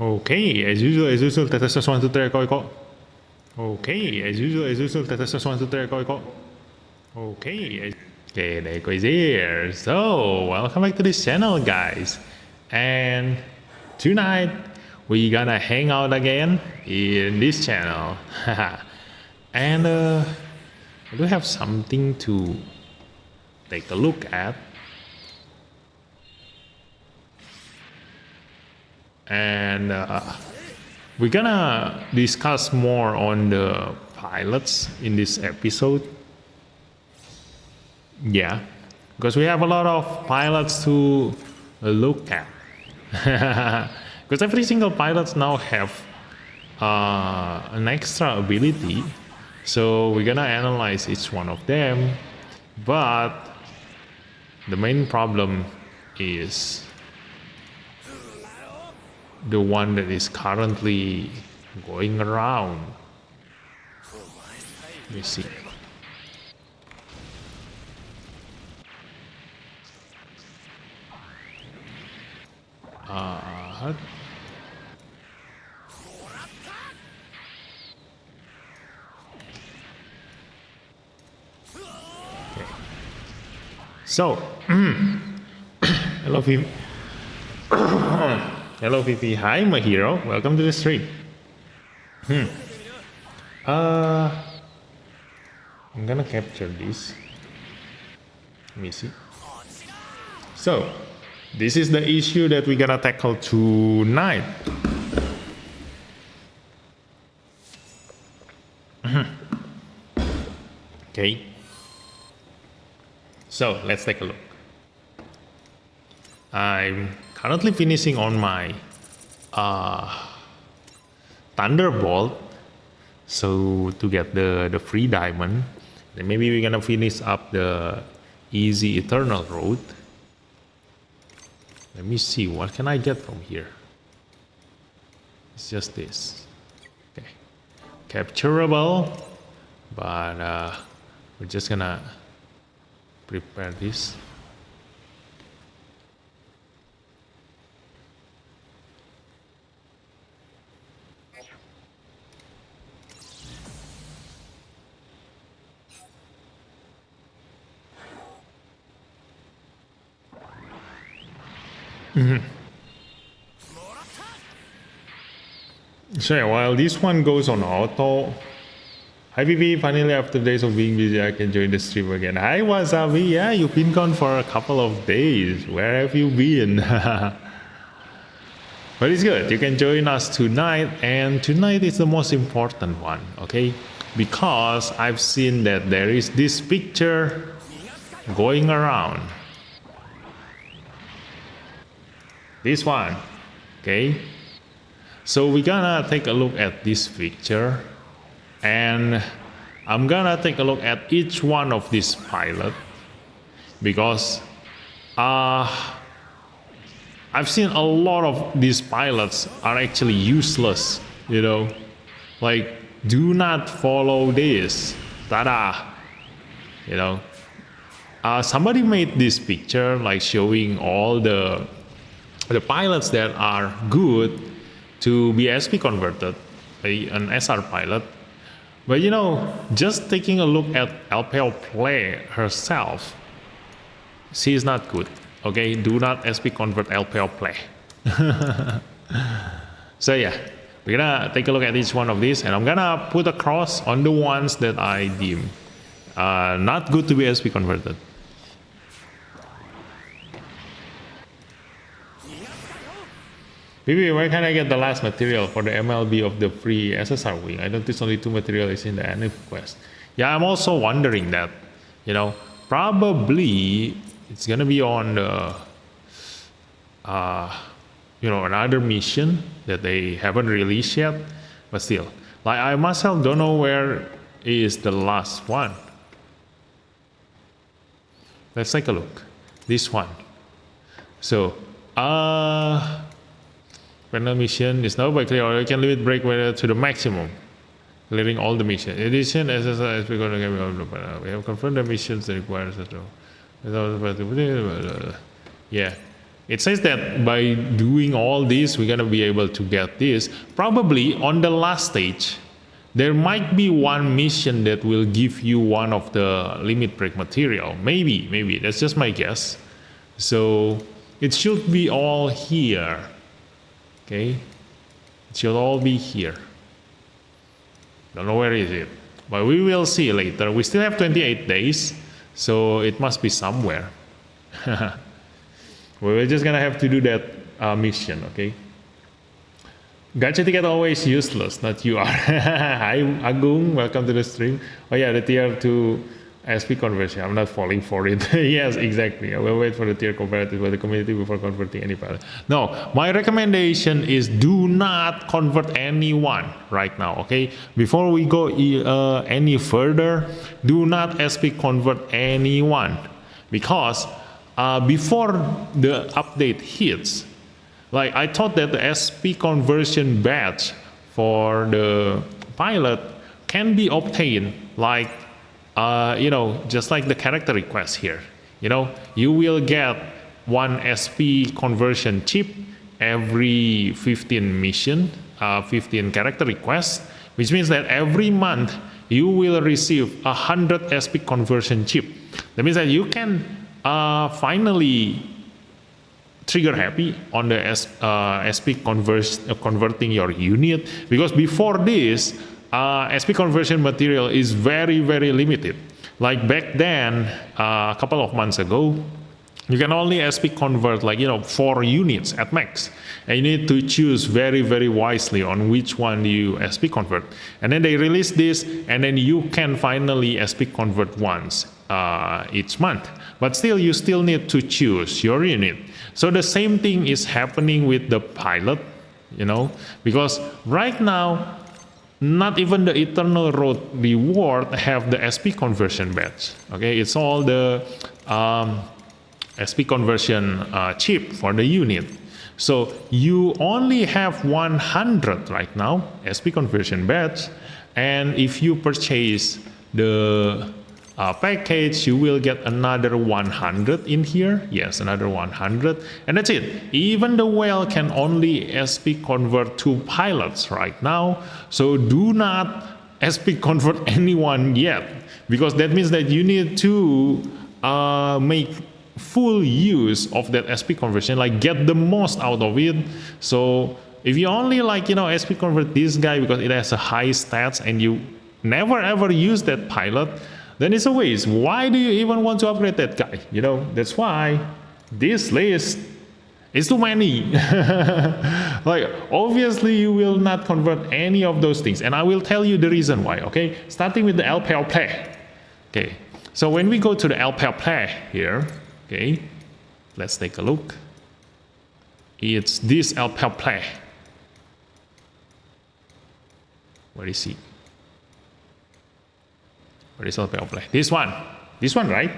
Okay, as usual, test 1, 2, 3, go. Okay, as usual, test 1, 2, 3, go. Okay, okay, there goes here. So, welcome back to this channel, guys. And tonight, we gonna hang out again in this channel. And I do have something to take a look at. And we're gonna discuss more on the pilots in this episode. Yeah, because we have a lot of pilots to look at. Because every single pilot now have an extra ability, so we're gonna analyze each one of them. But the main problem is the one that is currently going around. Let me see. Okay. So, hello, Vivi. Hello, Vivi. Hi, my hero. Welcome to the stream. I'm gonna capture this. Let me see. So, this is the issue that we're gonna tackle tonight. Okay. So, let's take a look. I'm currently finishing on my Thunderbolt, so to get the free diamond. Then maybe we're gonna finish up the easy Eternal road. Let me see, what can I get from here? It's just this. Okay, capturable, but we're just gonna prepare this. So yeah, while this one goes on auto. Hi Vivi, finally after days of being busy I can join the stream again. Hi Wasabi, yeah, you've been gone for a couple of days. Where have you been? But it's good, you can join us tonight, and tonight is the most important one, okay? Because I've seen that there is this picture going around. This one, okay? So we're gonna take a look at this picture, and I'm gonna take a look at each one of these pilots, because I've seen a lot of these pilots are actually useless, you know? Like, do not follow this, tada, you know? Somebody made this picture like showing all the pilots that are good to be SP converted, an SR pilot. But you know, just taking a look at LPL play herself, she is not good. Okay, do not SP convert LPL play. So yeah, we're gonna take a look at each one of these, and I'm gonna put a cross on the ones that I deem not good to be SP converted. Maybe where can I get the last material for the MLB of the free SSR wing? I noticed only 2 materials in the end quest. Yeah, I'm also wondering that, you know, probably it's gonna be on the, you know, another mission that they haven't released yet, but still, like I myself don't know where is the last one. Let's take a look. This one. So, final mission is now by clear, or you can limit break to the maximum, clearing all the missions. In addition, SSR is going to we have confirmed the missions that require us to. Yeah. It says that by doing all this, we're gonna be able to get this. Probably on the last stage, there might be one mission that will give you one of the limit break material. Maybe, that's just my guess. So it should be all here, okay? It should all be here. Don't know where is it, but we will see later. We still have 28 days, so it must be somewhere. We're just gonna have to do that mission, okay? Gacha ticket always useless, not you are. Hi Agung, welcome to the stream. Oh yeah, the tier 2 SP conversion, I'm not falling for it. Yes, exactly. I will wait for the tier comparative by the community before converting any pilot. No, my recommendation is do not convert anyone right now, okay? Before we go any further, do not SP convert anyone, because before the update hits, like I thought that the SP conversion badge for the pilot can be obtained like, you know, just like the character request here. You know, you will get one SP conversion chip every 15 mission, 15 character requests, which means that every month you will receive 100 SP conversion chip. That means that you can finally trigger happy on the SP converting your unit, because before this SP conversion material is very limited. Like back then, a couple of months ago, you can only SP convert like 4 units at max, and you need to choose very wisely on which one you SP convert. And then they release this, and then you can finally SP convert once each month. But still, you still need to choose your unit. So the same thing is happening with the pilot, because right now, not even the Eternal Road reward have the SP conversion badge. Okay, it's all the SP conversion chip for the unit. So you only have 100 right now SP conversion badge, and if you purchase the package, you will get another 100 in here. Yes, another 100, and that's it. Even the whale can only SP convert 2 pilots right now, so do not SP convert anyone yet, because that means that you need to make full use of that SP conversion, like get the most out of it. So if you only SP convert this guy because it has a high stats and you never ever use that pilot, then it's a waste. Why do you even want to upgrade that guy? That's why this list is too many. Like, obviously you will not convert any of those things, and I will tell you the reason why, okay? Starting with the LPL play. Okay, so when we go to the LPL play here, okay, let's take a look. It's this LPL play. Where is he? Where is LPL play? This one, right?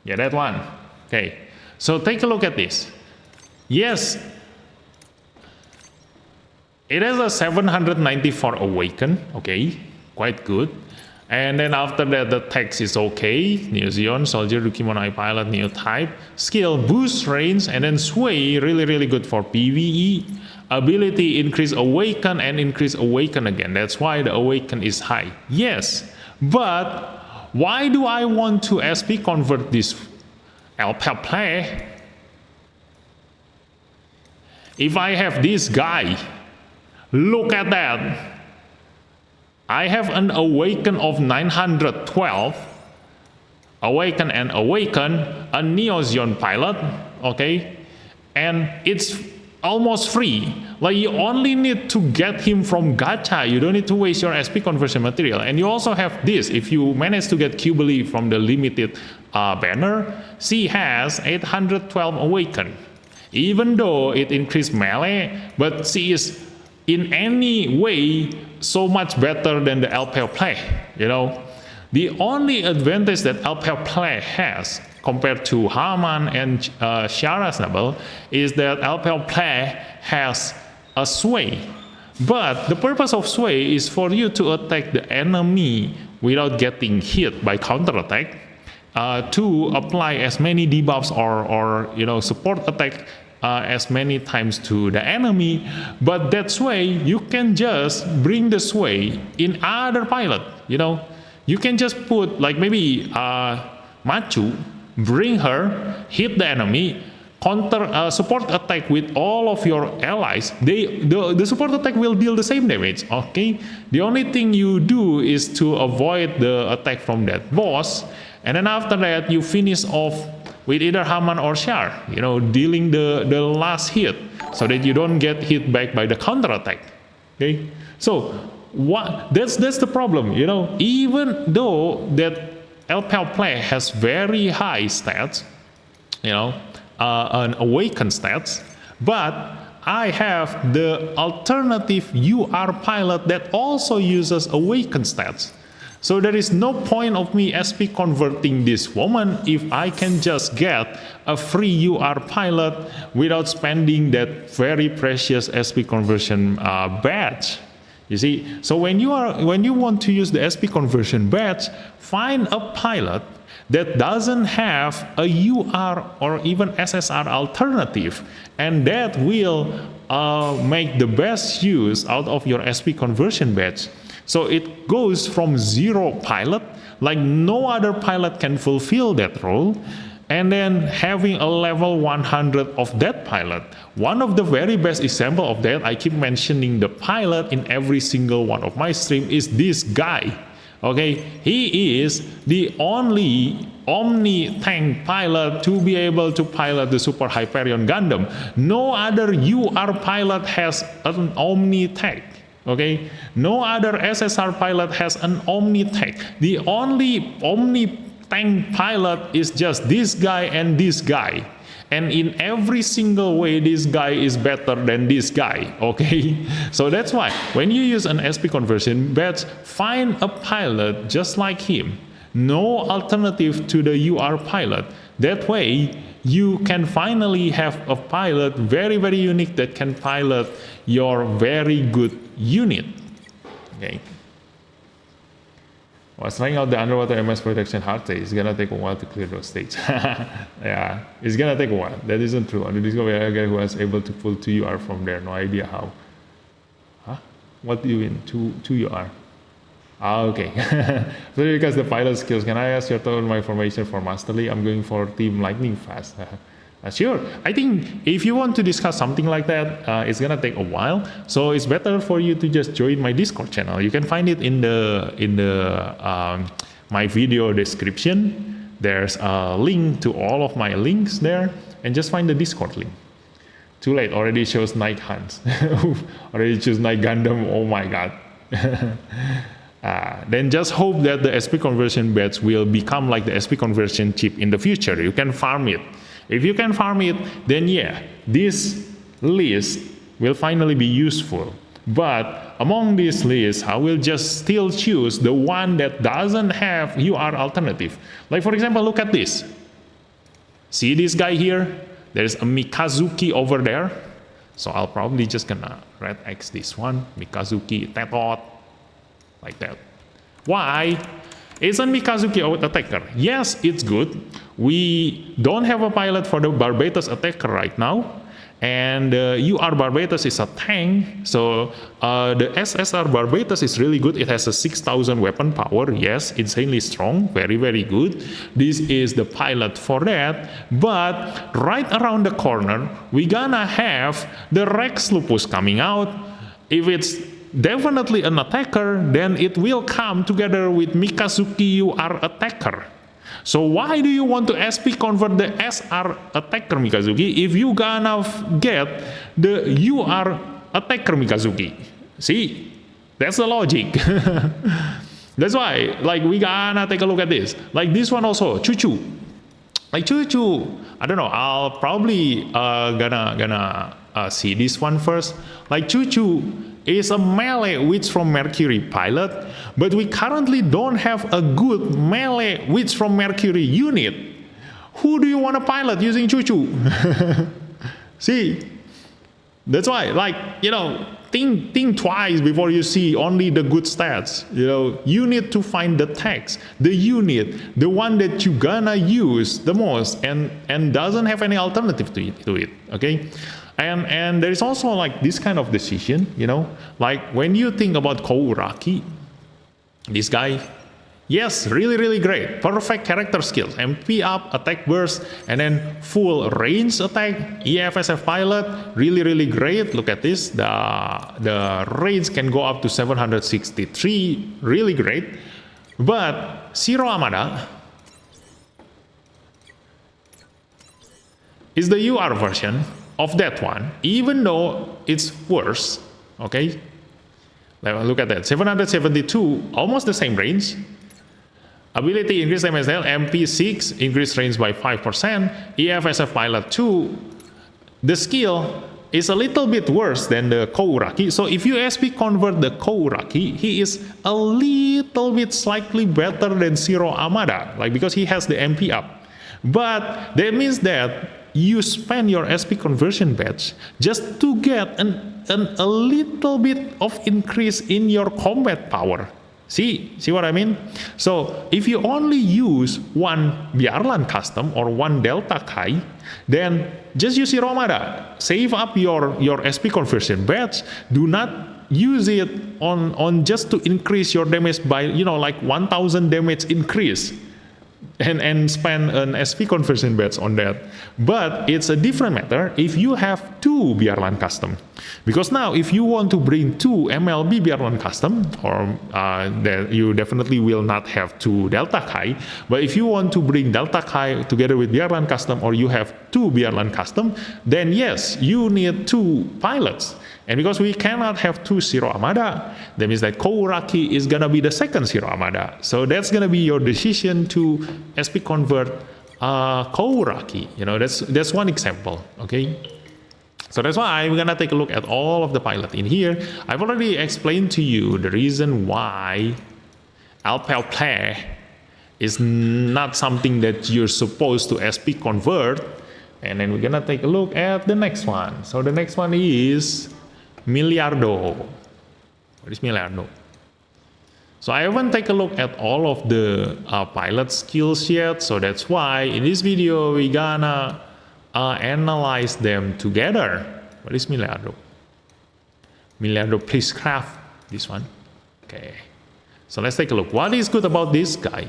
Yeah, that one. Okay, so take a look at this. Yes, it has a 794 awaken. Okay, quite good. And then after that, the text is okay. New Zeon, Soldier, Rukimon Pilot, new type. Skill, boost range, and then sway, really good for PvE. Ability, increase awaken and increase awaken again. That's why the awaken is high. Yes, but why do I want to SP convert this LPL play? If I have this guy, look at that. I have an awaken of 912, awaken and awaken, a Neo Zeon pilot, okay, and it's almost free. Like, you only need to get him from gacha. You don't need to waste your SP conversion material. And you also have this. If you manage to get Qbeli from the limited banner, she has 812 awaken. Even though it increased melee, but she is in any way so much better than the LPL play. The only advantage that LPL play has compared to Haman and Shara's Nabal is that LPL play has a sway. But the purpose of sway is for you to attack the enemy without getting hit by counterattack. to apply as many debuffs or support attack as many times to the enemy, but that way you can just bring the sway in other pilot. You can just put like maybe Machu, bring her, hit the enemy, counter support attack with all of your allies. The support attack will deal the same damage. Okay, the only thing you do is to avoid the attack from that boss, and then after that you finish off with either Haman or Shar, dealing the last hit, so that you don't get hit back by the counter attack. Okay, so that's the problem. Even though that LPL play has very high stats, an awakened stats, but I have the alternative UR pilot that also uses awakened stats. So there is no point of me SP converting this woman if I can just get a free UR pilot without spending that very precious SP conversion badge. You see, so when you want to use the SP conversion badge, find a pilot that doesn't have a UR or even SSR alternative, and that will make the best use out of your SP conversion badge. So it goes from 0 pilot, like no other pilot can fulfill that role, and then having a level 100 of that pilot. One of the very best example of that, I keep mentioning the pilot in every single one of my stream, is this guy. Okay, he is the only Omni tank pilot to be able to pilot the Super Hyperion Gundam. No other UR pilot has an Omni tank. Okay, no other SSR pilot has an Omni tank. The only Omni tank pilot is just this guy and this guy. And in every single way, this guy is better than this guy, okay? So that's why when you use an SP conversion badge, find a pilot just like him. No alternative to the UR pilot. That way, you can finally have a pilot very, very unique that can pilot your very good unit, okay? Was trying out the underwater MS protection hard stage. It's gonna take a while to clear those states. Yeah, it's gonna take a while. That isn't true. Only discover a guy who was able to pull 2 UR from there. No idea how. Huh? What do you mean 2 UR? Ah, okay. So because the pilot skills, can I ask your thought on my formation for Masterly? I'm going for Team Lightning Fast. Sure. I think if you want to discuss something like that, it's gonna take a while. So it's better for you to just join my Discord channel. You can find it in my video description. There's a link to all of my links there, and just find the Discord link. Too late. Already shows Night Hunts. Already choose Night Gundam. Oh my god. Then just hope that the SP conversion badge will become like the SP conversion chip in the future. You can farm it. If you can farm it, then yeah, this list will finally be useful. But among this list, I will just still choose the one that doesn't have UR alternative. Like for example, look at this. See this guy here? There's a Mikazuki over there. So I'll probably just gonna red X this one, Mikazuki, Tetot, like that. Why? Isn't Mikazuki an attacker? Yes, it's good. We don't have a pilot for the Barbatos attacker right now. And UR Barbatos is a tank. So the SSR Barbatos is really good. It has a 6,000 weapon power. Yes, insanely strong. Very, very good. This is the pilot for that. But right around the corner, we're gonna have the Rex Lupus coming out. If it's definitely an attacker, then it will come together with Mikazuki UR attacker. So why do you want to SP convert the SR attacker Mikazuki if you gonna get the UR attacker Mikazuki? See, that's the logic. That's why, like, we gonna take a look at this. Like this one also, Chuchu. Like Chuchu, I don't know, I'll probably gonna see this one first. Like Chuchu is a melee Witch from Mercury pilot, but we currently don't have a good melee Witch from Mercury unit. Who do you want to pilot using Chuchu? See, that's why, like, think twice before you see only the good stats. You need to find the text, the unit, the one that you gonna use the most, and doesn't have any alternative to it. Okay, and there is also like this kind of decision. Like when you think about Kouraki, this guy. Yes, really, really great. Perfect character skills. MP up, attack burst, and then full range attack. EFSF pilot, really, really great. Look at this. The range can go up to 763. Really great. But Zero Amada is the UR version of that one, even though it's worse. Okay? Look at that. 772, almost the same range. Ability increase damage dealt, MP 6 increase range by 5%, EFSF pilot 2. The skill is a little bit worse than the Kouraki. So if you SP convert the Kouraki, he is a little bit slightly better than Zero Amada, like because he has the MP up. But that means that you spend your SP conversion badge just to get a little bit of increase in your combat power. See what I mean? So if you only use one Bjarlan custom or one Delta Kai, then just use Zero Amada. Save up your SP conversion badge. Do not use it on just to increase your damage by like 1000 damage increase. And spend an SP conversion badge on that. But it's a different matter if you have two Bjarlan custom. Because now if you want to bring two MLB Bjarlan custom, or you definitely will not have two Delta Kai, but if you want to bring Delta Kai together with Bjarlan custom, or you have two Bjarlan custom, then yes, you need two pilots. And because we cannot have two Zero Amada, that means that Kouraki is going to be the second Zero Amada. So that's going to be your decision to SP convert Kouraki. That's one example. Okay. So that's why I'm going to take a look at all of the pilot in here. I've already explained to you the reason why Alpel Play is not something that you're supposed to SP convert. And then we're going to take a look at the next one. So the next one is Miliardo. What is Miliardo? So I haven't taken a look at all of the pilot skills yet, so that's why in this video we're gonna analyze them together. What is Miliardo? Miliardo, please craft this one. Okay. So let's take a look. What is good about this guy?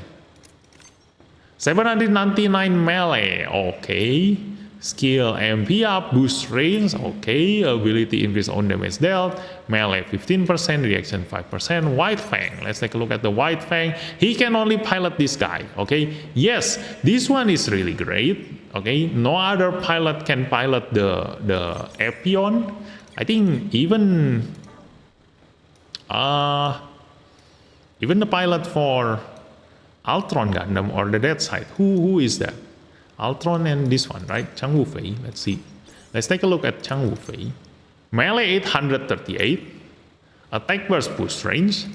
799 melee. Okay. Skill MP up, boost range, okay. Ability increase on damage dealt, melee 15%, reaction 5%, White Fang. Let's take a look at the White Fang. He can only pilot this guy, okay. Yes, this one is really great, okay. No other pilot can pilot the Epion. I think even the pilot for Ultron Gundam or the Dead Side. Who is that? Ultron and this one, right? Chang Wufei. Let's see. Let's take a look at Chang Wufei. Melee 838. Attack burst boost range.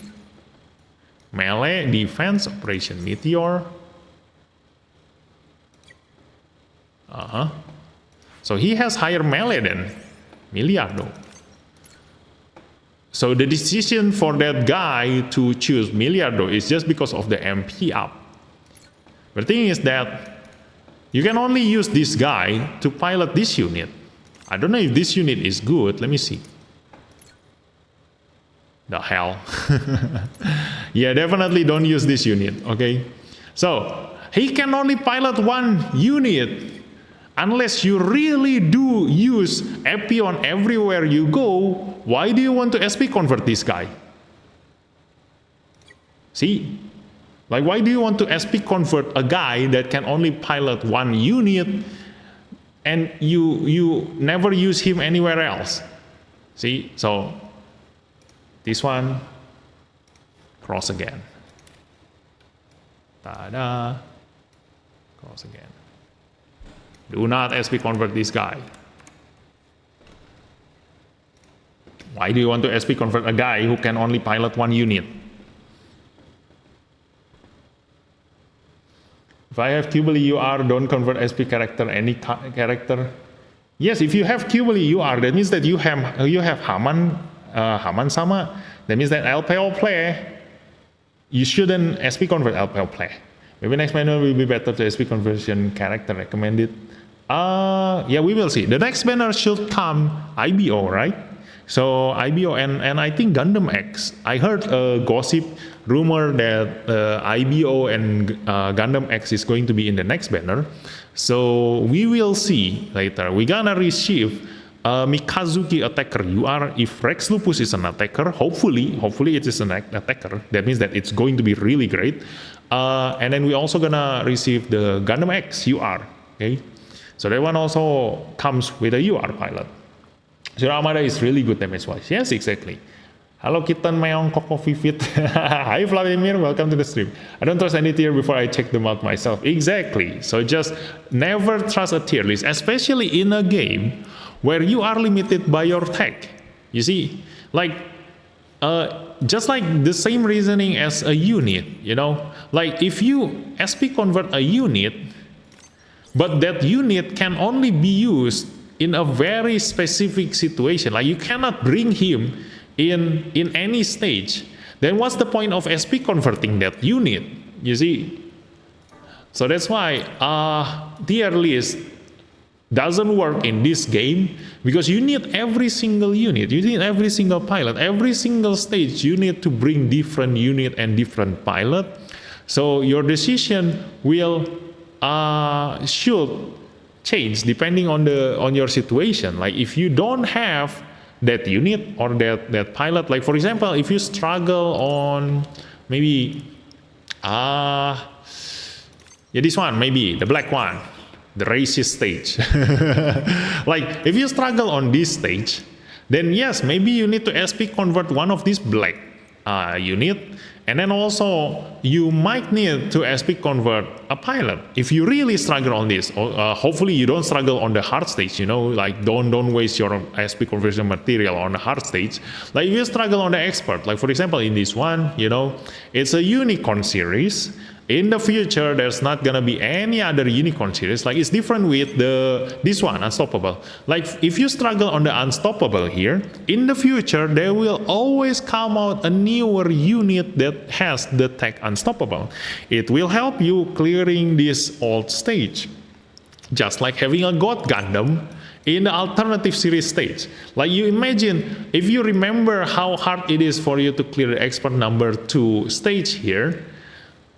Melee defense Operation Meteor. So he has higher melee than Miliardo. So the decision for that guy to choose Miliardo is just because of the MP up. The thing is that you can only use this guy to pilot this unit. I don't know if this unit is good. Let me see. The hell. Yeah, definitely don't use this unit, okay? So, he can only pilot one unit. Unless you really do use Epion everywhere you go, why do you want to SP convert this guy? See? Like, why do you want to SP convert a guy that can only pilot one unit and you never use him anywhere else? See? So, this one, cross again. Ta-da. Cross again. Do not SP convert this guy. Why do you want to SP convert a guy who can only pilot one unit? If I have Qbeli UR, don't convert SP character, any character. Yes, if you have Qbeli UR, that means that you have Haman Haman sama. That means that LPO play, you shouldn't SP convert LPO play. Maybe next banner will be better to SP conversion character recommended. Yeah, we will see. The next banner should come IBO, right? So IBO and I think Gundam X. I heard a gossip rumor that IBO and Gundam X is going to be in the next banner. So we will see later. We're gonna receive Mikazuki attacker UR if Rex Lupus is an attacker. Hopefully it is an attacker. That means that it's going to be really great. And then we also gonna receive the Gundam X UR. Okay, so that one also comes with a UR pilot. So Armada is really good damage-wise. Yes, exactly. Hello Kitten Meong Koko Vivit. Hi Vladimir, welcome to the stream. I don't trust any tier before I check them out myself. Exactly. So just never trust a tier list, especially in a game where you are limited by your tech. You see, like just like the same reasoning as a unit, you know, like if you SP convert a unit, but that unit can only be used in a very specific situation, like you cannot bring him in any stage, then what's the point of SP converting that unit? You see, so that's why tier list doesn't work in this game, because you need every single unit, you need every single pilot, every single stage you need to bring different unit and different pilot. So your decision will should change depending on your situation. Like if you don't have that unit or that pilot, like for example, if you struggle on maybe this one, maybe the black one, the racist stage. Like if you struggle on this stage, then yes, maybe you need to SP convert one of these black unit, and then also you might need to SP convert a pilot if you really struggle on this. Hopefully you don't struggle on the hard stage, you know, like don't waste your SP conversion material on the hard stage. Like if you struggle on the expert, like for example in this one, you know, it's a unicorn series. In the future, there's not gonna be any other unicorn series. Like it's different with this one, Unstoppable. Like if you struggle on the Unstoppable here, in the future there will always come out a newer unit that has the tech Unstoppable. It will help you clearing this old stage, just like having a God Gundam in the alternative series stage. Like you imagine, if you remember how hard it is for you to clear the expert number 2 stage here.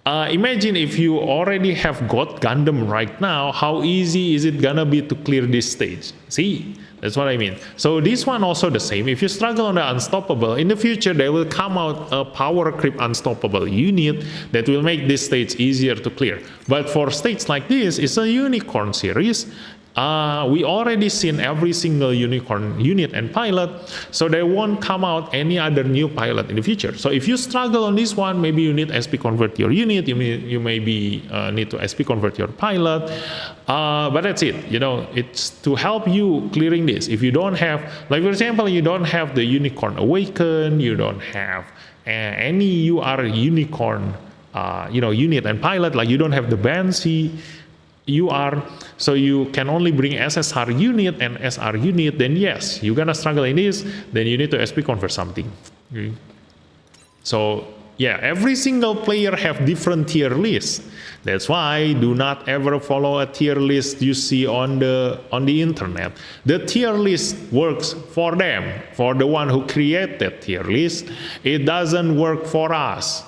Imagine if you already have got Gundam right now, how easy is it gonna be to clear this stage? See, that's what I mean. So this one also the same. If you struggle on the Unstoppable, in the future there will come out a power creep Unstoppable unit that will make this stage easier to clear. But for stages like this, it's a unicorn series. We already seen every single unicorn unit and pilot, so there won't come out any other new pilot in the future. So if you struggle on this one, maybe you need SP convert your unit, you maybe need to SP convert your pilot, but that's it. You know, it's to help you clearing this. If you don't have, like for example, you don't have the unicorn awaken, you don't have any UR unicorn unit and pilot, like you don't have the Banshee UR, so you can only bring SSR unit and SR unit, then yes, you're gonna struggle in this, then you need to SP convert something. Okay. So yeah, every single player have different tier lists. That's why do not ever follow a tier list you see on the internet. The tier list works for them, for the one who created tier list. It doesn't work for us.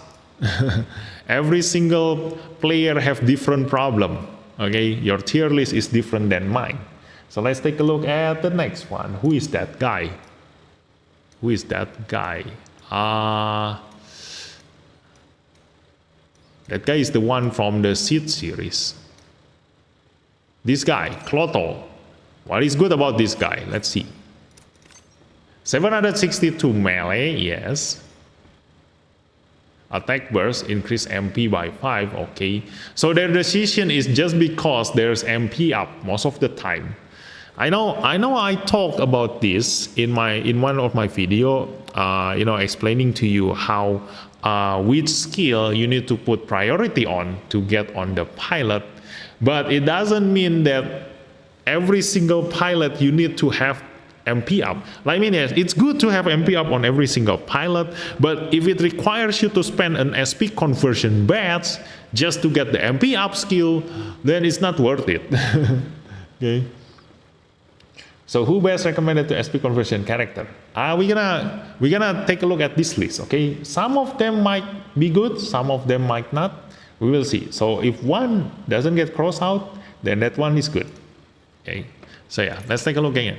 Every single player have different problem. Okay, your tier list is different than mine. So let's take a look at the next one. Who is that guy? Who is that guy? That guy is the one from the Seed series. This guy, Clotho. What is good about this guy? Let's see. 762 melee, yes. Attack burst, increase MP by 5, okay. So their decision is just because there's MP up most of the time. I know I talked about this in one of my video, explaining to you how which skill you need to put priority on to get on the pilot, but it doesn't mean that every single pilot you need to have MP up. Like, I mean, yes, it's good to have MP up on every single pilot, but if it requires you to spend an SP conversion batch just to get the MP up skill, then it's not worth it. Okay. So who best recommended to SP conversion character? We're gonna take a look at this list. Okay, some of them might be good, some of them might not. We will see. So if one doesn't get crossed out, then that one is good. Okay. So yeah, let's take a look again.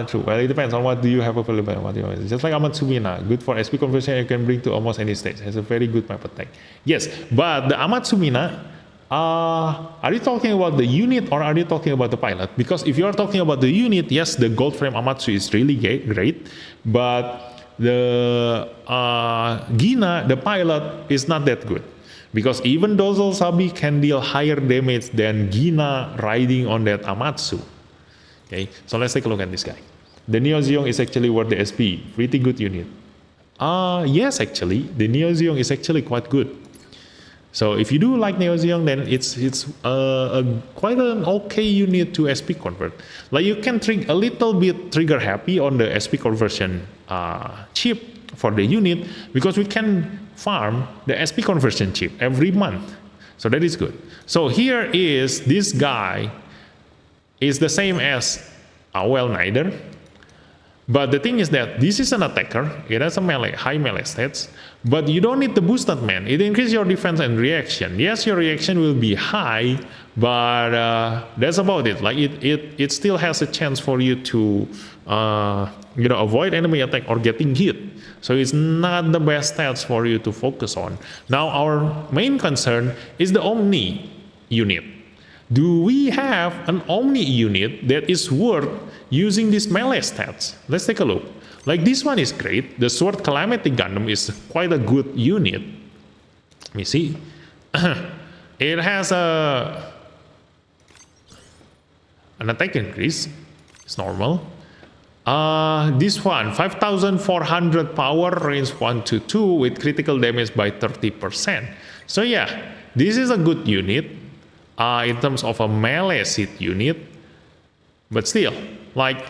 True. Well, it depends on what do you have available. What do you have. Just like Amatsumina, good for SP conversion, you can bring to almost any stage. Has a very good map attack. Yes, but the Amatsumina. Are you talking about the unit or are you talking about the pilot? Because if you are talking about the unit, yes, the gold frame Amatsu is really great, but the Gina, the pilot, is not that good. Because even Dozel Sabi can deal higher damage than Gina riding on that Amatsu. Okay, so let's take a look at this guy. The Neo Zeon is actually worth the SP, pretty good unit. Yes, actually, the Neo Zeon is actually quite good. So if you do like Neo Zeon, then it's quite an okay unit to SP convert. Like you can a little bit trigger happy on the SP conversion chip for the unit because we can farm the SP conversion chip every month. So that is good. So here is this guy is the same as well neither. But the thing is that this is an attacker, it has a melee, high melee stats, but you don't need the boosted man. It increases your defense and reaction. Yes, your reaction will be high, but that's about it. Like it still has a chance for you to avoid enemy attack or getting hit. So it's not the best stats for you to focus on. Now our main concern is the Omni unit. Do we have an Omni unit that is worth using these melee stats? Let's take a look. Like this one is great. The Sword Calamity Gundam is quite a good unit. Let me see. It has an attack increase. It's normal. This one, 5,400 power, range 1 to 2 with critical damage by 30%. So yeah, this is a good unit. In terms of a melee seat unit, but still, like,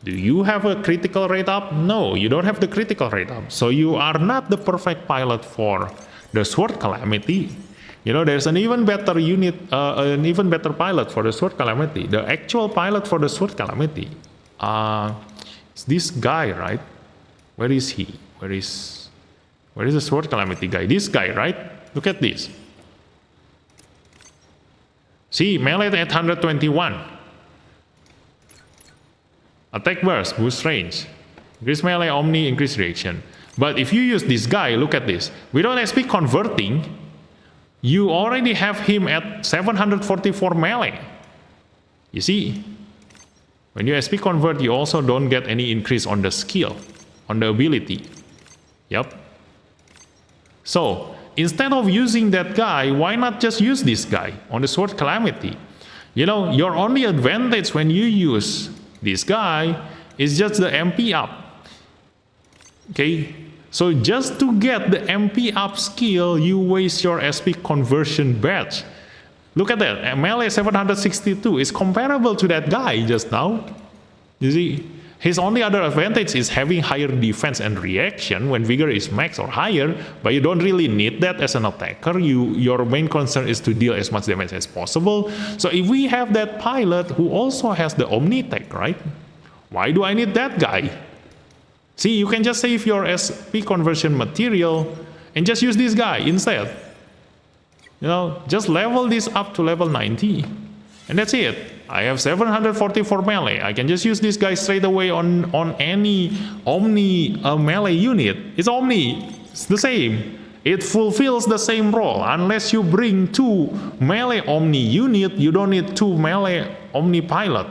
do you have a critical rate up? No, you don't have the critical rate up, so you are not the perfect pilot for the Sword Calamity. You know, there's an even better unit, an even better pilot for the Sword Calamity. The actual pilot for the Sword Calamity, it's this guy, right? Where is he? Where is the Sword Calamity guy? This guy, right? Look at this. See, melee at 821. Attack burst, boost range. Increase melee, omni, increase reaction. But if you use this guy, look at this. Without SP converting, you already have him at 744 melee. You see? When you SP convert, you also don't get any increase on the skill, on the ability. Yep. So, instead of using that guy, why not just use this guy on the Sword Calamity? You know, your only advantage when you use this guy is just the MP up. Okay? So just to get the MP up skill, you waste your SP conversion badge. Look at that. Melee 762 is comparable to that guy just now. You see? His only other advantage is having higher defense and reaction when vigor is max or higher, but you don't really need that as an attacker. Your main concern is to deal as much damage as possible. So if we have that pilot who also has the Omni tech, right? Why do I need that guy? See, you can just save your SP conversion material and just use this guy instead. You know, just level this up to level 90. And that's it. I have 744 melee. I can just use this guy straight away on any Omni melee unit. It's Omni. It's the same. It fulfills the same role. Unless you bring 2 melee Omni unit, you don't need 2 melee Omni pilot.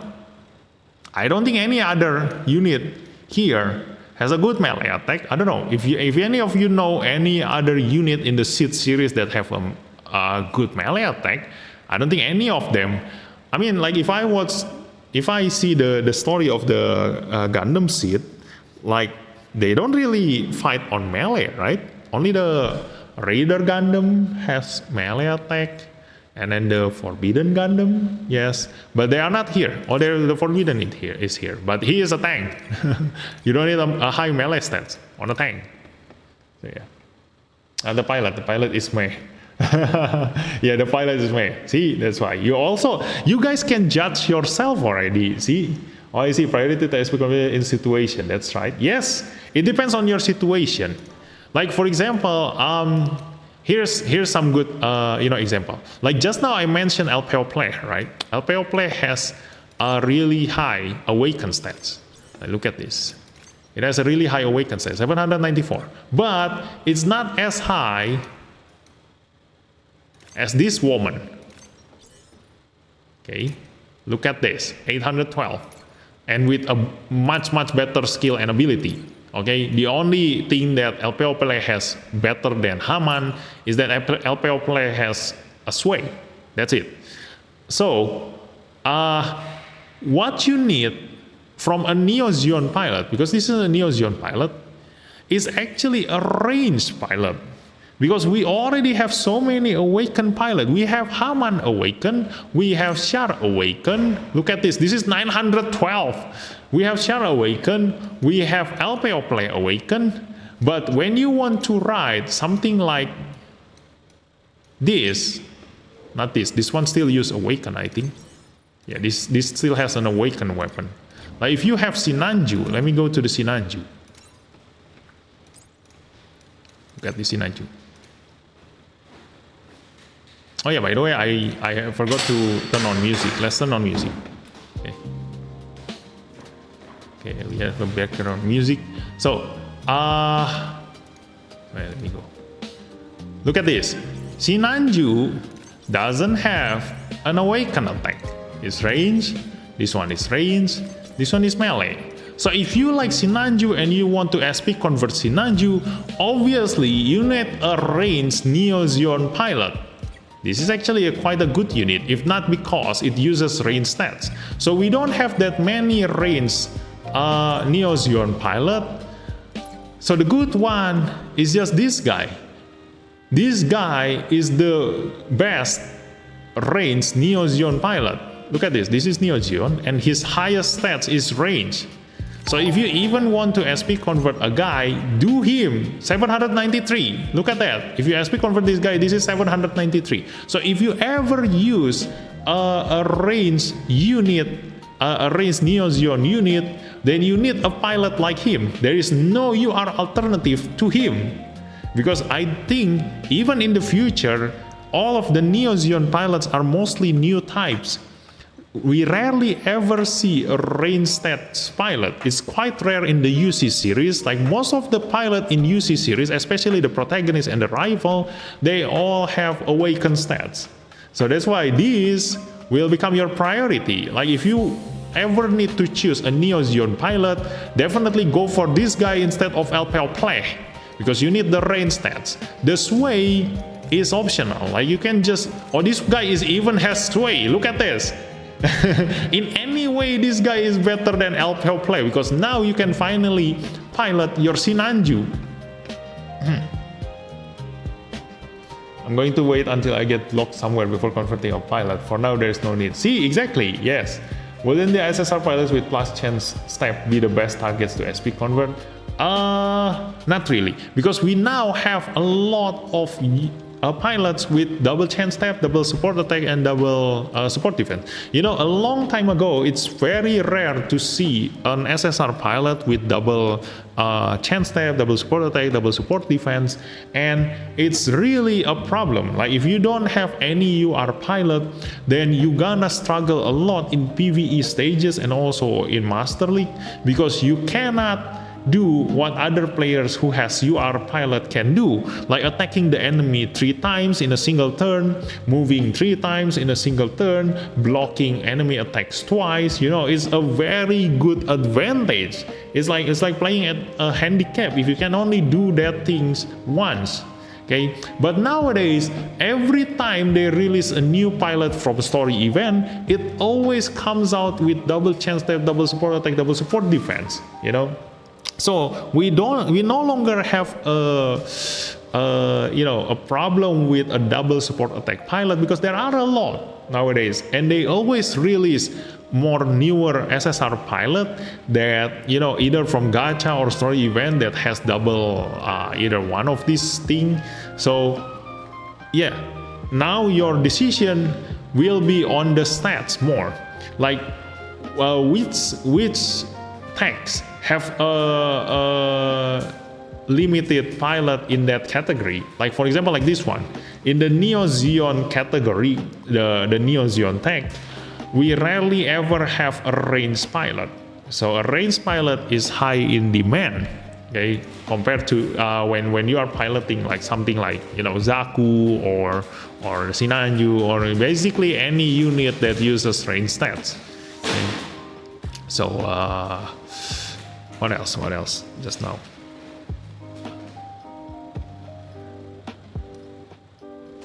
I don't think any other unit here has a good melee attack. I don't know. If any of you know any other unit in the Seed series that have a good melee attack, I don't think any of them. I mean, like if I see the story of the Gundam Seed, like they don't really fight on melee, right? Only the Raider Gundam has melee attack. And then the Forbidden Gundam, yes, but they are not here. Or the Forbidden is here, but he is a tank. You don't need a high melee stats on a tank. So yeah, and the pilot is Mei. Yeah, the pilot is Mei. See, that's why you guys can judge yourself already. See, oh, I see priority to SP in situation. That's right. Yes, it depends on your situation. Like for example, here's some good example. Like just now I mentioned LPO play, right? LPO play has a really high awaken stats. Like, look at this. It has a really high awaken stats, 794. But it's not as high as this woman. Okay, look at this, 812, and with a much better skill and ability. Okay, the only thing that LPO play has better than Haman is that LPO play has a sway. That's it. So, what you need from a Neo Zeon pilot, because this is a Neo Zeon pilot, is actually a ranged pilot. Because we already have so many awakened pilots. We have Haman awakened, we have Char awakened. Look at this, this is 912. We have Char awakened, we have LPO play awakened. But when you want to ride something like this, not this one still use awaken, I think. Yeah, this still has an awakened weapon. Like if you have Sinanju, let me go to the Sinanju. Look at the Sinanju. Oh yeah, by the way, I forgot to turn on music. Let's turn on music. Okay, we have a background music. So, let me go. Look at this. Sinanju doesn't have an awaken attack. It's range. This one is range. This one is melee. So if you like Sinanju and you want to SP convert Sinanju, obviously you need a ranged Neo Zeon pilot. This is actually quite a good unit, if not because it uses range stats. So we don't have that many ranged Neo Zeon pilot. So the good one is just this guy. This guy is the best ranged Neo Zeon pilot. Look at this. This is Neo Zeon, and his highest stats is range. So if you even want to SP convert a guy, do him 793. Look at that. If you SP convert this guy, this is 793. So if you ever use a range unit, a range Neo Zeon unit, then you need a pilot like him. There is no UR alternative to him. Because I think even in the future, all of the Neo Zeon pilots are mostly new types. We rarely ever see a range stats pilot. It's quite rare in the UC series. Like most of the pilot in UC series, especially the protagonist and the rival, they all have awakened stats. So that's why this will become your priority. Like if you ever need to choose a Neo Zeon pilot, definitely go for this guy instead of LPL play, because you need the range stats. The sway is optional. Like you can just, oh, this guy even has sway. Look at this. In any way, this guy is better than LPO play, because now you can finally pilot your Sinanju. I'm going to wait until I get locked somewhere before converting a pilot. For now, there is no need. See, exactly, yes. Wouldn't the SSR pilots with plus chance step be the best targets to SP convert? Not really, because we now have a lot of pilots with double chance step, double support attack, and double support defense. You know, a long time ago, it's very rare to see an SSR pilot with double chance step, double support attack, double support defense, and it's really a problem. Like if you don't have any UR pilot, then you gonna struggle a lot in PvE stages and also in Master League, because you cannot do what other players who has UR pilot can do, like attacking the enemy 3 times in a single turn, moving 3 times in a single turn, blocking enemy attacks twice. You know, it's a very good advantage. It's like playing at a handicap if you can only do that things once. Okay, but nowadays every time they release a new pilot from a story event, it always comes out with double chance step, double support attack, double support defense, you know. So we no longer have a problem with a double support attack pilot, because there are a lot nowadays, and they always release more newer SSR pilot that either from gacha or story event that has double either one of these thing. So yeah, now your decision will be on the stats more, like which tags have a limited pilot in that category. Like for example, like this one in the Neo Zeon category, the Neo Zeon tag, we rarely ever have a ranged pilot. So a ranged pilot is high in demand, okay, compared to when you are piloting like something like Zaku or Sinanju, or basically any unit that uses range stats. Okay. So what else just now?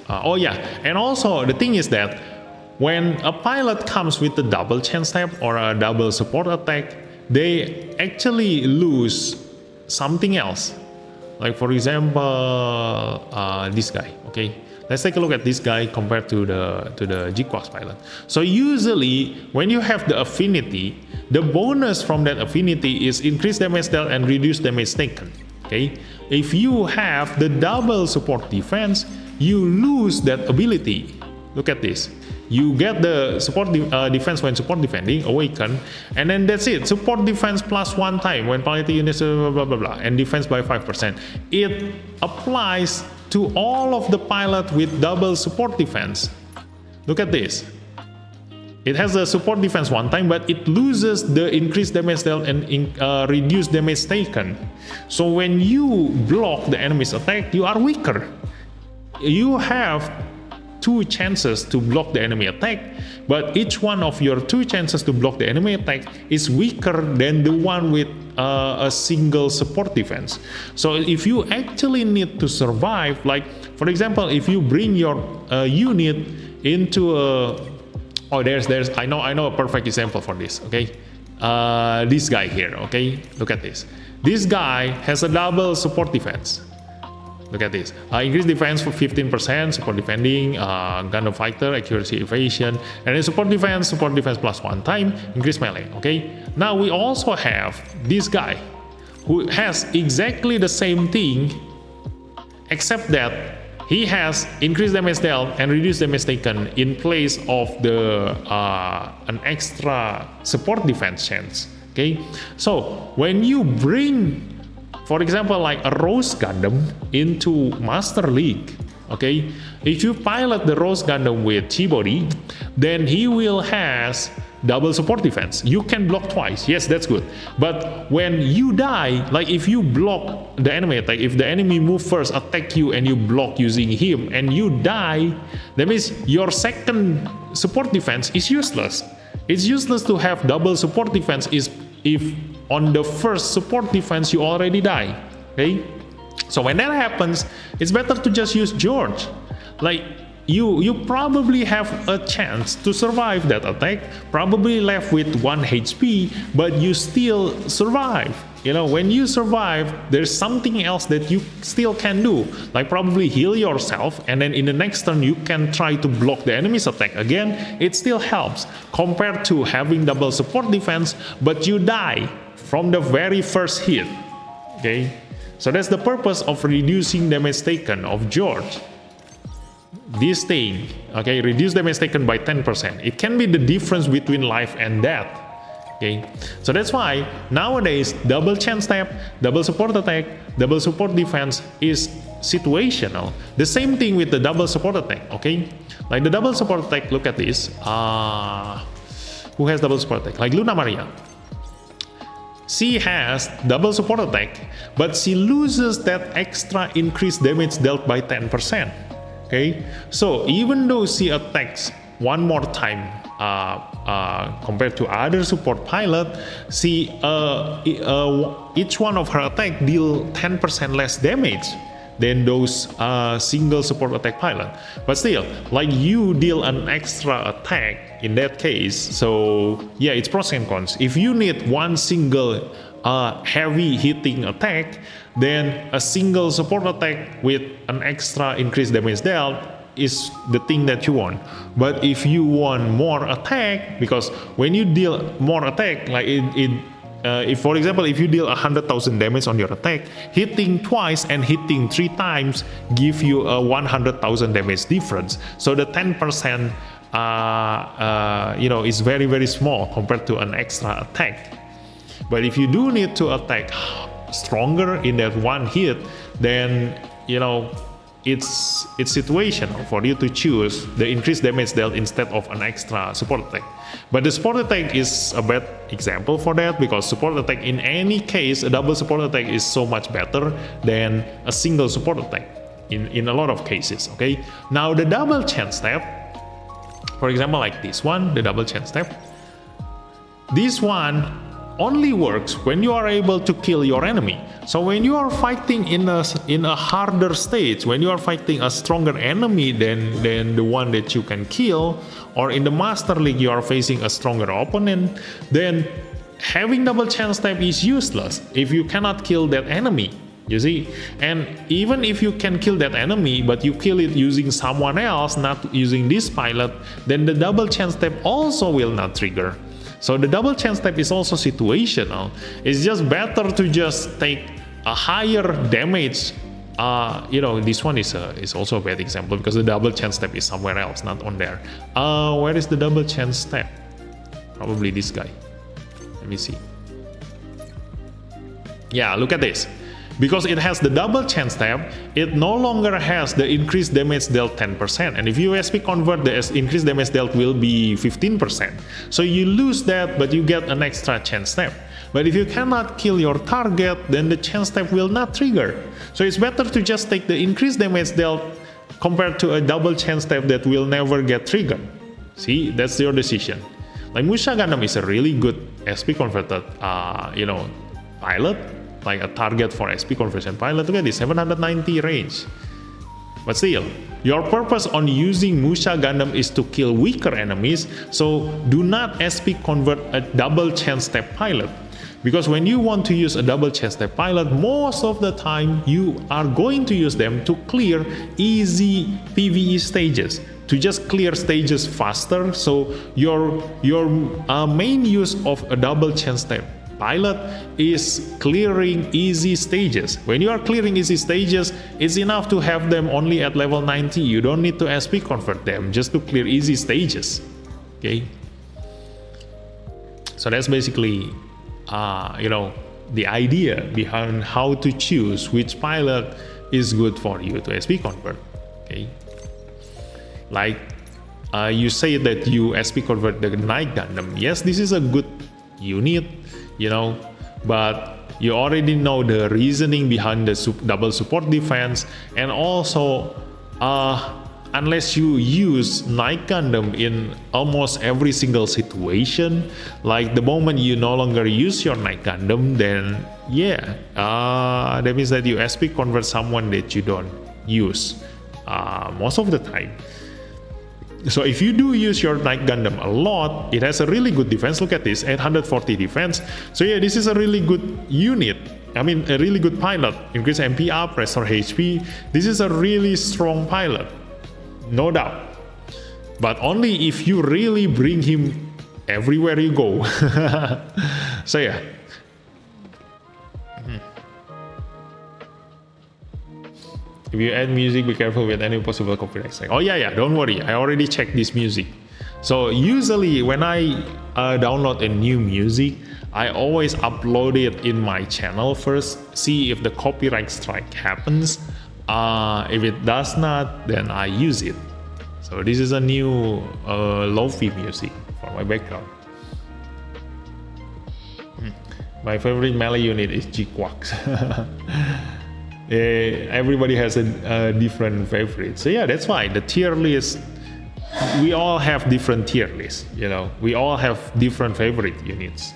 Oh yeah, and also the thing is that when a pilot comes with a double chance tap or a double support attack, they actually lose something else. Like for example, this guy. Okay, let's take a look at this guy compared to the G-Quas pilot. So usually when you have the affinity, the bonus from that affinity is increased damage dealt and reduced damage taken. Okay, if you have the double support defense, you lose that ability. Look at this. You get the support defense when support defending, awaken, and then that's it. Support defense plus 1 time when piloting units, blah blah blah blah, and defense by 5%. It applies to all of the pilot with double support defense. Look at this. It has a support defense 1 time, but it loses the increased damage dealt and reduced damage taken. So when you block the enemy's attack, you are weaker. You have 2 chances to block the enemy attack, but each one of your 2 chances to block the enemy attack is weaker than the one with a single support defense. So if you actually need to survive, like for example, if you bring your unit into a I know a perfect example for this. Okay, this guy here. Okay, look at this. This guy has a double support defense. Look at this. Increase defense for 15%, support defending, Gundam fighter, accuracy evasion, and then support defense plus 1 time, increase melee. Okay. Now we also have this guy who has exactly the same thing, except that he has increased damage dealt and reduced damage taken in place of the an extra support defense chance. Okay. So when you bring, for example, like a Rose Gundam into Master League, okay, if you pilot the Rose Gundam with Chi-Body, then he will has double support defense. You can block twice. Yes, that's good. But when you die, like if you block the enemy attack, if the enemy move first, attack you, and you block using him, and you die, that means your second support defense is useless. It's useless to have double support defense if on the first support defense you already die. Okay, so when that happens, it's better to just use George. Like you probably have a chance to survive that attack, probably left with 1 HP, but you still survive. When you survive, there's something else that you still can do, like probably heal yourself, and then in the next turn you can try to block the enemy's attack again. It still helps compared to having double support defense, but you die from the very first hit. Okay, so that's the purpose of reducing damage taken of George. This thing, okay, reduce damage taken by 10%. It can be the difference between life and death. Okay, so that's why nowadays double chance tap, double support attack, double support defense is situational. The same thing with the double support attack. Okay, like the double support attack, look at this. Who has double support attack? Like Luna Maria. She has double support attack, but she loses that extra increased damage dealt by 10%. Okay, so even though she attacks 1 more time compared to other support pilot, she each one of her attack deal 10% less damage than those single support attack pilot. But still, like you deal an extra attack in that case. So yeah, it's pros and cons. If you need 1 single a heavy hitting attack, then a single support attack with an extra increased damage dealt is the thing that you want. But if you want more attack, because when you deal more attack, like if for example, if you deal 100,000 damage on your attack, hitting twice and hitting 3 times give you a 100,000 damage difference. So the 10% is very, very small compared to an extra attack. But if you do need to attack stronger in that one hit, then it's situational for you to choose the increased damage dealt instead of an extra support attack. But the support attack is a bad example for that, because support attack in any case, a double support attack is so much better than a single support attack in a lot of cases. Okay, now the double chain step, for example, like this one, the double chain step, this one only works when you are able to kill your enemy. So when you are fighting in a harder stage, when you are fighting a stronger enemy than the one that you can kill, or in the Master League you are facing a stronger opponent, then having double chain step is useless if you cannot kill that enemy. You see, and even if you can kill that enemy, but you kill it using someone else, not using this pilot, then the double chain step also will not trigger. So the double chain step is also situational. It's just better to just take a higher damage. This one is also a bad example because the double chain step is somewhere else, not on there. Where is the double chain step? Probably this guy. Let me see. Yeah, look at this. Because it has the double chain step, it no longer has the increased damage dealt 10%. And if you SP convert, the increased damage dealt will be 15%. So you lose that, but you get an extra chain step. But if you cannot kill your target, then the chain step will not trigger. So it's better to just take the increased damage dealt compared to a double chain step that will never get triggered. See, that's your decision. Like Musha Gundam is a really good SP converted, pilot. Like a target for SP conversion pilot. Look at this, 790 range. But still, your purpose on using Musha Gundam is to kill weaker enemies, so do not SP convert a double chain step pilot. Because when you want to use a double chain step pilot, most of the time you are going to use them to clear easy PvE stages, to just clear stages faster. So your main use of a double chain step pilot is clearing easy stages. When you are clearing easy stages, it's enough to have them only at level 90. You don't need to SP convert them just to clear easy stages. Okay, so that's basically the idea behind how to choose which pilot is good for you to SP convert. Okay, like you say that you SP convert the Night Gundam. Yes, this is a good unit, but you already know the reasoning behind the double support defense, and also unless you use Night Gundam in almost every single situation, like the moment you no longer use your Night Gundam, then that means that you SP convert someone that you don't use most of the time. So if you do use your Night Gundam a lot, it has a really good defense. Look at this, 840 defense. So yeah, this is a really good unit. I mean, a really good pilot. Increase MP up, restore HP. This is a really strong pilot, no doubt. But only if you really bring him everywhere you go. So yeah. If you add music, be careful with any possible copyright strike. Oh yeah, don't worry. I already checked this music. So usually when I download a new music, I always upload it in my channel first, see if the copyright strike happens. If it does not, then I use it. So this is a new lo-fi music for my background. My favorite melee unit is G-Quax. Everybody has a different favorite. So yeah, that's fine. The tier list, we all have different tier lists. We all have different favorite units.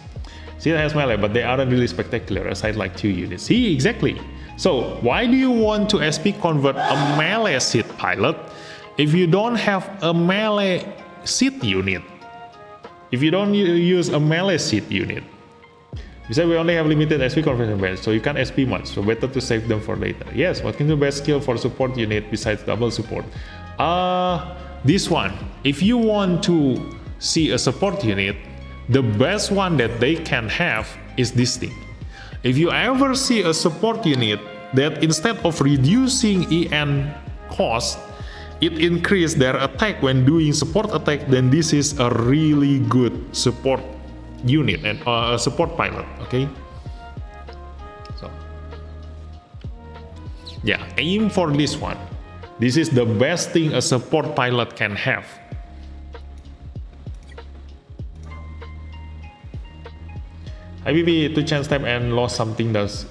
See, it has melee, but they aren't really spectacular aside like 2 units. See, exactly. So why do you want to SP convert a melee seat pilot if you don't have a melee seat unit? If you don't use a melee seat unit, Besides, we only have limited SP conversion badge, so you can't SP much, so better to save them for later. Yes, what can be the best skill for support unit besides double support? This one. If you want to see a support unit, the best one that they can have is this thing. If you ever see a support unit that instead of reducing EN cost, it increase their attack when doing support attack, then this is a really good support unit and a support pilot. Okay, so yeah, aim for this one. This is the best thing a support pilot can have. IBB 2 chance tap and lost something. Does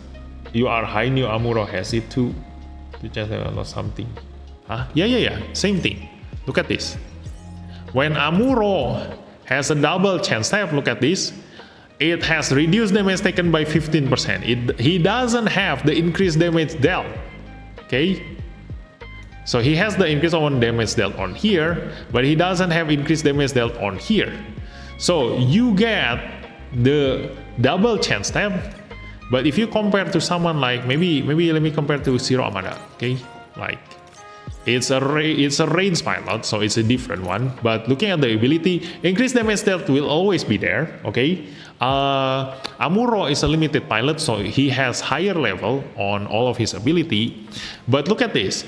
you are high new Amuro has it too? 2 chance tap and lost something. Yeah. Same thing. Look at this. When Amuro has a double chance tap, look at this. It has reduced damage taken by 15%. He doesn't have the increased damage dealt. Okay. So he has the increase on damage dealt on here, but he doesn't have increased damage dealt on here. So you get the double chance tap, but if you compare to someone like maybe let me compare to Zero Amada. Okay, like it's a range pilot, so it's a different one. But looking at the ability, increased damage dealt will always be there. Okay, Amuro is a limited pilot, so he has higher level on all of his ability. But look at this.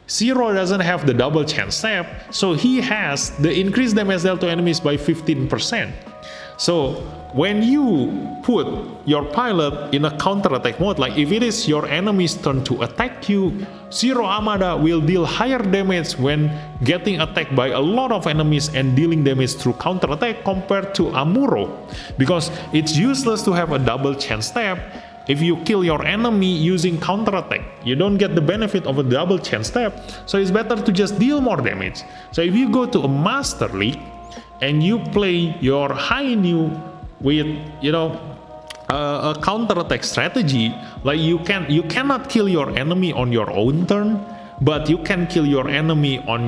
Zero doesn't have the double chance tap, so he has the increased damage dealt to enemies by 15%. So when you put your pilot in a counter-attack mode, like if it is your enemy's turn to attack you, Zero Amada will deal higher damage when getting attacked by a lot of enemies and dealing damage through counter-attack compared to Amuro, because it's useless to have a double chance tap. If you kill your enemy using counter-attack, you don't get the benefit of a double chance tap, so it's better to just deal more damage. So if you go to a Master League and you play your high new with, a counter-attack strategy, like you cannot kill your enemy on your own turn, but you can kill your enemy on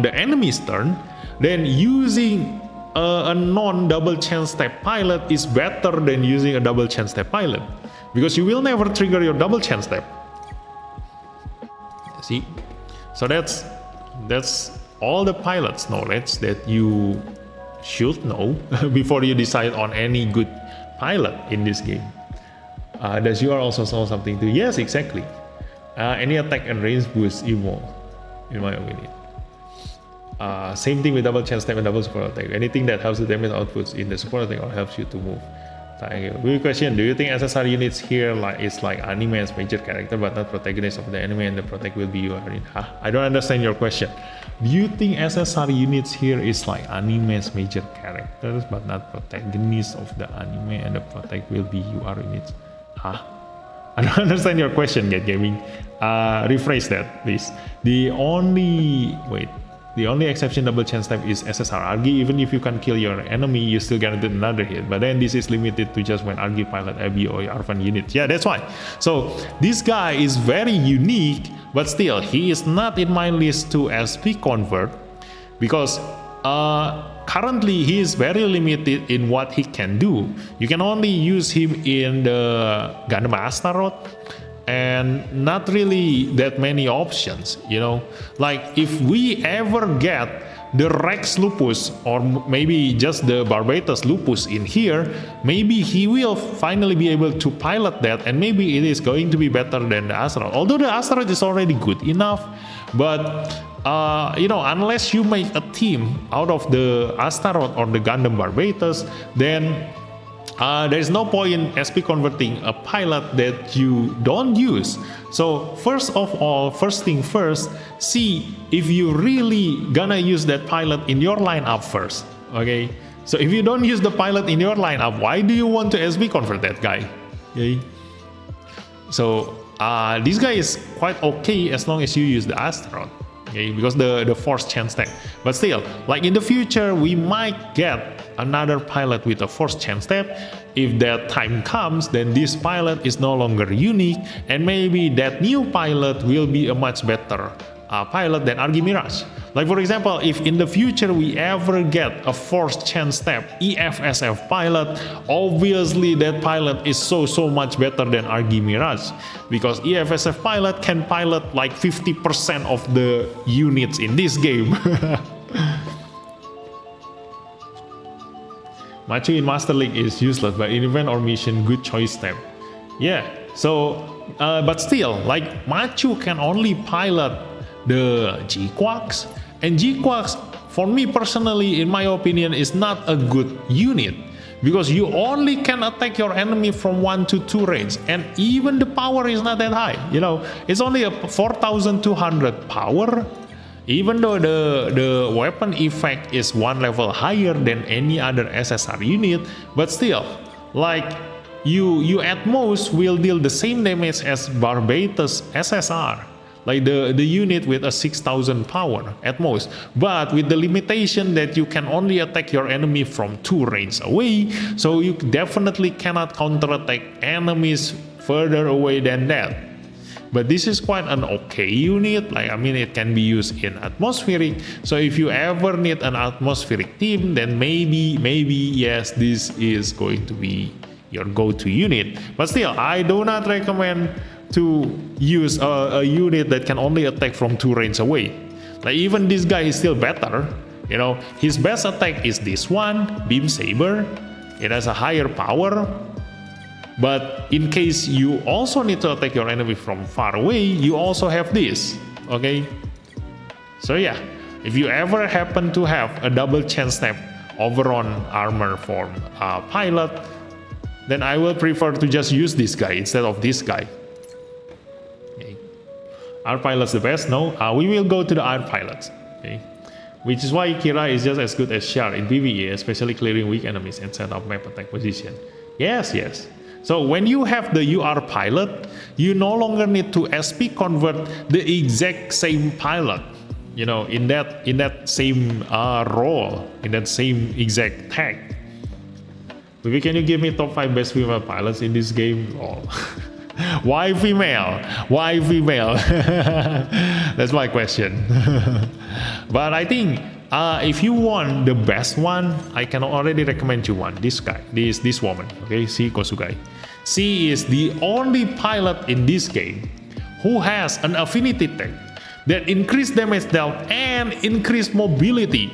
the enemy's turn, then using a non-double chance tap pilot is better than using a double chance tap pilot, because you will never trigger your double chance tap. See, so that's all the pilot's knowledge that you should know before you decide on any good pilot in this game. Does you also know something too? Yes, exactly. Any attack and range boost evolve, in my opinion. Same thing with double chance tap and double support attack. Anything that helps the damage outputs in the support attack or helps you to move. Thank you. Good question. Do you think SSR units here is like anime as major character but not protagonist of the anime, and the protect will be you? I don't understand your question. Do you think SSR units here is like anime as major characters but not protagonists of the anime, and the protect will be you units? I don't understand your question, Get Gaming. Rephrase that, please. The only exception double chance type is SSR Argy. Even if you can kill your enemy, you still guaranteed another hit. But then this is limited to just when Argy pilot Abby or Arvan units. Yeah, that's why. So this guy is very unique, but still he is not in my list to SP convert, because currently he is very limited in what he can do. You can only use him in the Gundam Astaroth, and not really that many options, like if we ever get the Rex Lupus or maybe just the Barbatus Lupus in here, maybe he will finally be able to pilot that, and maybe it is going to be better than the Astaroth, although the Astaroth is already good enough. But unless you make a team out of the Astaroth or the Gundam Barbatus, then there is no point in SP converting a pilot that you don't use. So first of all, first thing first, see if you really gonna use that pilot in your lineup first. Okay, so if you don't use the pilot in your lineup, why do you want to SP convert that guy? Okay, so this guy is quite okay as long as you use the Astaroth. Okay, because the force chance tap. But still, like in the future, we might get another pilot with a force chance tap. If that time comes, then this pilot is no longer unique, and maybe that new pilot will be a much better pilot than Argy Mirage. Like for example, if in the future we ever get a fourth chance step EFSF pilot, obviously that pilot is so much better than RG Mirage, because EFSF pilot can pilot like 50% of the units in this game. Machu in Master League is useless, but in event or mission, good choice step. Yeah, so but still, like Machu can only pilot the G-Quacks, and G-Quacks, for me personally, in my opinion, is not a good unit, because you only can attack your enemy from 1 to 2 range, and even the power is not that high. You know, it's only a 4,200 power, even though the weapon effect is 1 level higher than any other SSR unit, but still, like you at most will deal the same damage as Barbatus SSR, like the unit with a 6,000 power at most, but with the limitation that you can only attack your enemy from 2 range away, so you definitely cannot counterattack enemies further away than that. But this is quite an okay unit. Like, I mean, it can be used in atmospheric, so if you ever need an atmospheric team, then maybe yes, this is going to be your go-to unit. But still, I do not recommend to use a unit that can only attack from 2 range away. Like, even this guy is still better. You know, his best attack is this one, Beam Saber. It has a higher power, but in case you also need to attack your enemy from far away, you also have this. Okay, so yeah, if you ever happen to have a double chance step over on armor form pilot, then I will prefer to just use this guy instead of this guy. Okay. Our pilot's the best? No, we will go to the our pilots. Okay, which is why Kira is just as good as Char in PvE, especially clearing weak enemies and set up map attack position. Yes. So when you have the UR pilot, you no longer need to SP convert the exact same pilot, you know, in that same role, in that same exact tag. Maybe can you give me top 5 best female pilots in this game? Oh. Why female? Why female? That's my question. But I think if you want the best one, I can already recommend you one. This guy, this woman, okay, Si Kosugai. She is the only pilot in this game who has an affinity tag that increase damage dealt and increase mobility.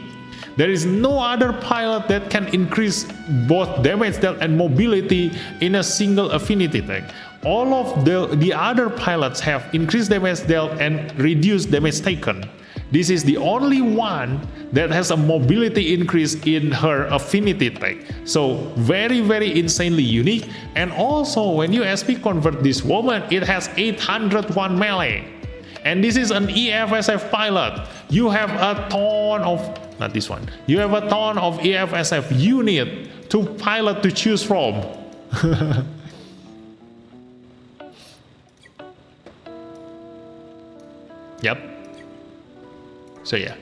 There is no other pilot that can increase both damage dealt and mobility in a single affinity tag. All of the other pilots have increased damage dealt and reduced damage taken. This is the only one that has a mobility increase in her affinity tag. So very insanely unique. And also when you SP convert this woman, it has 801 melee. And this is an EFSF pilot. You have a ton of, not this one, you have a ton of EFSF unit to pilot to choose from. Yep. So yeah,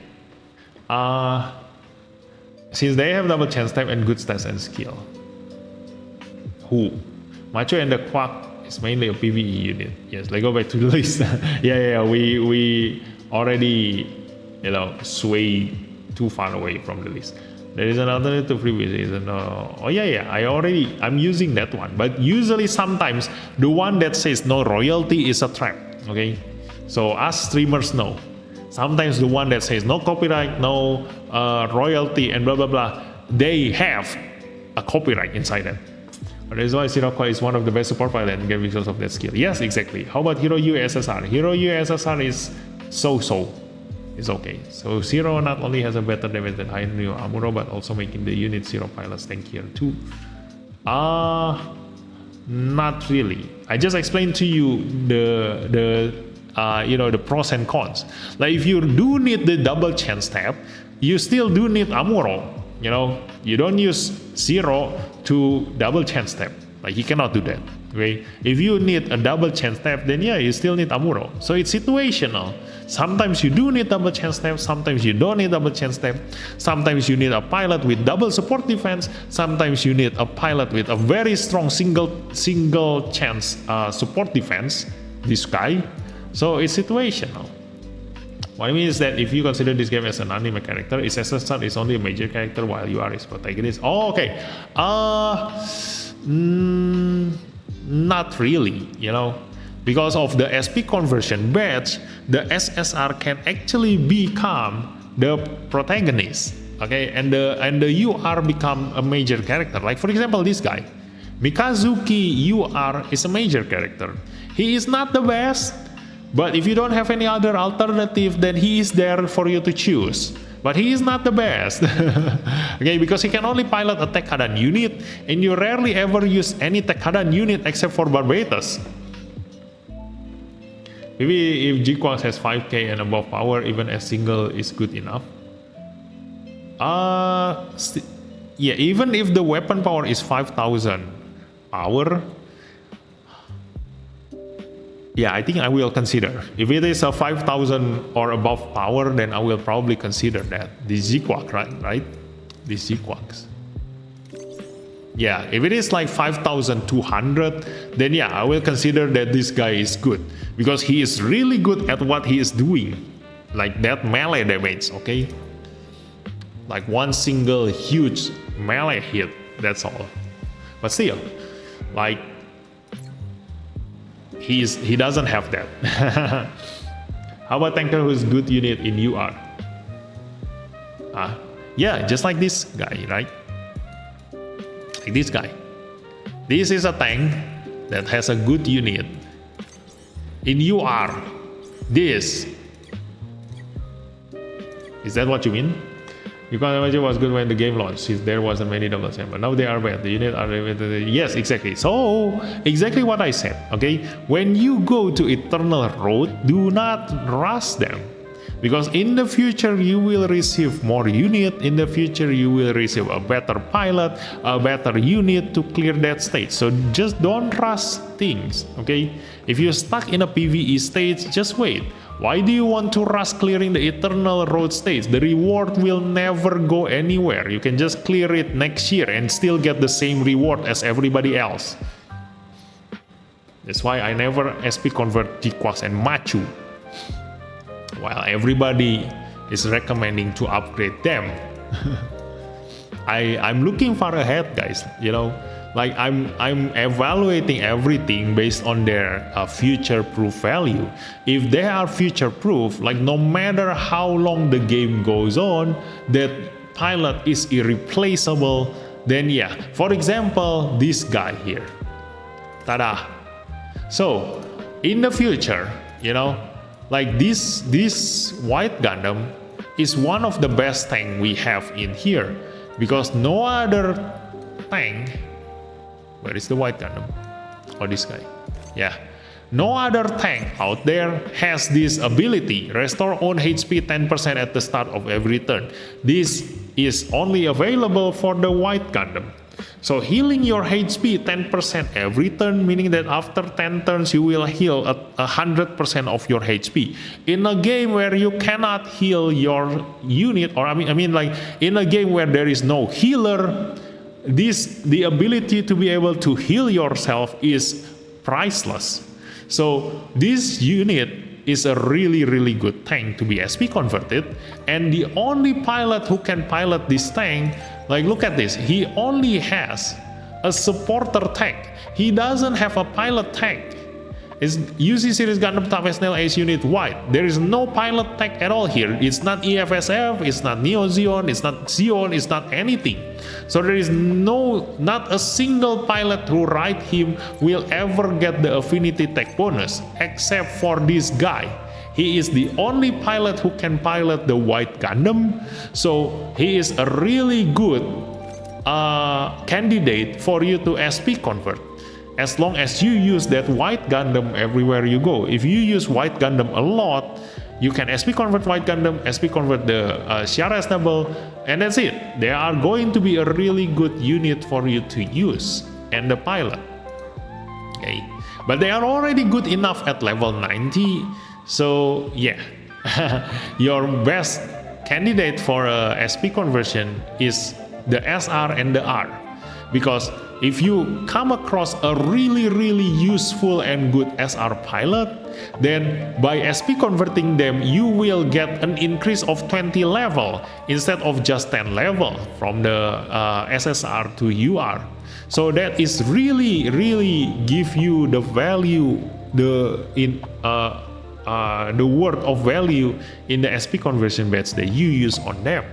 since they have double chance type and good stats and skill, Macho and the Quack is mainly a PvE unit. Yes, let's go back to the list. yeah, we already, you know, sway too far away from the list. There is an alternative previous season. I'm using that one, but usually sometimes the one that says no royalty is a trap. Okay, so us streamers know. Sometimes the one that says no copyright, no royalty, and blah blah blah, they have a copyright inside them. That is why Sirocco is one of the best support pilots in the game because of that skill. Yes, exactly. How about Hero U SSR? Hero U SSR is so. It's okay. So Zero not only has a better damage than High New Amuro, but also making the unit Zero pilots tankier too. Not really. I just explained to you the pros and cons. Like if you do need the double chance tab, you still do need Amuro. You know, you don't use Zero to double chance tab. Like you cannot do that. Okay. If you need a double chance tab, then yeah, you still need Amuro. So it's situational. Sometimes you do need double chance tab, sometimes you don't need double chance tab. Sometimes you need a pilot with double support defense, sometimes you need a pilot with a very strong single chance support defense, this guy. So it's situational. What I mean is that if you consider this game as an anime character, its SSR is only a major character while you are its protagonist. Oh, okay. Not really, you know. Because of the SP conversion badge, the SSR can actually become the protagonist. Okay, and the UR become a major character. Like for example, this guy. Mikazuki UR is a major character. He is not the best, but if you don't have any other alternative, then he is there for you to choose. But he is not the best. Okay, because he can only pilot a Tekkadan unit, and you rarely ever use any Tekkadan unit except for Barbatus. Maybe if G-Quax has 5k and above power, even a single is good enough. Yeah, even if the weapon power is 5,000 power, yeah, I think I will consider. If it is a 5,000 or above power, then I will probably consider that. This G-Quack, right? This G-Quacks. Yeah, if it is like 5,200, then yeah, I will consider that this guy is good. Because he is really good at what he is doing. Like that melee damage, okay? Like one single huge melee hit, that's all. But still, like, he doesn't have that. How about tanker who's good unit in UR? Yeah, just like this guy, right? Like this guy. This is a tank that has a good unit in UR. This. Is that what you mean? You can't imagine what's good when the game launched, since there wasn't many double chamber. Now they are bad. The unit are yes, exactly. So exactly what I said. Okay, when you go to Eternal Road, do not rush them, because in the future you will receive more unit. In the future you will receive a better pilot, a better unit to clear that stage. So just don't rush things. Okay, if you're stuck in a PvE stage, just wait. Why do you want to rush clearing the Eternal Road stage? The reward will never go anywhere. You can just clear it next year and still get the same reward as everybody else. That's why I never SP convert G-Quax and Machu, while everybody is recommending to upgrade them. I'm looking far ahead, guys, you know. Like I'm evaluating everything based on their future-proof value. If they are future-proof, like no matter how long the game goes on, that pilot is irreplaceable, then yeah. For example, this guy here. Tada! So, in the future, you know, like this white Gundam is one of the best tank we have in here, because no other tank. Where is the white Gundam? Oh, this guy. Yeah. No other tank out there has this ability, restore own HP 10% at the start of every turn. This is only available for the white Gundam. So healing your HP 10% every turn, meaning that after 10 turns you will heal 100% of your HP. In a game where you cannot heal your unit, or I mean like in a game where there is no healer, the ability to be able to heal yourself is priceless. So this unit is a really good tank to be SP converted, and the only pilot who can pilot this tank, like look at this, he only has a supporter tank. He doesn't have a pilot tank. It's UC series Gundam Top SNL Ace Unit White. There is no pilot tank at all here. It's not EFSF, it's not Neo Zeon, it's not Zeon, it's not anything. So there is not a single pilot who ride him will ever get the affinity tech bonus, except for this guy. He is the only pilot who can pilot the white Gundam. So he is a really good candidate for you to SP convert. As long as you use that white Gundam everywhere you go. If you use white Gundam a lot, you can SP convert white Gundam, SP convert the Shiara Snubble, and that's it. They are going to be a really good unit for you to use, and the pilot. Okay, but they are already good enough at level 90. So yeah, your best candidate for a SP conversion is the SR and the R. Because if you come across a really useful and good SR pilot, then by SP converting them, you will get an increase of 20 level instead of just 10 level from the SSR to UR. So that is really give you the value, the worth of value in the SP conversion badge that you use on them.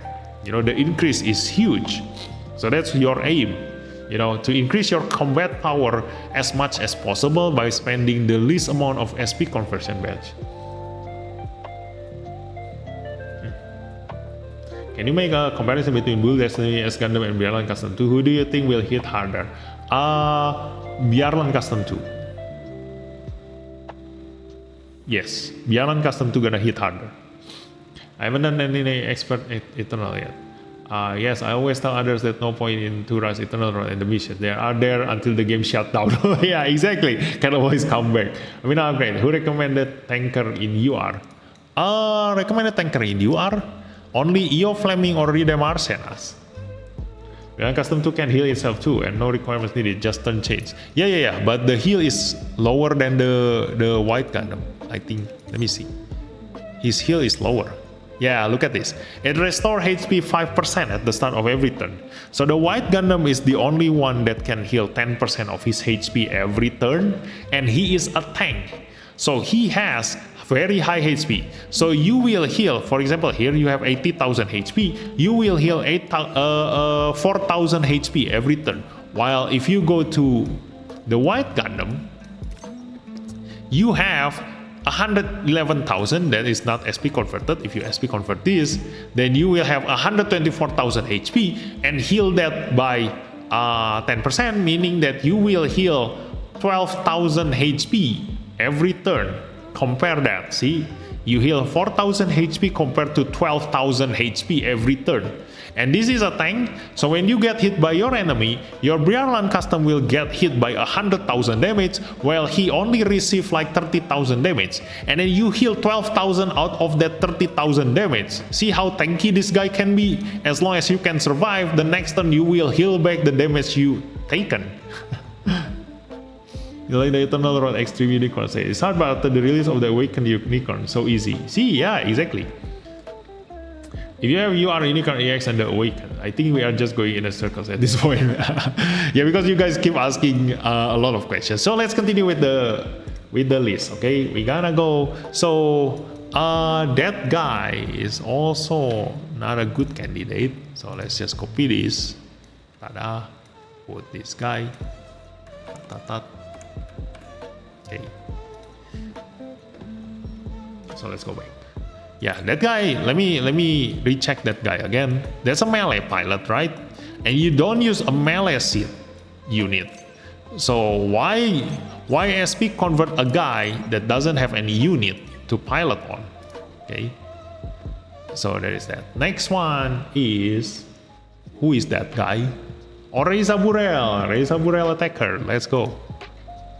You know, the increase is huge. So that's your aim, you know, to increase your combat power as much as possible by spending the least amount of SP conversion badge. Can you make a comparison between Bull Destiny S Gundam and Bjarlan Custom 2? Who do you think will hit harder? Bjarlan Custom 2. Yes, Bjarlan Custom 2 gonna hit harder. I haven't done any expert Eternal yet. Yes, I always tell others that no point in to rush Eternal Run and the mission. They are there until the game shut down. Yeah, exactly. Can always come back. I mean, upgrade. Who recommended tanker in UR? Recommended tanker in UR? Only EO Fleming or Rida Marcenas. Custom 2 can heal itself too, and no requirements needed, just turn change. Yeah, but the heal is lower than the White Gundam, I think. Let me see. His heal is lower. Yeah, look at this. It restores HP 5% at the start of every turn. So the White Gundam is the only one that can heal 10% of his HP every turn, and he is a tank. So he has very high HP. So you will heal, for example, here you have 80,000 HP, you will heal 4,000 HP every turn. While if you go to the White Gundam, you have 111,000 that is not SP converted. If you SP convert this, then you will have 124,000 HP and heal that by 10%, meaning that you will heal 12,000 HP every turn. Compare that, see? You heal 4,000 HP compared to 12,000 HP every turn. And this is a tank, so when you get hit by your enemy, your Bjarlan Custom will get hit by 100,000 damage, while he only receives like 30,000 damage. And then you heal 12,000 out of that 30,000 damage. See how tanky this guy can be? As long as you can survive, the next turn you will heal back the damage you taken. You like the Eternal Road Extreme Unicorn? Say it's hard, but after the release of the Awakened Unicorn, so easy. See, yeah, exactly. If you have UR Unicorn EX and the Awakened, I think we are just going in a circles at this point. Yeah, because you guys keep asking a lot of questions. So let's continue with the list. Okay, we gotta go. So that guy is also not a good candidate. So let's just copy this. Tada. Put this guy. Okay. So let's go back. Yeah, that guy, let me recheck that guy again. That's a melee pilot, right? And you don't use a melee seat unit. So why SP convert a guy that doesn't have any unit to pilot on? Okay. So there is that. Next one is, who is that guy? Oh, Reza Burel. Reza Burel attacker. Let's go.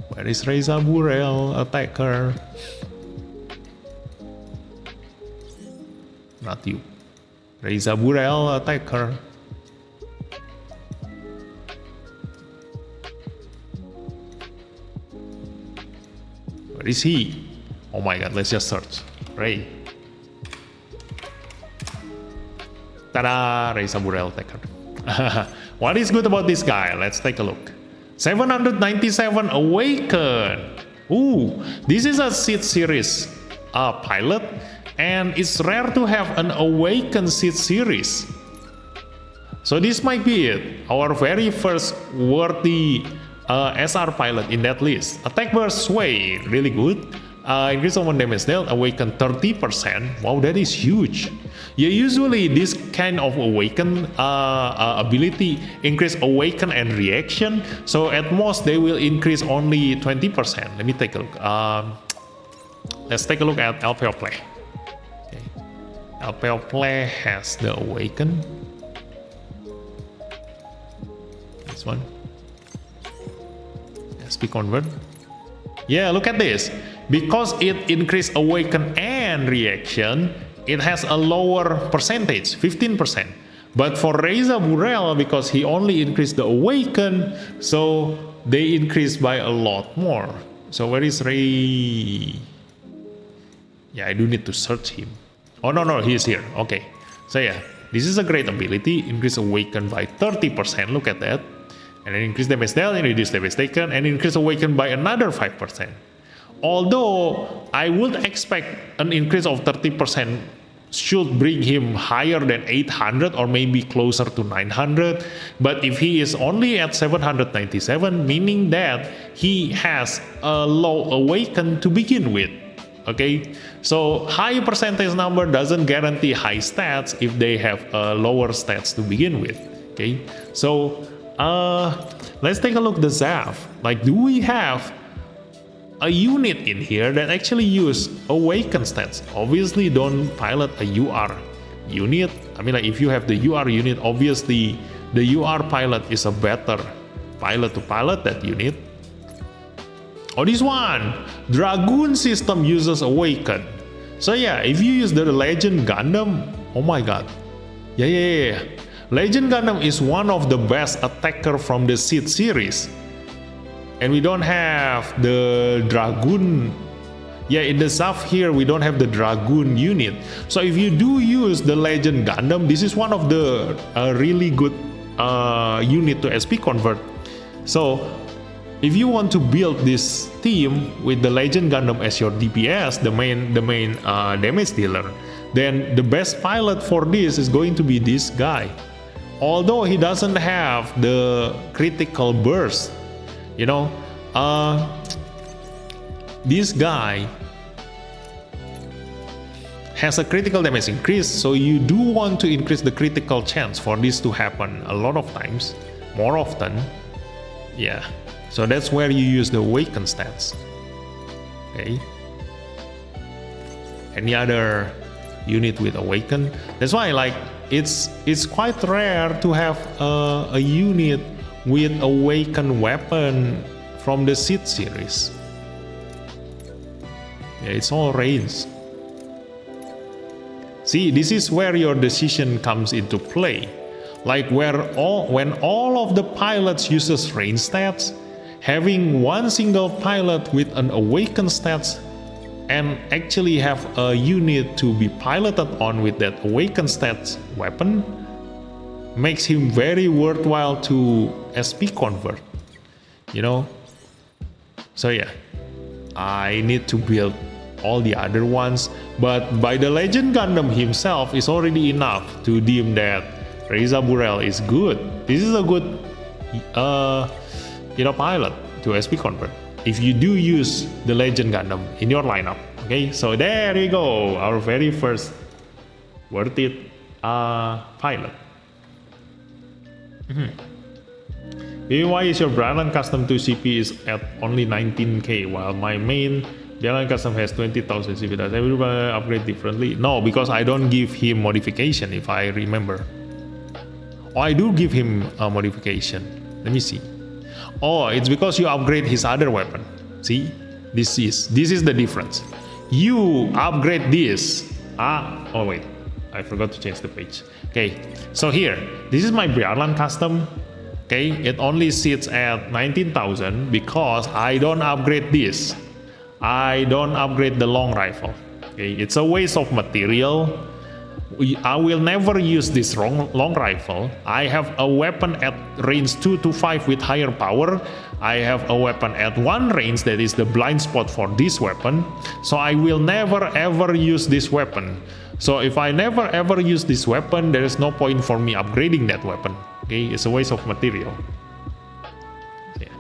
Where is Reza Burel attacker? Not you. Reza Burel attacker. Where is he? Oh my god, let's just search. Ray. Tada! Reza Burel attacker. What is good about this guy? Let's take a look. 797 Awaken. Ooh, this is a Seed series pilot, and it's rare to have an Awaken Seed series. So this might be it, our very first worthy SR pilot in that list. Attack burst sway, really good. Increase on damage dealt, awaken 30%. Wow, that is huge. Yeah, usually this kind of awaken ability increase awaken and reaction. So at most they will increase only 20%. Let me take a look. Let's take a look at LPL Play. Okay. LPL Play has the awaken. This one. SP convert. Yeah, look at this. Because it increased awaken and reaction, it has a lower percentage, 15%. But for Reza Burel, because he only increased the awaken, so they increased by a lot more. So where is Ray? Yeah, I do need to search him. Oh no, he is here. Okay. So yeah, this is a great ability. Increase awaken by 30%. Look at that. And then increase damage dealt and reduce damage taken, and increase awaken by another 5%. Although I would expect an increase of 30% should bring him higher than 800 or maybe closer to 900, but if he is only at 797, meaning that he has a low awaken to begin with. Okay, so high percentage number doesn't guarantee high stats if they have lower stats to begin with. Okay, so let's take a look at the Zaf. Like, do we have a unit in here that actually use awaken stats? Obviously don't pilot a UR unit. I mean, like, if you have the UR unit, obviously the UR pilot is a better pilot to pilot that unit. Oh, this one, Dragoon system uses awaken. So yeah, if you use the Legend Gundam, oh my god, yeah. Legend Gundam is one of the best attacker from the Seed series. And we don't have the Dragoon. Yeah, in the Zaf here, we don't have the Dragoon unit. So if you do use the Legend Gundam, this is one of the really good unit to SP convert. So if you want to build this team with the Legend Gundam as your DPS, the main damage dealer, then the best pilot for this is going to be this guy. Although he doesn't have the critical burst, you know, this guy has a critical damage increase, so you do want to increase the critical chance for this to happen a lot of times, more often. Yeah, so that's where you use the awaken stats. Okay. Any other unit with awaken? That's why, like, it's quite rare to have a unit with awakened weapon from the Seed series. Yeah, it's all range. See, this is where your decision comes into play. Like when all of the pilots uses range stats, having one single pilot with an awakened stats and actually have a unit to be piloted on with that awakened stats weapon makes him very worthwhile to SP convert, you know. So yeah, I need to build all the other ones, but by the Legend Gundam himself is already enough to deem that Reza Burel is good. This is a good pilot to SP convert if you do use the Legend Gundam in your lineup. Okay, so there you go, our very first worth it pilot. Maybe why is your Brandon custom 2 CP is at only 19k while my main Brandon custom has 20,000 CP? Does everybody upgrade differently? No, because I don't give him modification, if I remember. Oh, I do give him a modification. Let me see. Oh, it's because you upgrade his other weapon. See, this is the difference. You upgrade this. Oh wait, I forgot to change the page. Okay, so here, this is my Briarland custom. Okay, it only sits at 19,000 because I don't upgrade this. I don't upgrade the long rifle. Okay, it's a waste of material. I will never use this long rifle. I have a weapon at range 2 to 5 with higher power. I have a weapon at 1 range that is the blind spot for this weapon. So I will never ever use this weapon. So if I never ever use this weapon, there is no point for me upgrading that weapon. Okay, it's a waste of material. So, yeah.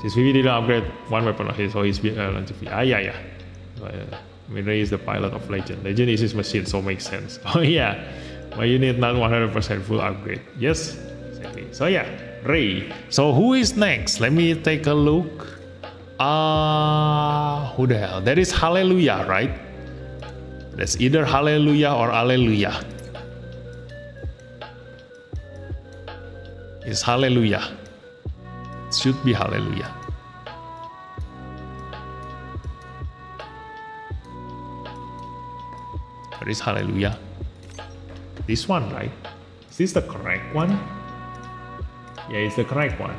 Since we didn't upgrade one weapon, okay, so he's yeah. We raise the pilot of Legend. Legend is his machine, so makes sense. Oh yeah, but you need not 100% full upgrade. Yes, exactly. So yeah, Ray. So who is next? Let me take a look. Who the hell? That is Hallelujah, right? That's either Hallelujah or Alleluia. It's Hallelujah. It should be Hallelujah. Where is Hallelujah? This one, right? this the correct one? Yeah, it's the correct one.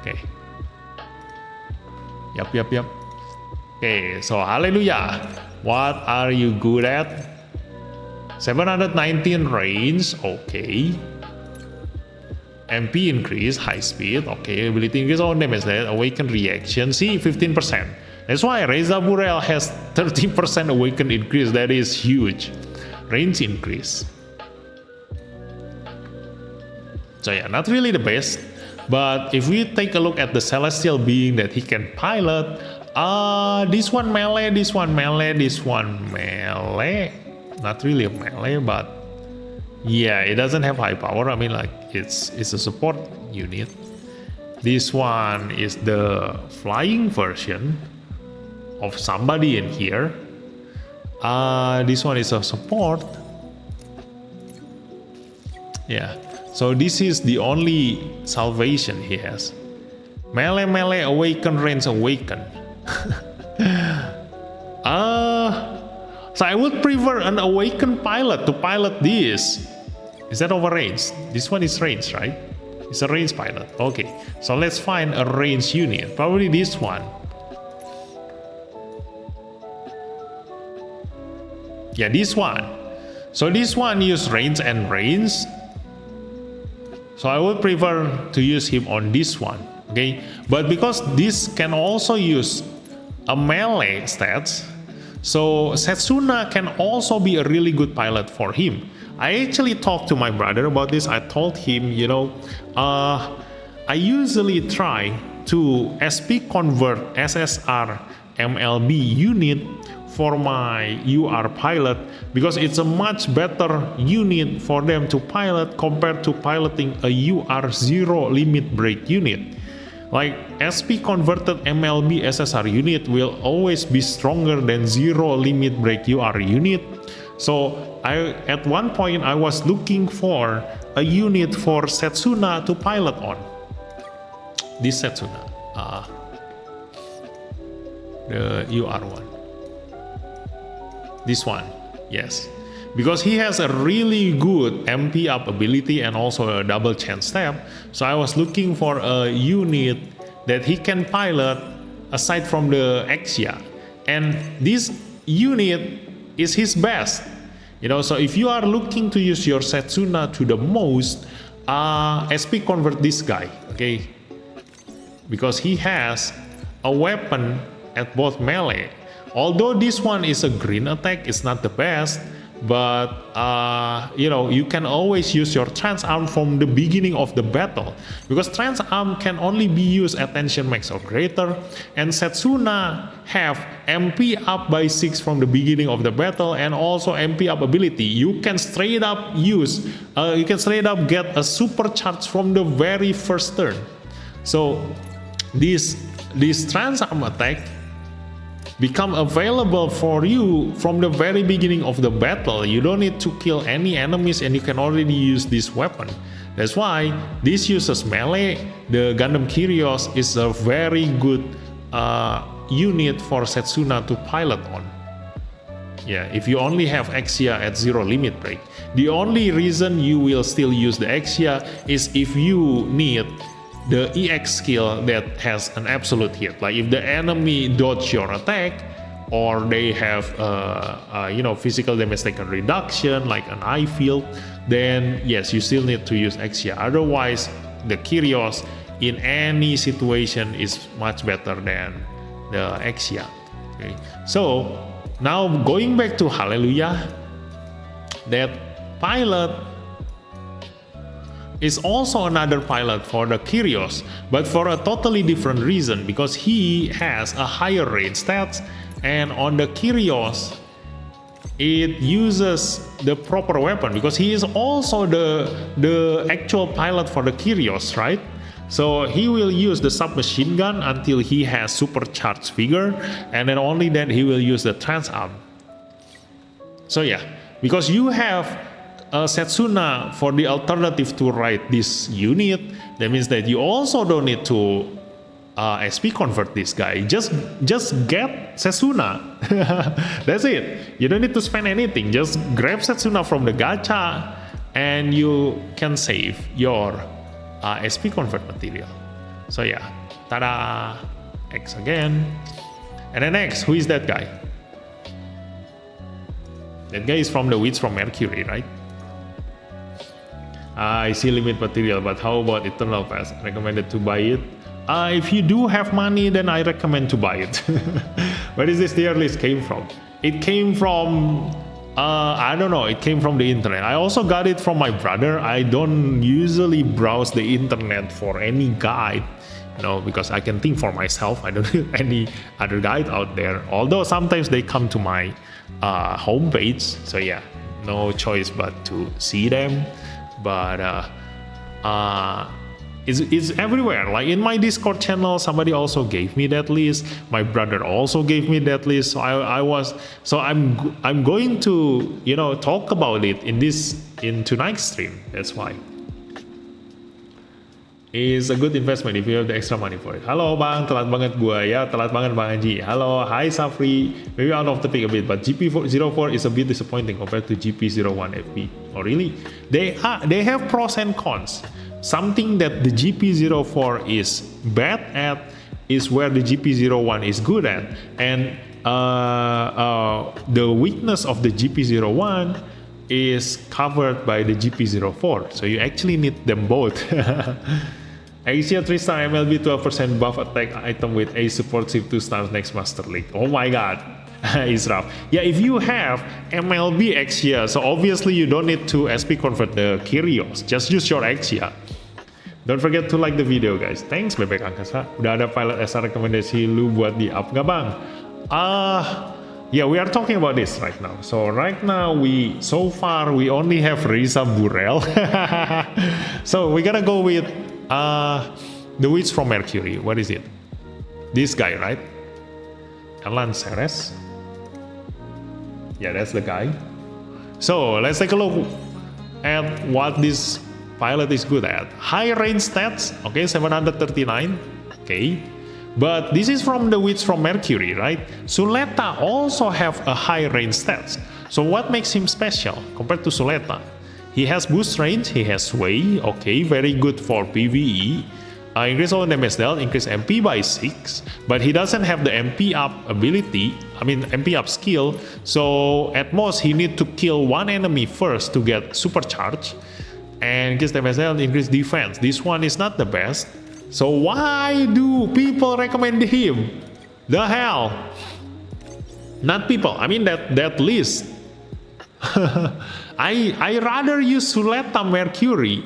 Okay. Yep. Okay, so hallelujah. What are you good at? 719 range, okay. MP increase, high speed, okay. Ability increase on damage, awaken reaction, see 15%. That's why Reza Burel has 30% awaken increase, that is huge. Range increase. So yeah, not really the best. But if we take a look at the celestial being that he can pilot, this one melee, this one melee, this one melee. Not really a melee, but yeah, it doesn't have high power. I mean, like it's a support unit. This one is the flying version of somebody in here. This one is a support. Yeah. So this is the only salvation he has. Melee, awaken, range, awaken. So I would prefer an awakened pilot to pilot this. Is that over range? This one is range, right? It's a range pilot. Okay, so let's find a range unit. Probably this one. Yeah, this one. So this one use range and range. So I would prefer to use him on this one, okay? But because this can also use a melee stats, so Setsuna can also be a really good pilot for him. I actually talked to my brother about this. I told him, you know, I usually try to SP convert SSR MLB unit for my UR pilot because it's a much better unit for them to pilot compared to piloting a UR zero limit break unit. Like SP converted MLB SSR unit will always be stronger than zero limit break UR unit. So at one point I was looking for a unit for Setsuna to pilot on. This Setsuna, the UR one. This one, yes, because he has a really good MP up ability and also a double chance step. So I was looking for a unit that he can pilot aside from the Exia, and this unit is his best. You know, so if you are looking to use your Setsuna to the most, SP convert this guy, okay, because he has a weapon at both melee. Although this one is a green attack, it's not the best, but you know, you can always use your trans arm from the beginning of the battle, because trans arm can only be used at tension max or greater, and Setsuna have MP up by 6 from the beginning of the battle and also MP up ability. You can straight up use, you can straight up get a supercharge from the very first turn. So this trans arm attack become available for you from the very beginning of the battle. You don't need to kill any enemies and you can already use this weapon. That's why this uses melee. The Gundam Kyrios is a very good unit for Setsuna to pilot on. Yeah, if you only have Exia at zero limit break. The only reason you will still use the Exia is if you need the EX skill that has an absolute hit. Like if the enemy dodge your attack, or they have you know, physical damage taken reduction like an eye field, then yes, you still need to use Exia. Otherwise, the Kyrios in any situation is much better than the Exia. Okay, so now going back to Hallelujah, that pilot is also another pilot for the Kyrios, but for a totally different reason, because he has a higher range stats, and on the Kyrios it uses the proper weapon, because he is also the actual pilot for the Kyrios, right? So he will use the submachine gun until he has supercharged figure, and then only then he will use the trans arm. So yeah, because you have Setsuna for the alternative to ride this unit, that means that you also don't need to SP convert this guy. Just get Setsuna. That's it. You don't need to spend anything. Just grab Setsuna from the gacha and you can save your SP convert material. So yeah, tada, X again. And then X, who is that guy? That guy is from the Witch from Mercury, right? I see limit material, but how about Eternal Pass? Recommended to buy it? If you do have money, then I recommend to buy it. Where is this tier list came from? It came from, I don't know, it came from the internet. I also got it from my brother. I don't usually browse the internet for any guide, because I can think for myself. I don't need any other guide out there. Although sometimes they come to my homepage. So yeah, no choice but to see them. But it's everywhere. Like in my Discord channel, somebody also gave me that list. My brother also gave me that list. So I'm going to talk about it in tonight's stream. That's why. Is a good investment if you have the extra money for it. Halo Bang, telat banget gua ya, telat banget Bang Haji. Halo, hi Safri. Maybe out of the pick a bit, but GP04 is a bit disappointing compared to GP01 FP. Oh really? They have pros and cons. Something that the GP04 is bad at is where the GP01 is good at, and the weakness of the GP01 is covered by the GP04. So you actually need them both. Asia 3-star MLB 12% buff attack item with A support shift 2 stars next Master League. Oh my god. It's rough. Yeah, if you have MLB Axia, so obviously you don't need to SP convert the Kyrios. Just use your Axia. Don't forget to like the video guys. Thanks Bebek Angkasa. Udah ada pilot SR rekomendasi lu buat di up nggak bang? Yeah, we are talking about this right now. So right now so far we only have Risa Burel. So we gotta go with the Witch from Mercury. What is it? This guy, right? Alan Ceres. Yeah, that's the guy. So let's take a look at what this pilot is good at. High range stats, okay, 739, okay. But this is from the Witch from Mercury, right? Suleta also have a high range stats. So what makes him special compared to Suleta? He has boost range, he has sway, okay, very good for PvE. Increase all damage dealt, increase MP by 6, but he doesn't have the MP up ability, MP up skill, so at most he need to kill one enemy first to get supercharged, and increase damage dealt, increase defense. This one is not the best, so why do people recommend him? The hell? Not people, that list. I rather use Suleta Mercury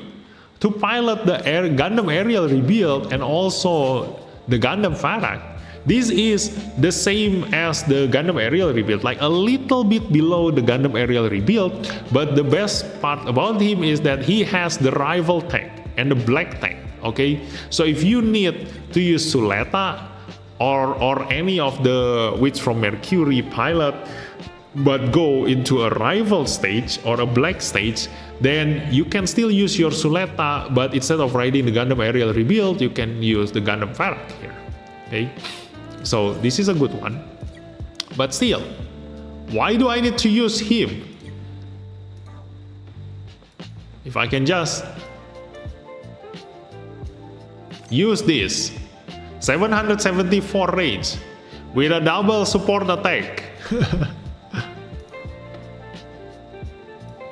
to pilot the Gundam Aerial Rebuild and also the Gundam Farak. This is the same as the Gundam Aerial Rebuild, like a little bit below the Gundam Aerial Rebuild, but the best part about him is that he has the rival tank and the black tank, okay? So if you need to use Suleta or any of the Witch from Mercury pilot, but go into a rival stage or a black stage, then you can still use your Suleta, but instead of riding the Gundam Aerial Rebuild, you can use the Gundam Farak here, okay? So this is a good one, but still, why do I need to use him? If I can just use this 774 range with a double support attack.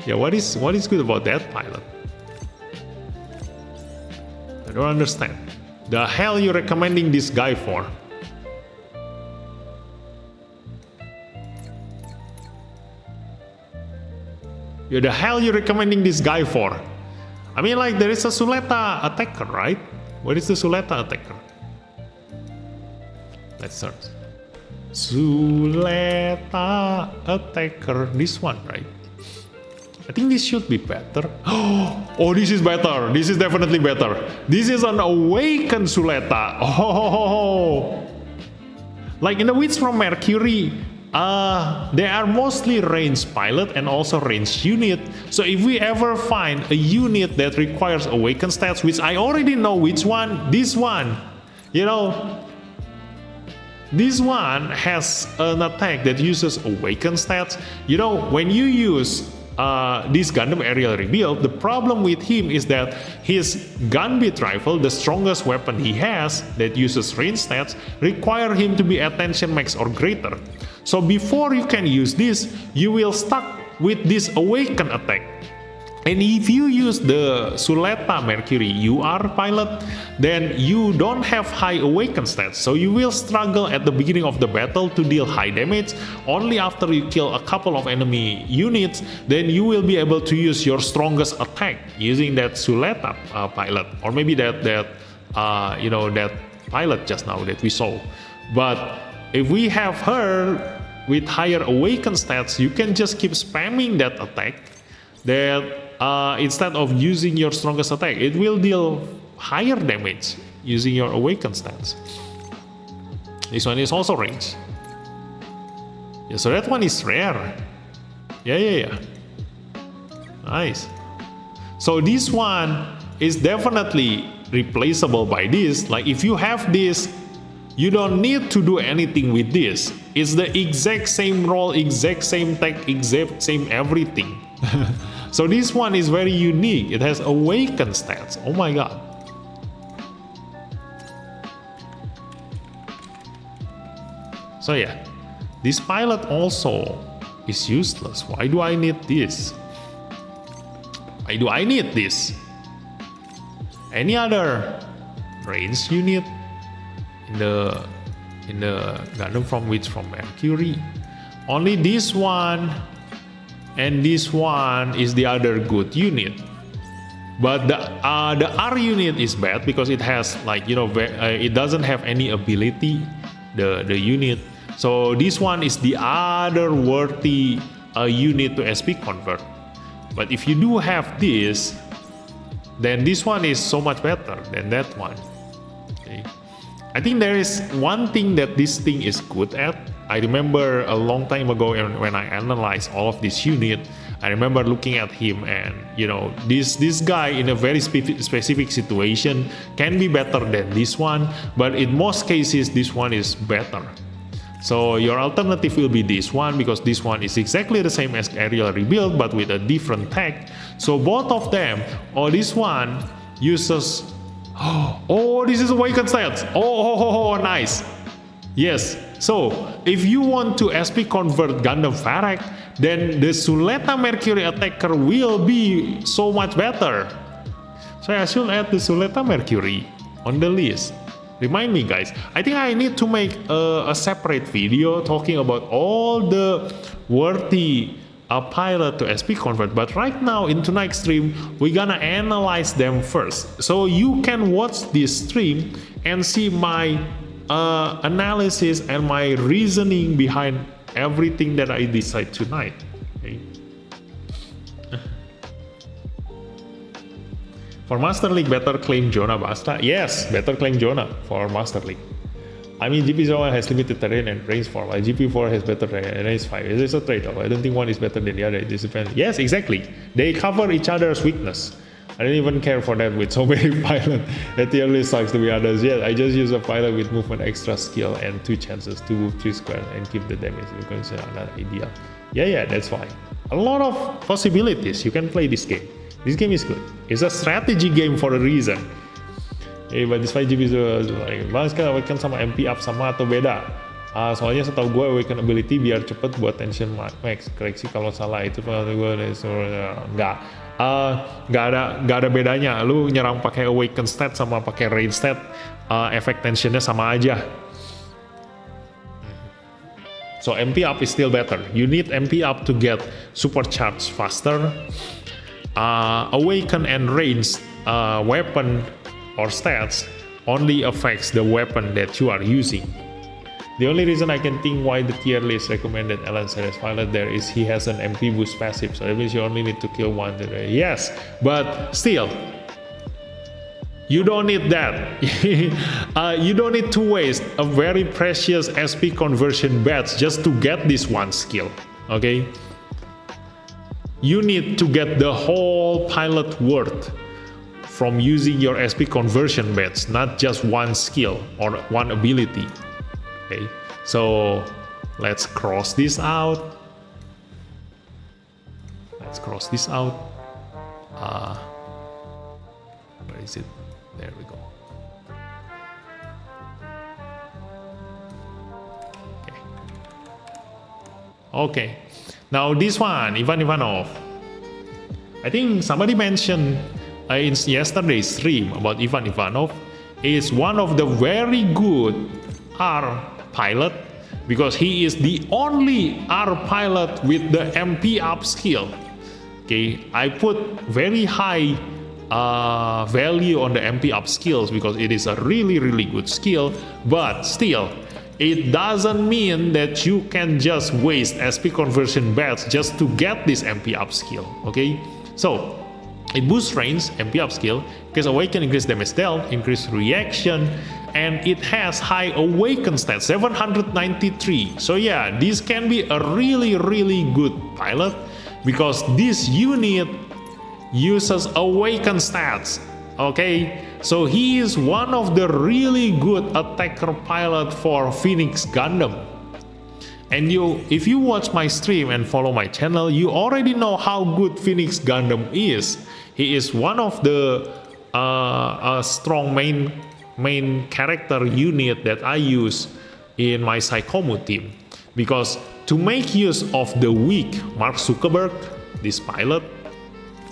Yeah, what is good about that pilot? I don't understand. The hell you recommending this guy for? Yeah, the hell you recommending this guy for? There is a Suleta attacker, right? What is the Suleta attacker? Let's search. Suleta attacker, this one, right? I think this should be better. Oh, this is better. This is definitely better. This is an awakened Suleta. Oh, like in the Witch from Mercury, they are mostly ranged pilot and also ranged unit. So if we ever find a unit that requires awakened stats, which I already know which one, this one, this one has an attack that uses awakened stats. When you use this Gundam aerial rebuild, the problem with him is that his gunbeat rifle, the strongest weapon he has that uses range stats, require him to be attention max or greater. So before you can use this, you will stuck with this awaken attack. And if you use the Suleta Mercury UR pilot, then you don't have high awaken stats, so you will struggle at the beginning of the battle to deal high damage. Only after you kill a couple of enemy units, then you will be able to use your strongest attack using that Suleta pilot, or maybe that pilot just now that we saw. But if we have her with higher awaken stats, you can just keep spamming that attack. Instead of using your strongest attack, it will deal higher damage using your awaken stats. This one is also range. Yeah, so that one is rare. Yeah. Nice. So this one is definitely replaceable by this. Like if you have this, you don't need to do anything with this. It's the exact same role, exact same tech, exact same everything. So this one is very unique. It has awaken stats. Oh my god. So yeah, this pilot also is useless. Why do I need this? Why do I need this? Any other range unit in the Gundam from Mercury? Only this one. And this one is the other good unit, but the R unit is bad because it has it doesn't have any ability, the unit. So this one is the other worthy unit to SP convert. But if you do have this, then this one is so much better than that one. Okay. I think there is one thing that this thing is good at. I remember a long time ago when I analyzed all of this unit, I remember looking at him and this guy in a very specific situation can be better than this one, but in most cases this one is better. So your alternative will be this one, because this one is exactly the same as aerial rebuild but with a different tech. So both of them, or this one uses, oh, this is awakened stats. Oh, nice. Yes, so if you want to SP convert Gundam Varag, then the Suleta Mercury attacker will be so much better. So I should add the Suleta Mercury on the list. Remind me guys, I think I need to make a separate video talking about all the worthy pilot to SP convert, but right now in tonight's stream we're gonna analyze them first. So you can watch this stream and see my analysis and my reasoning behind everything that I decide tonight. Okay. For Master League, better claim Jonah Basta. Yes, better claim Jonah for Master League. I mean, GP01 has limited terrain and range 4, while GP4 has better terrain and range 5. It is a trade-off. I don't think one is better than the other. It depends. Yes, exactly. They cover each other's weakness. I don't even care for that with so many pilots. That tier list sucks to be honest. Yeah, I just use a pilot with movement extra skill and 2 chances to move 3 squares and keep the damage because it's not ideal. Yeah, that's fine. A lot of possibilities. You can play this game. This game is good. It's a strategy game for a reason. But this 5GB Bang sekarang awaken sama MP up sama atau beda? Soalnya setahu gue awaken ability biar cepet buat tension max. Koreksi kalau salah, itu gue nggak ada bedanya. Lu nyerang pakai awaken stat sama pakai range stat, efek tensionnya sama aja. So MP up is still better. You need MP up to get supercharged faster. Awaken and range weapon or stats only affects the weapon that you are using. The only reason I can think why the tier list recommended Alan Series pilot there is he has an MP boost passive, so that means you only need to kill one today. Yes, but still, you don't need that. You don't need to waste a very precious SP conversion batch just to get this one skill, okay? You need to get the whole pilot worth from using your SP conversion batch, not just one skill or one ability. Okay, so let's cross this out. let's cross this out. Where is it? There we go. Okay, now this one, Ivan Ivanov. I think somebody mentioned in yesterday's stream about Ivan Ivanov is one of the very good R pilot because he is the only R pilot with the MP up skill. Okay, I put very high value on the MP up skills because it is a really good skill, but still it doesn't mean that you can just waste SP conversion bets just to get this MP up skill. Okay, so it boosts range, MP up skill, increase awaken, increase damage dealt, increase reaction, and it has high awaken stats, 793. So yeah, this can be a really good pilot because this unit uses awaken stats. Okay, so he is one of the really good attacker pilot for Phoenix Gundam. And if you watch my stream and follow my channel, you already know how good Phoenix Gundam is. He is one of the strong main character unit that I use in my Psychomu team. Because to make use of the weak Mark Zuckerberg, this pilot,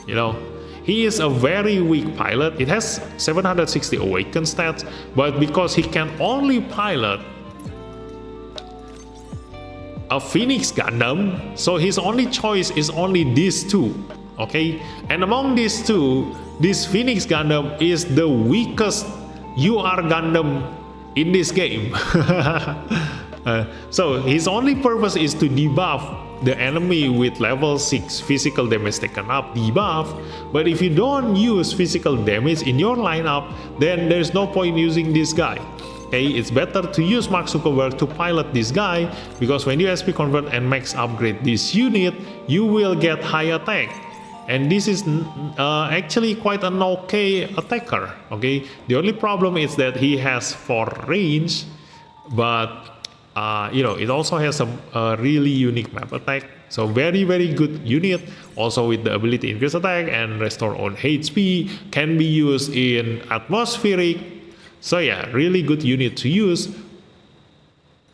you know, he is a very weak pilot. It has 760 awaken stats, but because he can only pilot a Phoenix Gundam, so his only choice is only these two. Okay, and among these two, this Phoenix Gundam is the weakest UR Gundam in this game. So his only purpose is to debuff the enemy with level 6 physical damage taken up debuff, but if you don't use physical damage in your lineup, then there's no point using this guy. Okay, it's better to use Mark Zuckerberg to pilot this guy because when you SP convert and max upgrade this unit, you will get high attack. And this is actually quite an okay attacker. Okay, the only problem is that he has 4 range, but you know, it also has a really unique map attack. So very good unit, also with the ability increase attack and restore on HP, can be used in atmospheric. So yeah, really good unit to use.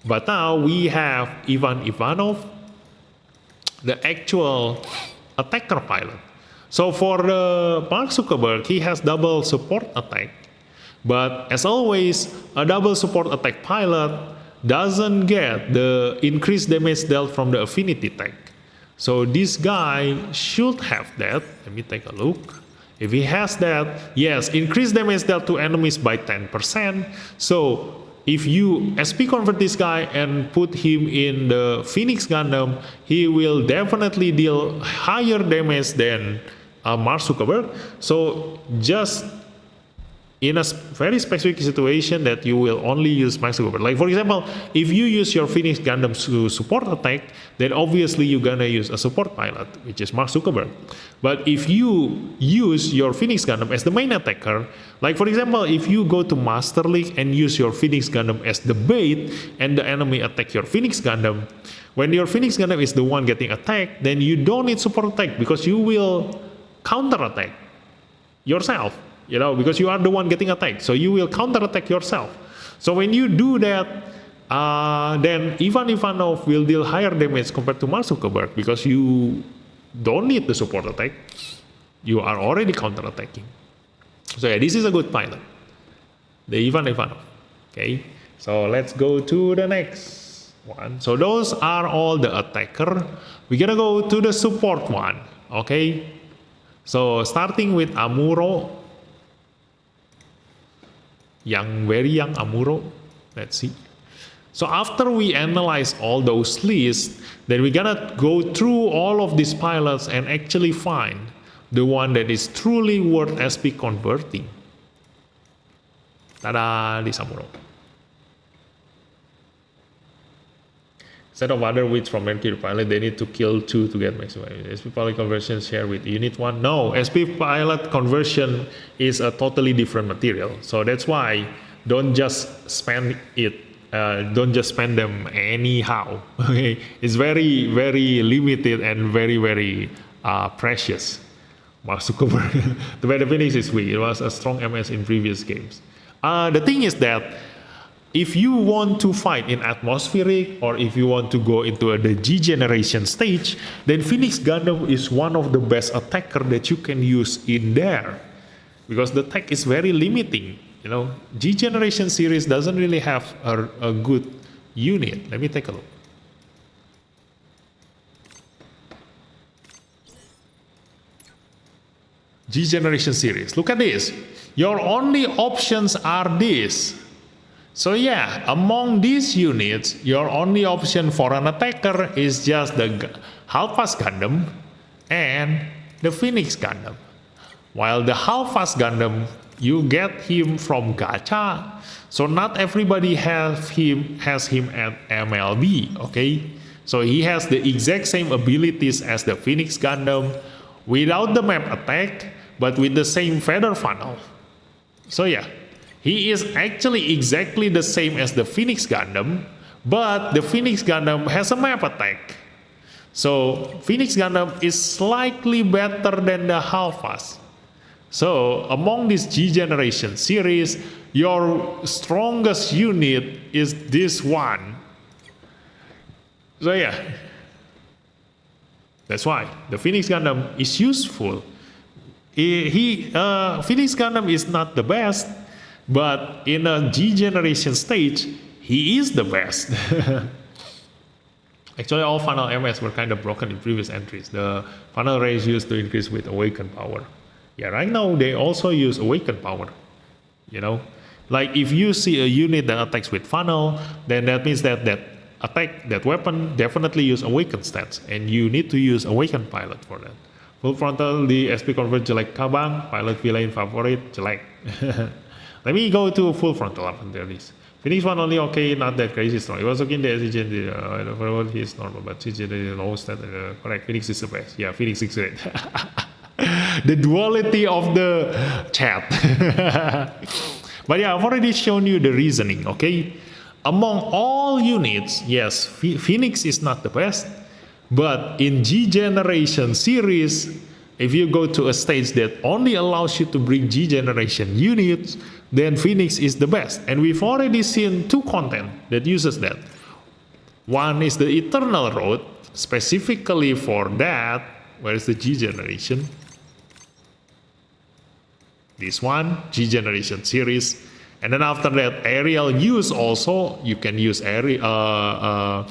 But now we have Ivan Ivanov, the actual attacker pilot. So for the Mark Zuckerberg, he has double support attack. But as always, a double support attack pilot doesn't get the increased damage dealt from the affinity tag. So this guy should have that. Let me take a look. If he has that, yes, increased damage dealt to enemies by 10%. So if you SP convert this guy and put him in the Phoenix Gundam, he will definitely deal higher damage than Mark Zuckerberg. So just in a very specific situation that you will only use Mark Zuckerberg. Like for example, if you use your Phoenix Gundam to support attack, then obviously you're gonna use a support pilot, which is Mark Zuckerberg. But if you use your Phoenix Gundam as the main attacker, like for example, if you go to Master League and use your Phoenix Gundam as the bait and the enemy attack your Phoenix Gundam, when your Phoenix Gundam is the one getting attacked, then you don't need support attack because you will counter attack yourself. You know, because you are the one getting attacked, so you will counter-attack yourself. So when you do that, then Ivan Ivanov will deal higher damage compared to Mark Zuckerberg because you don't need the support attack. You are already counter-attacking. So yeah, this is a good pilot, the Ivan Ivanov. Okay, so let's go to the next one. So those are all the attacker. We're gonna go to the support one. Okay, so starting with Amuro. Very young Amuro. Let's see. So after we analyze all those lists, then we're gonna go through all of these pilots and actually find the one that is truly worth SP converting. Ta-da, this Amuro. Instead of other wits from Mercury pilot, they need to kill 2 to get maximum. SP pilot conversion share with unit 1. No, SP pilot conversion is a totally different material. So that's why don't just spend it. Don't just spend them anyhow. Okay, it's very limited and very precious. Mark Zuckerberg. The way the Phoenix is weak. It was a strong MS in previous games. The thing is that if you want to fight in atmospheric or if you want to go into the G generation stage, then Phoenix Gundam is one of the best attacker that you can use in there. Because the tech is very limiting. You know, G generation series doesn't really have a good unit. Let me take a look. G generation series. Look at this. Your only options are this. So yeah, among these units, your only option for an attacker is just the half-fast Gundam and the Phoenix Gundam. While the half-fast Gundam, you get him from gacha, so not everybody has him at MLB, okay? So he has the exact same abilities as the Phoenix Gundam without the map attack, but with the same feather funnel. So yeah, he is actually exactly the same as the Phoenix Gundam, but the Phoenix Gundam has a map attack. So Phoenix Gundam is slightly better than the half-fast. So among this G generation series, your strongest unit is this one. So yeah, that's why the Phoenix Gundam is useful. Phoenix Gundam is not the best, but in a G generation stage, he is the best. Actually, all funnel MS were kind of broken in previous entries. The funnel rays used to increase with awakened power. Yeah, right now they also use awakened power. You know, like if you see a unit that attacks with funnel, then that means that that weapon definitely use awakened stats, and you need to use awakened pilot for that. Full frontal di SP convert jelek kabang, pilot villain favorite jelek. Let me go to full frontal up until this. Phoenix one only okay, not that crazy strong. It was okay in the SG, he is normal, but CG the low stat, correct. Phoenix is the best. Yeah, Phoenix is great. The duality of the chat. But yeah, I've already shown you the reasoning, okay? Among all units, yes, Phoenix is not the best, but in G generation series, if you go to a stage that only allows you to bring G generation units, then Phoenix is the best. And we've already seen two content that uses that. One is the Eternal Road, specifically for that. Where is the G generation? This one, G generation series. And then after that, aerial use also, you can use the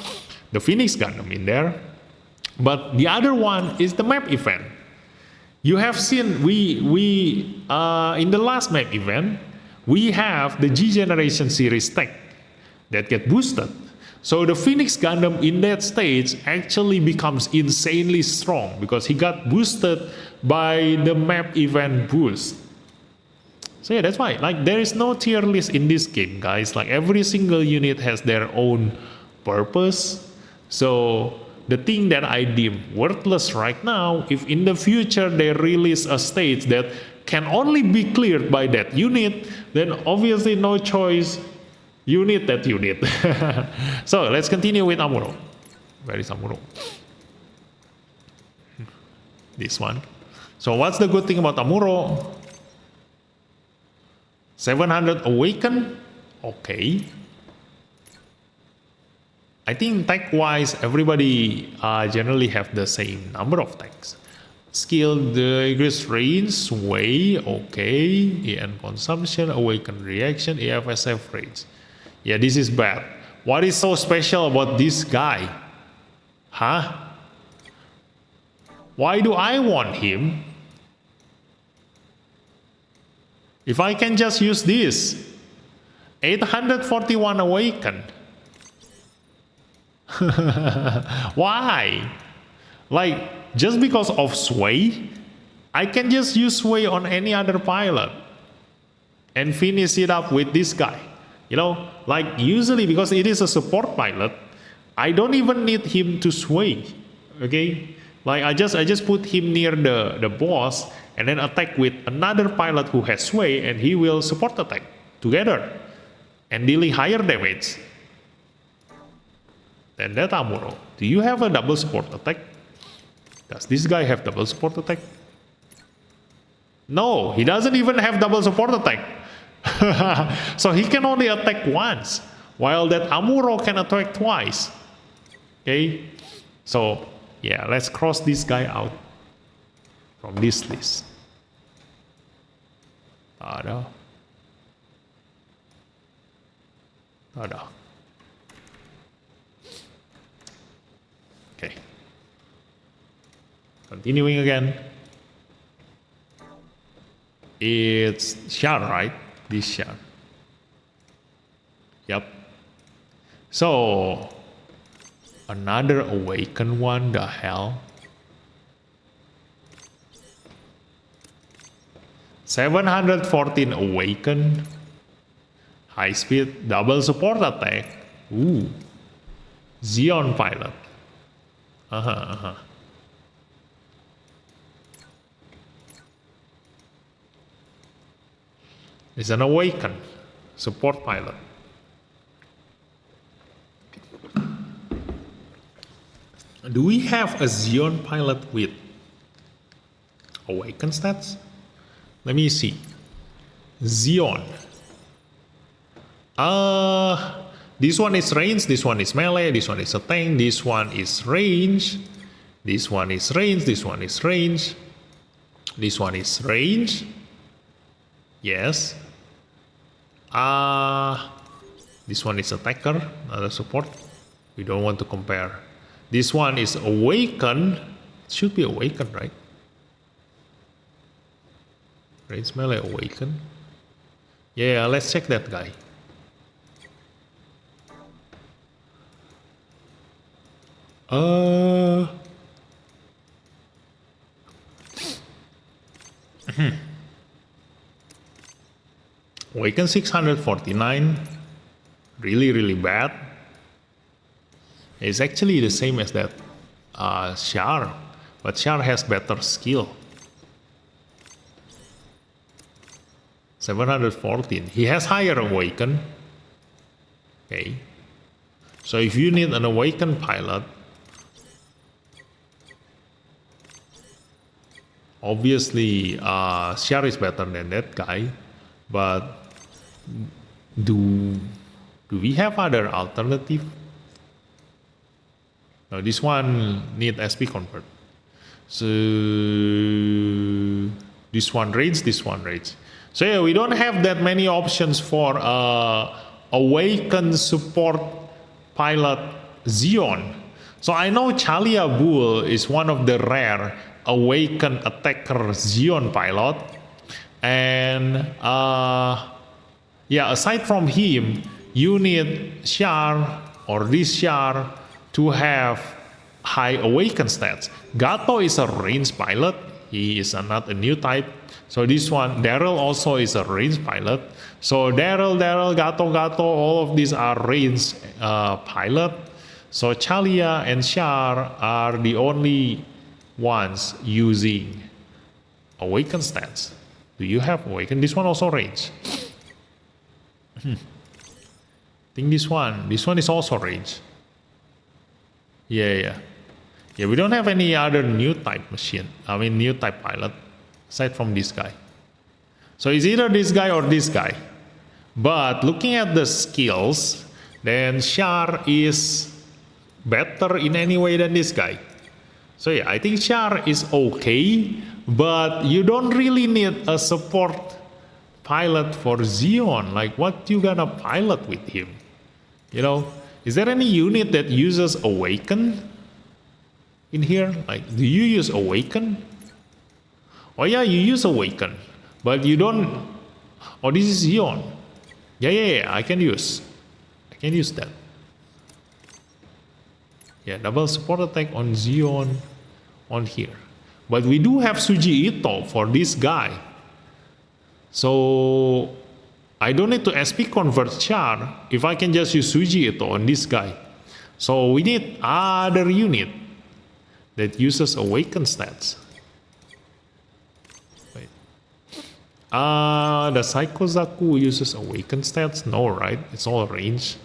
Phoenix Gundam in there. But the other one is the map event. You have seen, we in the last map event, we have the G generation series tech that get boosted. So the Phoenix Gundam in that stage actually becomes insanely strong because he got boosted by the map event boost. So yeah, that's why, like, there is no tier list in this game, guys. Like, every single unit has their own purpose. So the thing that I deem worthless right now, if in the future they release a stage that can only be cleared by that unit, then obviously no choice, you need that unit. So let's continue with Amuro. Where is Amuro? This one. So what's the good thing about Amuro? 700 awaken, okay. I think tech-wise, everybody generally have the same number of techs. Skill, the increased range, sway, okay. EN consumption, awaken reaction, EFSF range. Yeah, this is bad. What is so special about this guy? Huh? Why do I want him? If I can just use this, 841 awakened. Why? Like, just because of sway, I can just use sway on any other pilot and finish it up with this guy. You know, like usually because it is a support pilot, I don't even need him to sway. Okay? Like I just put him near the boss and then attack with another pilot who has sway, and he will support attack together and dealing higher damage. Then that Amuro. Do you have a double support attack? Does this guy have double support attack? No, he doesn't even have double support attack. So he can only attack once, while that Amuro can attack twice. Okay, so yeah, let's cross this guy out from this list. Tada. Tada. Okay. Continuing again. It's Char, right? This Char. Yep. So another awakened one, the hell? 714 awakened. High speed, double support attack. Ooh. Zeon pilot. It's an awakened support pilot. Do we have a Zeon pilot with awakened stats? Let me see. Zeon. This one is range, this one is melee, this one is a tank, this one is range, this one is range, this one is range, this one is range. Yes. This one is attacker, another support. We don't want to compare. This one is awakened. It should be awakened, right? Range melee awakened. Yeah, let's check that guy. Awaken 649. Really bad. It's actually the same as that Char, but Char has better skill. 714. He has higher awaken. Okay. So if you need an awakened pilot, obviously Char is better than that guy, but do we have other alternative? No, this one need SP convert. So this one rage, this one rage. So yeah, we don't have that many options for awakened support pilot Zeon. So I know Chalia Bull is one of the rare awakened attacker Zeon pilot, and yeah, aside from him, you need Char or this Char to have high awakened stats. Gato is a range pilot. He is not a new type. So this one, Daryl also is a range pilot. So Daryl, Gato, all of these are range pilot. So Chalia and Char are the only ones using awakened stats. Do you have awakened? This one also range. I think this one is also range. Yeah, we don't have any other new type machine. I mean, new type pilot aside from this guy. So it's either this guy or this guy. But looking at the skills, then Char is better in any way than this guy. So yeah, I think Char is okay, but you don't really need a support pilot for Zeon. Like, what you gonna pilot with him? You know, is there any unit that uses awaken in here? Like, do you use awaken? Oh yeah, you use awaken, but you don't. Oh, this is Zeon. Yeah, I can use that. Yeah, double support attack on Zeon on here. But we do have Suji Ito for this guy. So I don't need to SP convert Char if I can just use Suji Ito on this guy. So we need other unit that uses awaken stats. Wait. The Psycho Zaku uses awaken stats? No, right? It's all range.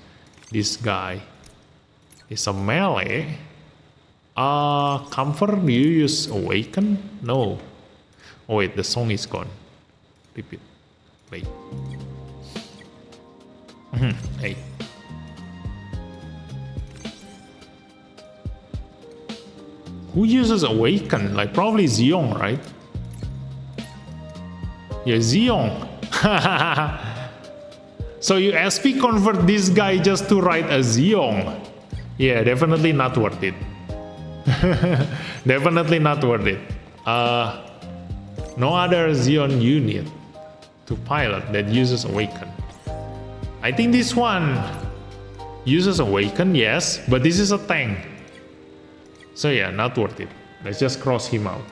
This guy is a melee. Comfort, do you use Awaken? No. Oh wait, the song is gone. Repeat. Wait. Hey. Who uses Awaken? Like probably Zeon, right? Yeah, Zeon. So you SP convert this guy just to write a Zeon. Yeah, definitely not worth it. Definitely not worth it. No other Zeon unit to pilot that uses Awaken. I think this one uses Awaken, yes, but this is a tank. So yeah, not worth it. Let's just cross him out.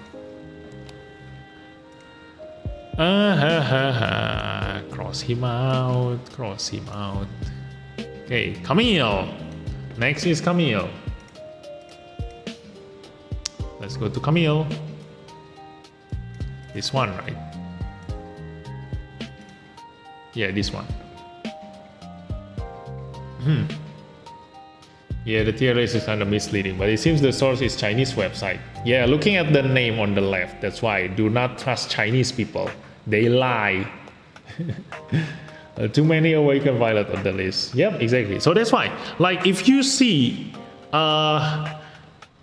Cross him out, cross him out. Okay, Camille. Next is Camille. Let's go to Camille. This one, right? Yeah, this one. Yeah, the tier list is kind of misleading, but it seems the source is Chinese website. Yeah, looking at the name on the left, that's why. Do not trust Chinese people. They lie. Too many Awakened pilot on the list. Yep, exactly. So that's why. Like if you see,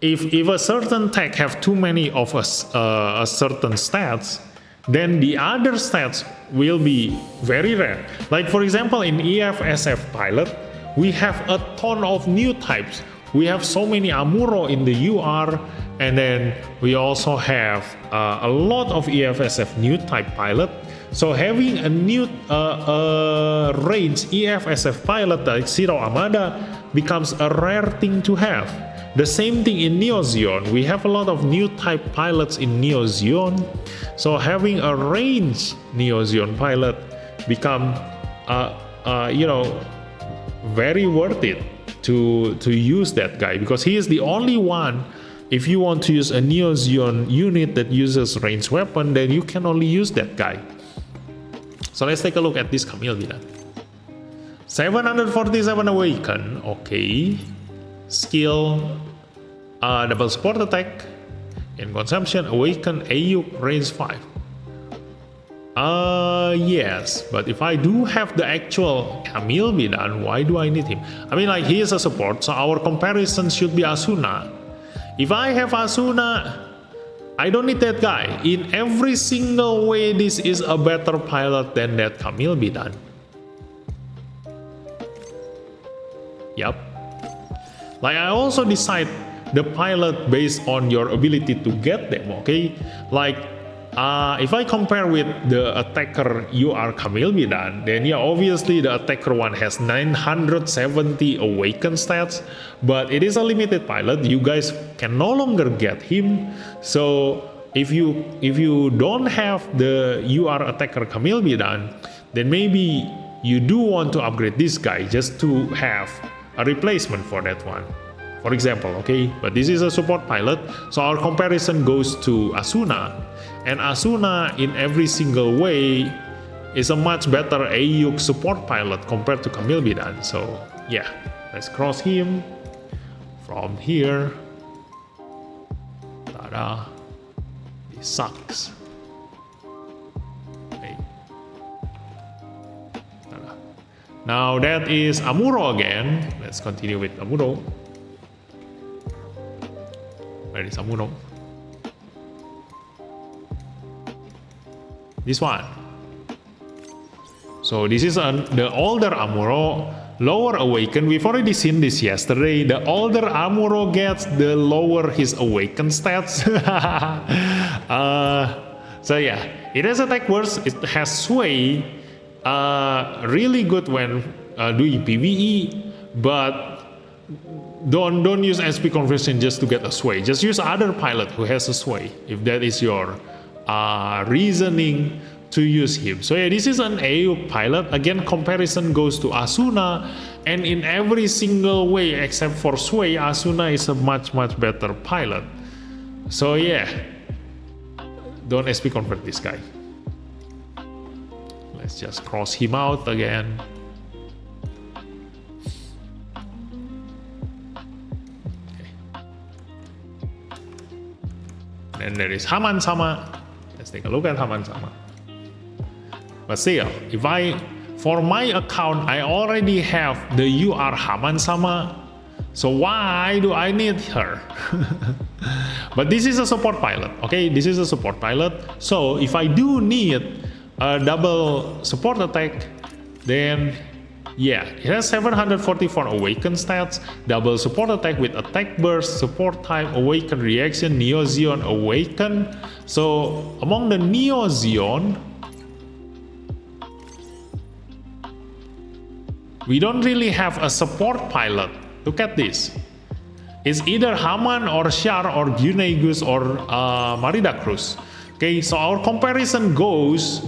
if a certain tech have too many of a certain stats, then the other stats will be very rare. Like for example, in EFSF pilot, we have a ton of new types. We have so many Amuro in the UR, and then we also have a lot of EFSF new type pilot. So having a new range EFSF pilot like Zero Armada becomes a rare thing to have. The same thing in Neo Zeon. We have a lot of new type pilots in Neo Zeon. So having a range Neo Zeon pilot become very worth it to use that guy, because he is the only one. If you want to use a Neo Zeon unit that uses ranged weapon, then you can only use that guy. So let's take a look at this Camille Vida. 747 Awaken, okay. Skill, double support attack, in consumption, Awaken, AU, range 5. Yes, but if I do have the actual Camille Bidan, why do I need him? I mean, like, he is a support, so our comparison should be Asuna. If I have Asuna, I don't need that guy. In every single way, this is a better pilot than that Camille Bidan. Yup. Like, I also decide the pilot based on your ability to get them, okay? Like, if I compare with the attacker UR Camille Bidan, then yeah, obviously the attacker one has 970 awakened stats, but it is a limited pilot. You guys can no longer get him. So if you don't have the UR attacker Camille Bidan, then maybe you do want to upgrade this guy just to have a replacement for that one, for example, okay? But this is a support pilot, so our comparison goes to Asuna. And Asuna, in every single way, is a much better AUG support pilot compared to Camille Bidan. So yeah, let's cross him from here. Tada. This sucks. Okay. Tada. Now that is Amuro again. Let's continue with Amuro. Where is Amuro? This one. So this is the older Amuro, lower awaken. We've already seen this yesterday. The older Amuro gets, the lower his awaken stats. So yeah, it has attack burst. It has sway. Really good when doing PvE, but don't use SP conversion just to get a sway. Just use other pilot who has a sway, if that is your reasoning to use him. So yeah, this is an AU pilot. Again, comparison goes to Asuna, and in every single way except for sway, Asuna is a much better pilot. So yeah, don't SP convert this guy. Let's just cross him out again. then there is Haman-sama. Let's take a look at Haman-sama. But still, for my account, I already have the UR Haman-sama. So why do I need her? But this is a support pilot, okay? This is a support pilot. So if I do need a double support attack, then yeah, it has 744 awaken stats, double support attack with attack burst, support type, awaken reaction, Neo Zeon awaken. So among the Neo Zeon, we don't really have a support pilot. Look at this. It's either Haman or Char or Gunegus or Marida Cruz. Okay, so our comparison goes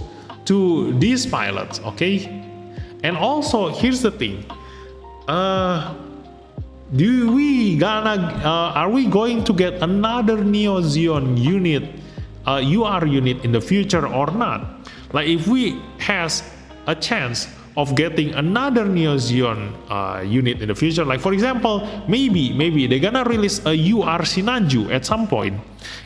to these pilots. Okay, and also here's the thing. Are we going to get another Neo Zeon unit, UR unit in the future or not? Like if we has a chance of getting another Neo Zeon unit in the future, like for example, maybe they're gonna release a UR Sinanju at some point,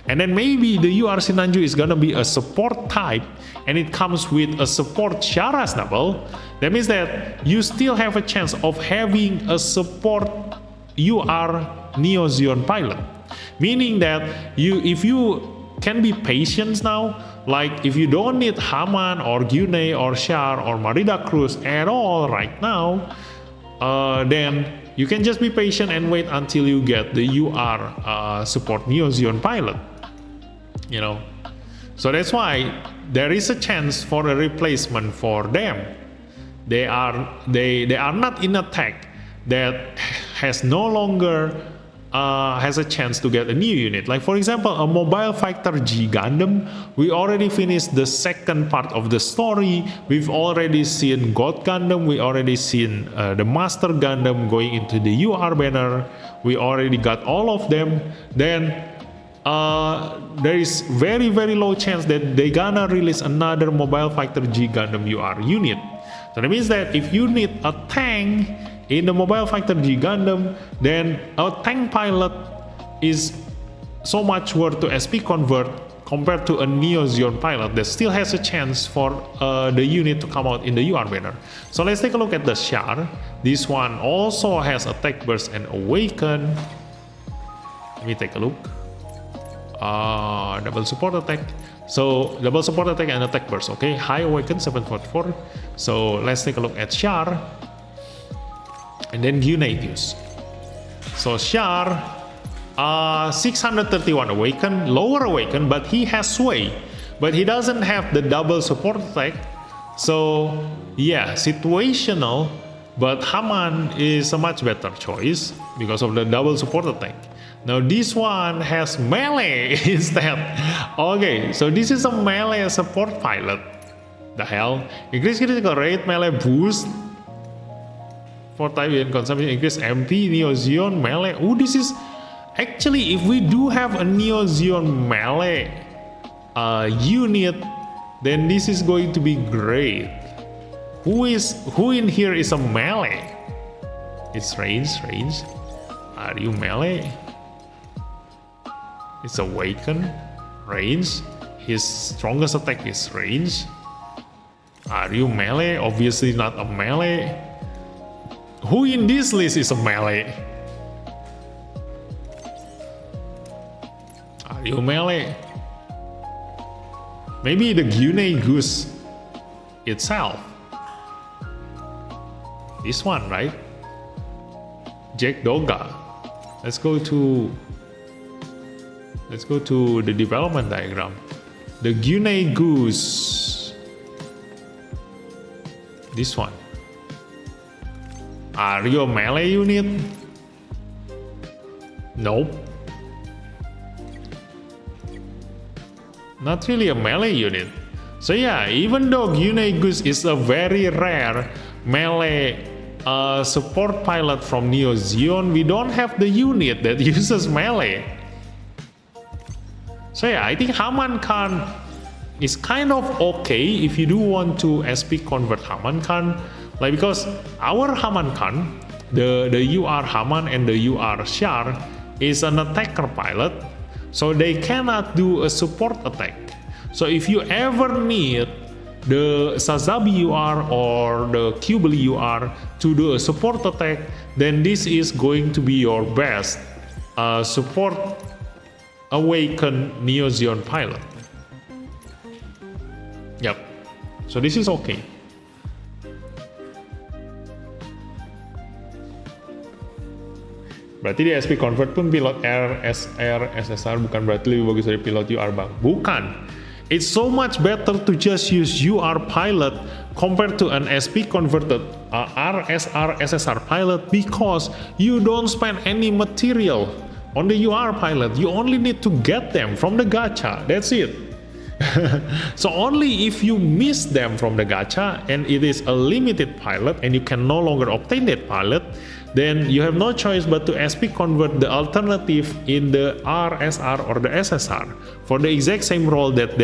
and then maybe the UR Sinanju is gonna be a support type, and it comes with a support Shara Snubble. That means that you still have a chance of having a support UR Neo Zeon pilot, meaning that if you can be patient now. Like if you don't need Haman or Gune or Char or Marida Cruz at all right now, then you can just be patient and wait until you get the UR support Neo Zeon pilot. You know, so that's why there is a chance for a replacement for them. They are not in a tech that has no longer has a chance to get a new unit. Like for example, a Mobile Fighter G Gundam, we already finished the second part of the story. We've already seen God Gundam, we already seen the Master Gundam going into the UR banner. We already got all of them. Then there is very low chance that they gonna release another Mobile Fighter G Gundam UR unit. So that means that if you need a tank in the Mobile Fighter G Gundam, then a tank pilot is so much worth to SP convert compared to a Neo Zeon pilot that still has a chance for the unit to come out in the UR banner. So let's take a look at the Char. This one also has attack burst and awaken. Let me take a look. Double support attack. So double support attack and attack burst. Okay, high awaken 744. So let's take a look at Char. And then Gunegus. So Char, 631 awaken, lower awaken, but he has sway, but he doesn't have the double support attack. So yeah, situational, but Haman is a much better choice because of the double support attack. Now this one has melee instead. Okay, so this is a melee support pilot. The hell? Increase critical rate, melee boost. For type and consumption, increase MP, Neo Zeon, melee. Oh, this is actually, if we do have a Neo Zeon melee unit, then this is going to be great. Who in here is a melee? It's range. Are you melee? It's awaken, range. His strongest attack is range. Are you melee? Obviously not a melee. Who in this list is a melee? Are you melee? Maybe the Gunegus itself. This one, right? Jack Doga. Let's go to the development diagram. The Gunegus. This one. Are you a melee unit? Nope. Not really a melee unit. So yeah, even though Gunegus is a very rare melee support pilot from Neo Zeon, we don't have the unit that uses melee. So yeah, I think Haman Khan is kind of okay if you do want to SP convert Haman Khan. Like because our Haman Khan, the UR Haman and the UR Char is an attacker pilot, so they cannot do a support attack. So if you ever need the Sazabi UR or the Qbeli UR to do a support attack, then this is going to be your best support awakened Neo Zeon pilot. Yep, so this is okay. Berarti di SP convert pun pilot RSR SSR bukan berarti lebih bagus dari pilot UR bang? Bukan. It's so much better to just use UR pilot compared to an SP converted RSR SSR pilot, because you don't spend any material on the UR pilot. You only need to get them from the gacha. That's it. So only if you miss them from the gacha and it is a limited pilot and you can no longer obtain that pilot, then you have no choice but to SP convert the alternative in the RSR or the SSR for the exact same role that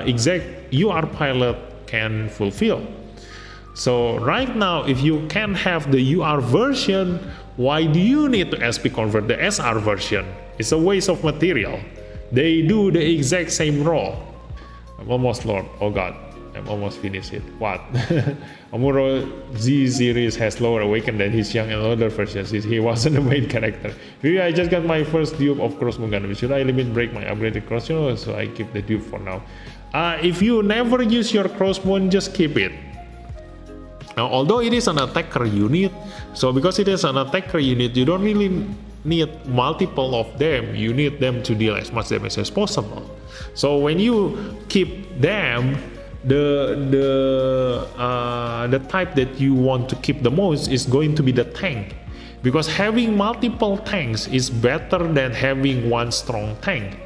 exact UR pilot can fulfill. So right now, if you can have the UR version, why do you need to SP convert the SR version? It's a waste of material. They do the exact same role. I'm almost Lord. Oh god, I'm almost finished it. What? Amuro Z series has lower awakened than his young and older versions. He wasn't the main character. Maybe I just got my first dupe of Crossmoon Gundam. Should I limit break my upgraded Crossmoon? So I keep the dupe for now. If you never use your Crossmoon, just keep it. Now, although it is an attacker unit, so because it is an attacker unit, you don't really need multiple of them. You need them to deal as much damage as possible. So when you keep them, the type that you want to keep the most is going to be the tank, because having multiple tanks is better than having one strong tank.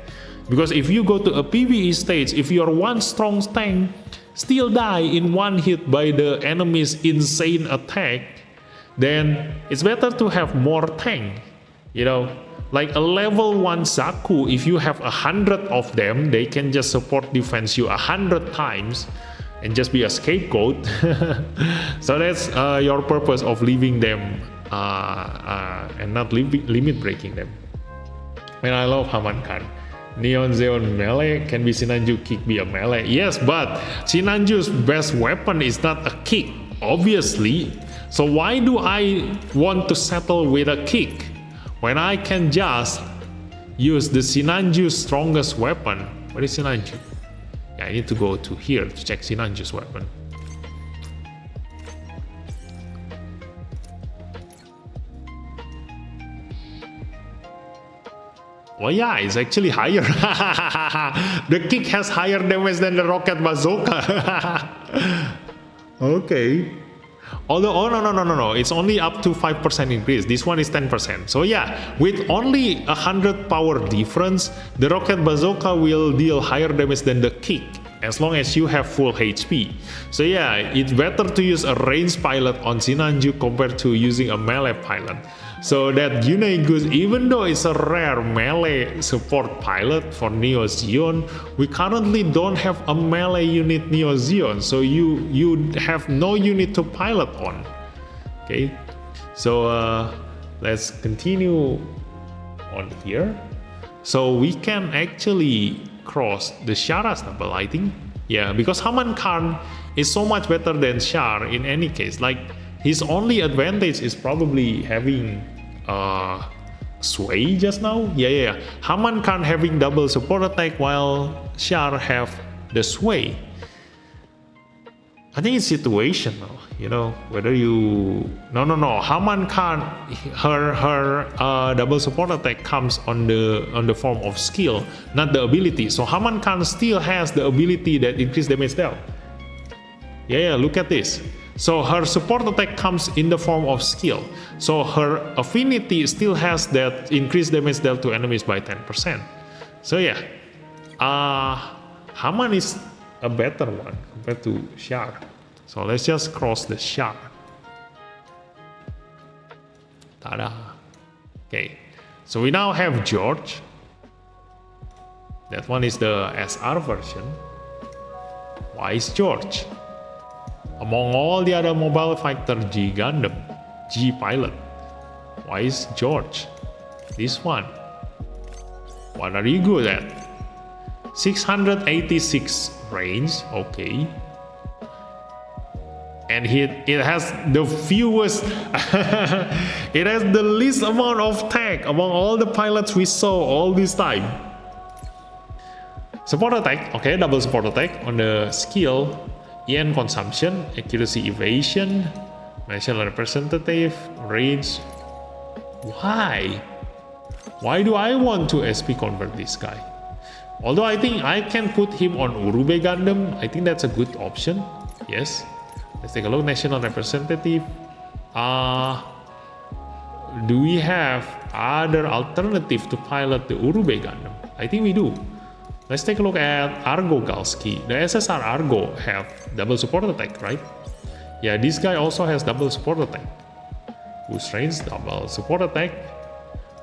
Because if you go to a PvE stage, if your one strong tank still die in one hit by the enemy's insane attack, then it's better to have more tank. You know, like a level 1 Zaku, if you have 100 of them, they can just support defense you 100 times and just be a scapegoat. So that's your purpose of leaving them and not limit breaking them. And I love Haman Khan. Neon Zeon melee, can be Sinanju kick be a melee? Yes, but Sinanju's best weapon is not a kick, obviously. So why do I want to settle with a kick when I can just use the Sinanju's strongest weapon? Where is Sinanju? Yeah, I need to go to here to check Sinanju's weapon. Oh yeah, it's actually higher. The kick has higher damage than the rocket bazooka. Okay. Although, oh no, it's only up to 5% increase. This one is 10%. So yeah, with only 100 power difference, the rocket bazooka will deal higher damage than the kick, as long as you have full HP. So yeah, it's better to use a ranged pilot on Sinanju compared to using a melee pilot. So that Yunegus, even though it's a rare melee support pilot for Neo Zeon, we currently don't have a melee unit Neo Zeon, so you have no unit to pilot on. Okay, so let's continue on here. So we can actually cross the Shara's temple, I think. Yeah, because Haman Khan is so much better than Shar in any case. Like, his only advantage is probably having sway just now. Yeah. Haman Khan having double support attack while Shar have the sway. I think it's situational, you know, whether you... No. Haman Khan, her double support attack comes on the form of skill, not the ability. So Haman Khan still has the ability that increase damage dealt. Yeah, look at this. So her support attack comes in the form of skill. So her affinity still has that increased damage dealt to enemies by 10%. So yeah, Haman is a better one compared to Shar. So let's just cross the Shar. Tada. Okay, so we now have George. That one is the SR version. Why is George? Among all the other mobile fighter G Gundam, G pilot, why is George this one? What are you good at? 686 range, okay. And it has the fewest, it has the least amount of tech among all the pilots we saw all this time. Support attack, okay, double support attack on the skill, EN consumption, accuracy evasion, national representative, range. Why? Why do I want to SP convert this guy? Although I think I can put him on Urube Gundam, I think that's a good option. Yes. Let's take a look. National representative. Do we have other alternative to pilot the Urube Gundam? I think we do. Let's take a look at Argo Galsky. The SSR Argo have double support attack, right? Yeah, this guy also has double support attack. Boost range, double support attack.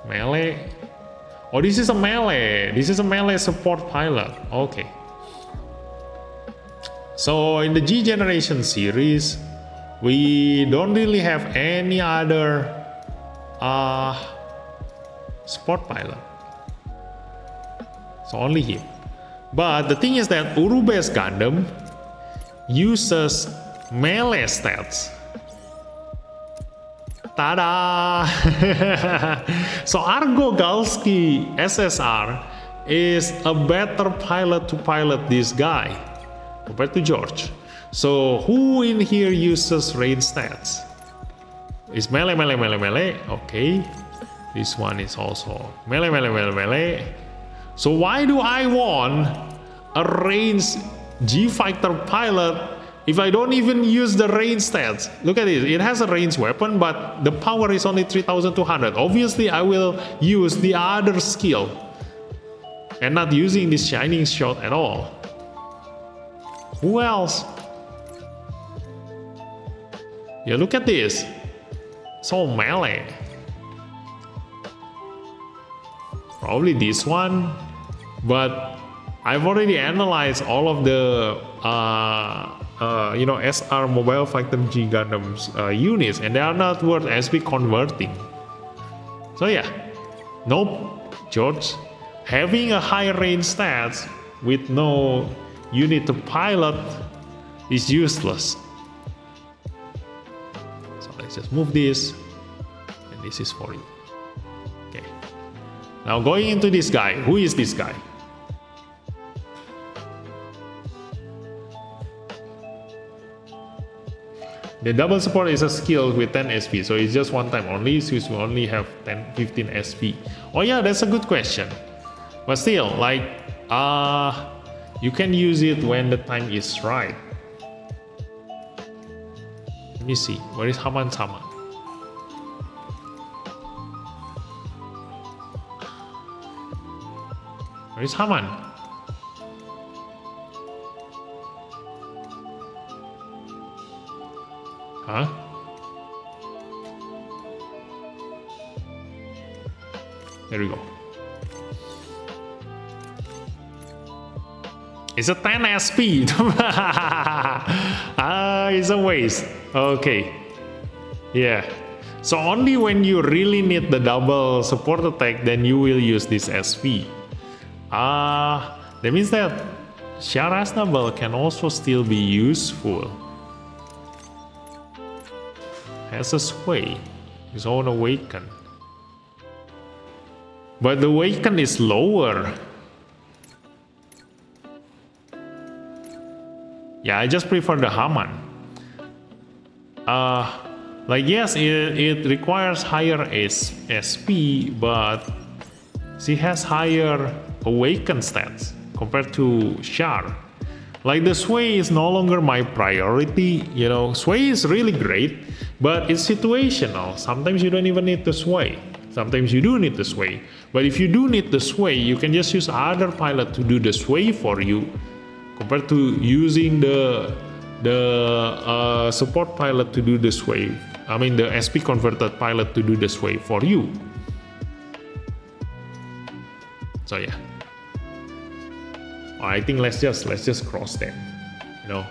Melee. Oh, this is a melee. This is a melee support pilot. Okay. So in the G Generation series, we don't really have any other support pilot. So only him. But the thing is that Urube's Gundam uses melee stats. Tada! So Argo Galsky SSR is a better pilot to pilot this guy compared to George. So who in here uses range stats? Is melee, melee, melee, melee. Okay. This one is also melee, melee, melee, melee. So why do I want a range G-Fighter pilot if I don't even use the range stats? Look at it. It has a range weapon, but the power is only 3200. Obviously, I will use the other skill and not using this shining shot at all. Who else? Yeah, look at this. So melee. Probably this one, but I've already analyzed all of the SR Mobile Fighter G Gundam's units, and they are not worth SP converting. So yeah, nope, George. Having a high range stats with no unit to pilot is useless. So let's just move this, and this is for you. Okay. Now going into this guy. Who is this guy? The double support is a skill with 10 SP, so it's just one time only, so you only have 15 SP. Oh yeah, that's a good question. But still, like, you can use it when the time is right. Let me see, where is Haman-sama? Where is Haman? Huh? There we go. It's a 10 SP. It's a waste. Okay. Yeah. So only when you really need the double support attack, then you will use this SP. That means that Sharaznable can also still be useful. Has a sway, his own awaken. But the awaken is lower. Yeah, I just prefer the Haman. Like yes, it requires higher SP, but she has higher awaken stats compared to Char. Like the sway is no longer my priority. You know, sway is really great, but it's situational. Sometimes you don't even need the sway. Sometimes you do need the sway. But if you do need the sway, you can just use other pilot to do the sway for you, compared to using the support pilot to do the sway. I mean the SP converted pilot to do the sway for you. So yeah. I think let's just cross them, you know,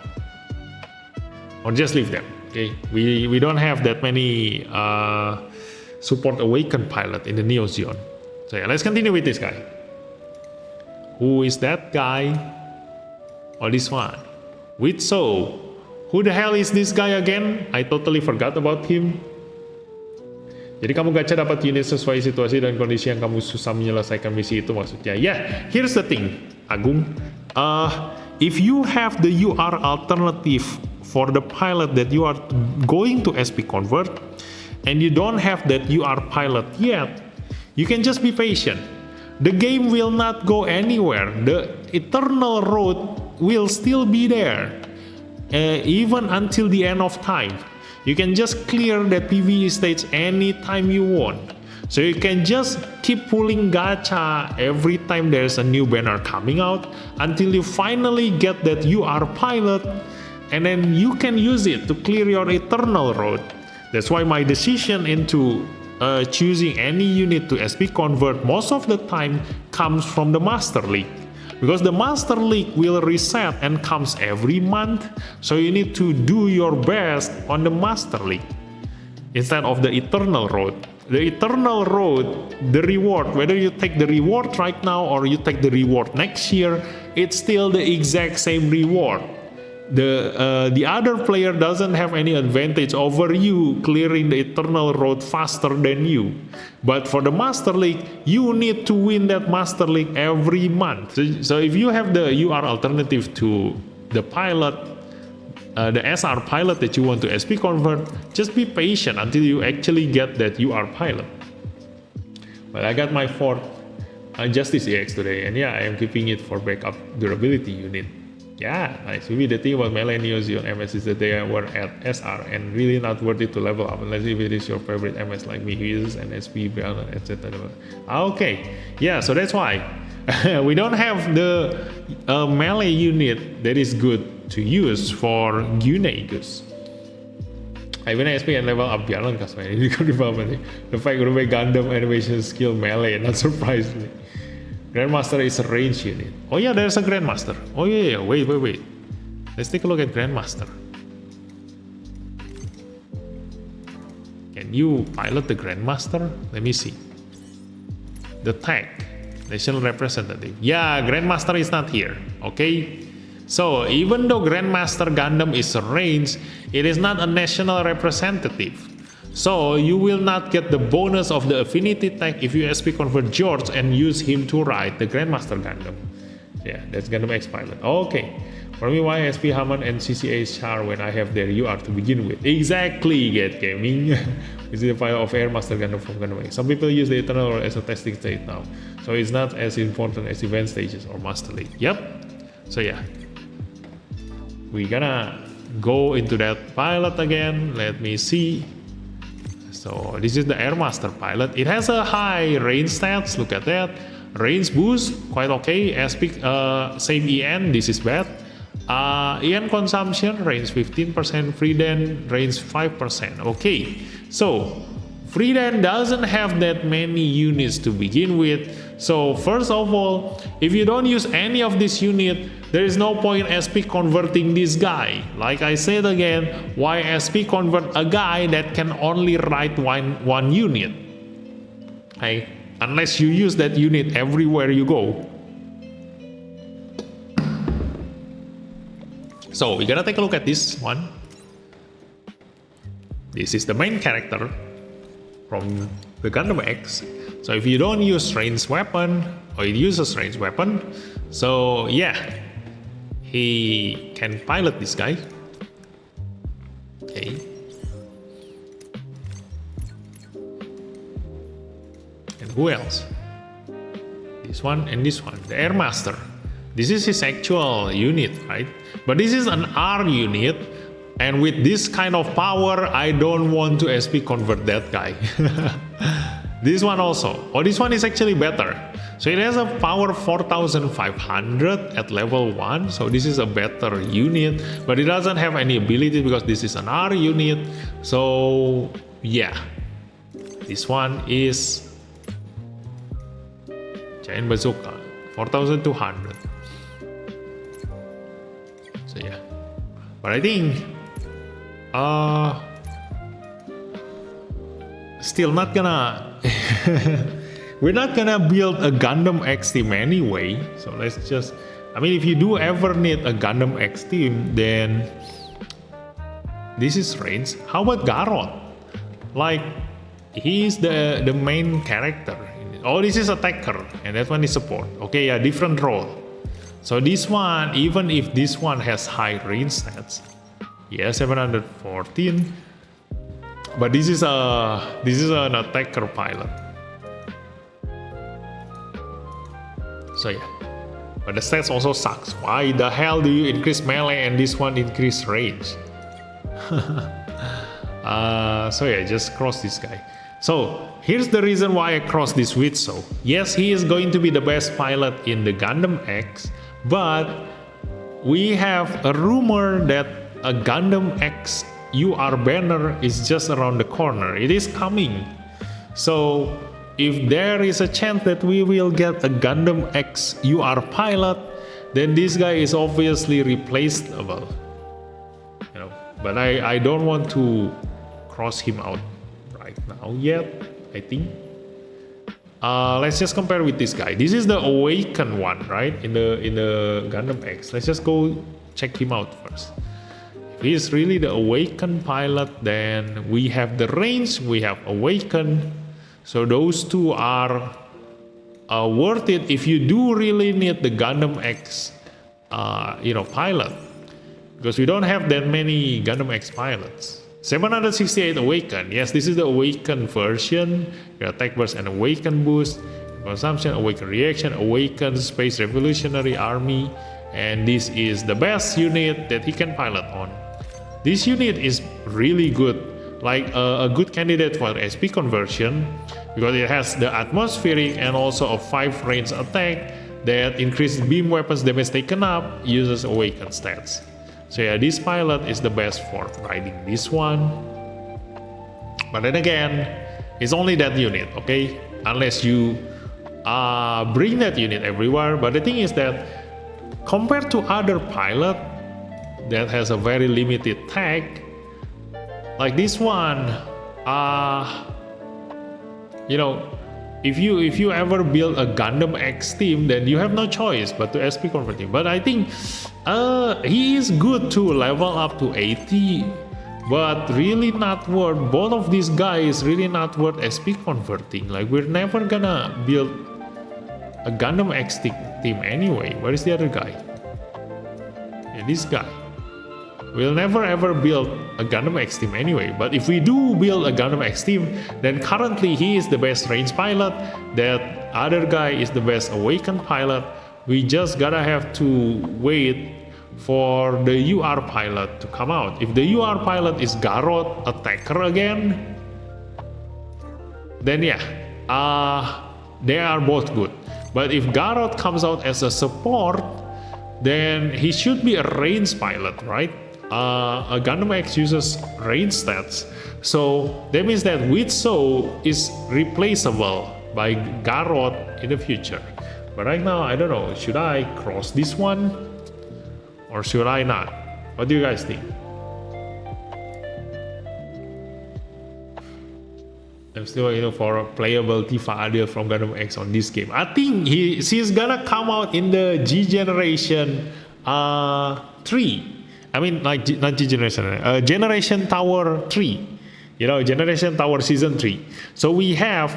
or just leave them. Okay, we don't have that many support awakened pilot in the Neo Zeon. So yeah, let's continue with this guy. Who is that guy? Oh, this one. With so. Who the hell is this guy again? I totally forgot about him. Jadi kamu gacha dapat unit sesuai situasi dan kondisi yang kamu susah menyelesaikan misi itu maksudnya. Yeah, here's the thing, Agung. If you have the UR alternative for the pilot that you are going to SP convert, and you don't have that UR pilot yet, you can just be patient. The game will not go anywhere. The eternal road will still be there, even until the end of time. You can just clear that PvE stage anytime you want. So you can just keep pulling gacha every time there's a new banner coming out until you finally get that UR pilot, and then you can use it to clear your eternal road. That's why my decision into choosing any unit to SP convert most of the time comes from the Master League. Because the Master League will reset and comes every month, so you need to do your best on the Master League instead of the Eternal Road. The Eternal Road, the reward, whether you take the reward right now or you take the reward next year, it's still the exact same reward. The other player doesn't have any advantage over you clearing the Eternal Road faster than you. But for the Master League, you need to win that Master League every month. So if you have the UR alternative to the pilot, the SR pilot that you want to SP convert, just be patient until you actually get that UR pilot. But I got my fourth Justice EX today, and yeah, I am keeping it for backup durability unit. Yeah, nice. Maybe the thing about Melee Neo Zeon MS is that they were at SR and really not worth it to level up unless if it is your favorite MS like me who uses an SP, etc. Okay, yeah, so that's why we don't have the melee unit that is good to use for Gunegus. I win SP and level up Beyond customer. The fact that Gundam animation skill melee, not surprisingly. Grandmaster is a range unit. Oh yeah, there's a Grandmaster. Oh yeah, wait. Let's take a look at Grandmaster. Can you pilot the Grandmaster? Let me see. The tag, national representative. Yeah, Grandmaster is not here. Okay. So even though Grandmaster Gundam is a range, it is not a national representative. So you will not get the bonus of the affinity tag if you SP convert George and use him to ride the Grandmaster Gundam. Yeah, that's Gundam X pilot. Okay. For me, why SP Hammond and CCA Char when I have their UR to begin with? Exactly, Get Gaming. This is the file of Air Master Gundam from Gundam X. Some people use the Eternal as a testing state now, so it's not as important as event stages or Master League. Yep. So yeah, we're gonna go into that pilot again. Let me see. So this is the Air Master pilot. It has a high range stats. Look at that. Range boost, quite okay. Same EN, this is bad. EN consumption, range 15%. Freeden, range 5%. Okay. So Freeden doesn't have that many units to begin with. So first of all, if you don't use any of this unit, there is no point SP converting this guy. Like I said again, why SP convert a guy that can only ride one unit? Okay? Unless you use that unit everywhere you go. So we're gonna take a look at this one. This is the main character from the Gundam X. So if you don't use ranged weapon, or it uses ranged weapon, so yeah, he can pilot this guy. Okay. And who else? This one and this one, the Air Master. This is his actual unit, right? But this is an R unit, and with this kind of power, I don't want to SP convert that guy. This one also. Oh, this one is actually better. So it has a power 4500 at level 1. So this is a better unit, but it doesn't have any ability because this is an R unit. So yeah, this one is Giant Bazooka 4200. So yeah, but I think still not gonna we're not gonna build a Gundam X team anyway. So let's just, I mean, if you do ever need a Gundam X team, then this is range. How about Garrot? Like, he's the main character. Oh, this is attacker, and that one is support. Okay, yeah, different role. So this one, even if this one has high range stats, yeah, 714. But this is an attacker pilot. So yeah, but the stats also sucks. Why the hell do you increase melee and this one increase range? So yeah, just cross this guy. So here's the reason why I cross this Witso. Yes, he is going to be the best pilot in the Gundam X, but we have a rumor that a Gundam X UR banner is just around the corner. It is coming. So if there is a chance that we will get a Gundam X UR pilot, then this guy is obviously replaceable. You know, but I don't want to cross him out right now yet, I think. Let's just compare with this guy. This is the Awakened one, right? In the Gundam X. Let's just go check him out first. If he is really the Awakened pilot, then we have the range, we have Awakened. So those two are worth it if you do really need the Gundam X, pilot, because we don't have that many Gundam X pilots. 768 Awakened. Yes, this is the Awakened version. Your attack burst and Awakened boost, consumption, Awakened reaction, Awakened Space Revolutionary Army, and this is the best unit that he can pilot on. This unit is really good, like a good candidate for SP conversion, because it has the atmospheric and also a 5 range attack that increases beam weapons damage taken up, uses Awakened stats. So yeah, this pilot is the best for riding this one. But then again, it's only that unit, okay? Unless you bring that unit everywhere. But the thing is that compared to other pilot that has a very limited tag, like this one, if you ever build a Gundam X team, then you have no choice but to SP convert him. But I think he is good to level up to 80, but really not worth, both of these guys really not worth SP converting. Like, we're never gonna build a Gundam X team anyway. Where is the other guy? Yeah, this guy. We'll never ever build a Gundam X team anyway. But if we do build a Gundam X team, then currently he is the best range pilot. That other guy is the best Awakened pilot. We just gotta have to wait for the UR pilot to come out. If the UR pilot is Garrot attacker again, then yeah, they are both good. But if Garrot comes out as a support, then he should be a range pilot, right? A Gundam X uses range stats, so that means that Witso is replaceable by Garrot in the future. But right now, I don't know, should I cross this one or should I not? What do you guys think? I'm still waiting for a playable Tifa Adil from Gundam X on this game. I think she's gonna come out in the G Generation 3. I mean, like, not G Generation, Generation Tower 3. Generation Tower Season 3. So we have,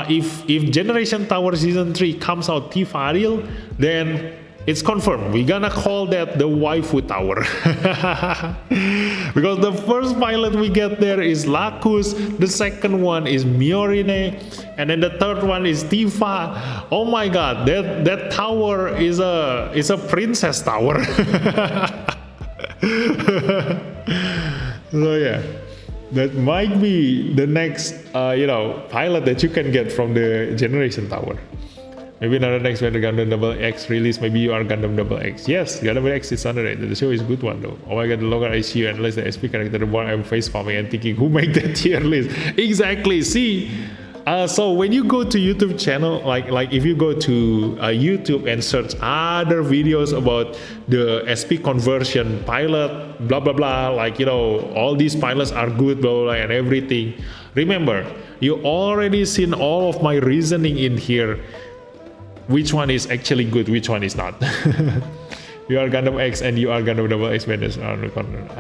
if Generation Tower Season 3 comes out Tifa Adil, then it's confirmed. We're gonna call that the Waifu Tower. Because the first pilot we get there is Lacus, the second one is Miorine, and then the third one is Tifa. Oh my god, that tower is a princess tower. So yeah, that might be the next pilot that you can get from the Generation Tower. Maybe another next when the Gundam Double X release, maybe you are Gundam Double X. Yes, Gundam Double X is underrated. The show is a good one though. Oh my god, the longer I see you analyze the SP character, the more I'm face palming and thinking, who make that tier list? Exactly. See, so when you go to YouTube channel, like if you go to YouTube and search other videos about the SP conversion pilot, blah blah blah, all these pilots are good, blah blah, blah and everything. Remember, you already seen all of my reasoning in here. Which one is actually good, which one is not. You are Gundam X and you are Gundam Double X Benders. I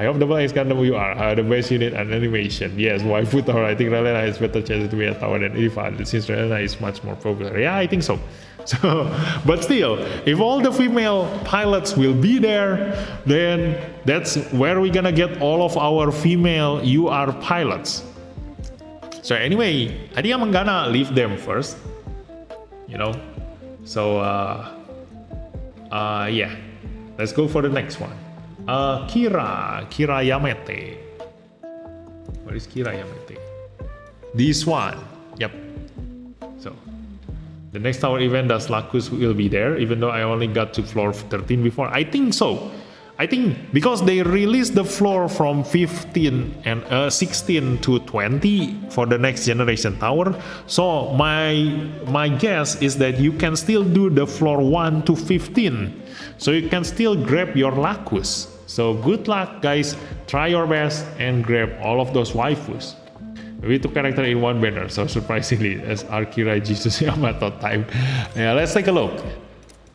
hope Double X Gundam you are the best unit and animation. Yes, waifu tower. I think Relena has better chance to be a tower than Eva since Relena is much more popular. Yeah, I think so. But still, if all the female pilots will be there, then that's where we're gonna get all of our female UR pilots. So anyway, I think I'm gonna leave them first. You know, so yeah. Let's go for the next one. Kira Yamete. What is Kira Yamete? This one. Yep. So the next tower event, does Lacus will be there, even though I only got to floor 13 before. I think so. I think because they released the floor from 15 and 16 to 20 for the next generation tower. So my guess is that you can still do the floor 1 to 15. So you can still grab your Lacus. So good luck, guys. Try your best and grab all of those waifus. We took character in one banner, so surprisingly, as Akira Jesus Yamato type. Yeah, let's take a look.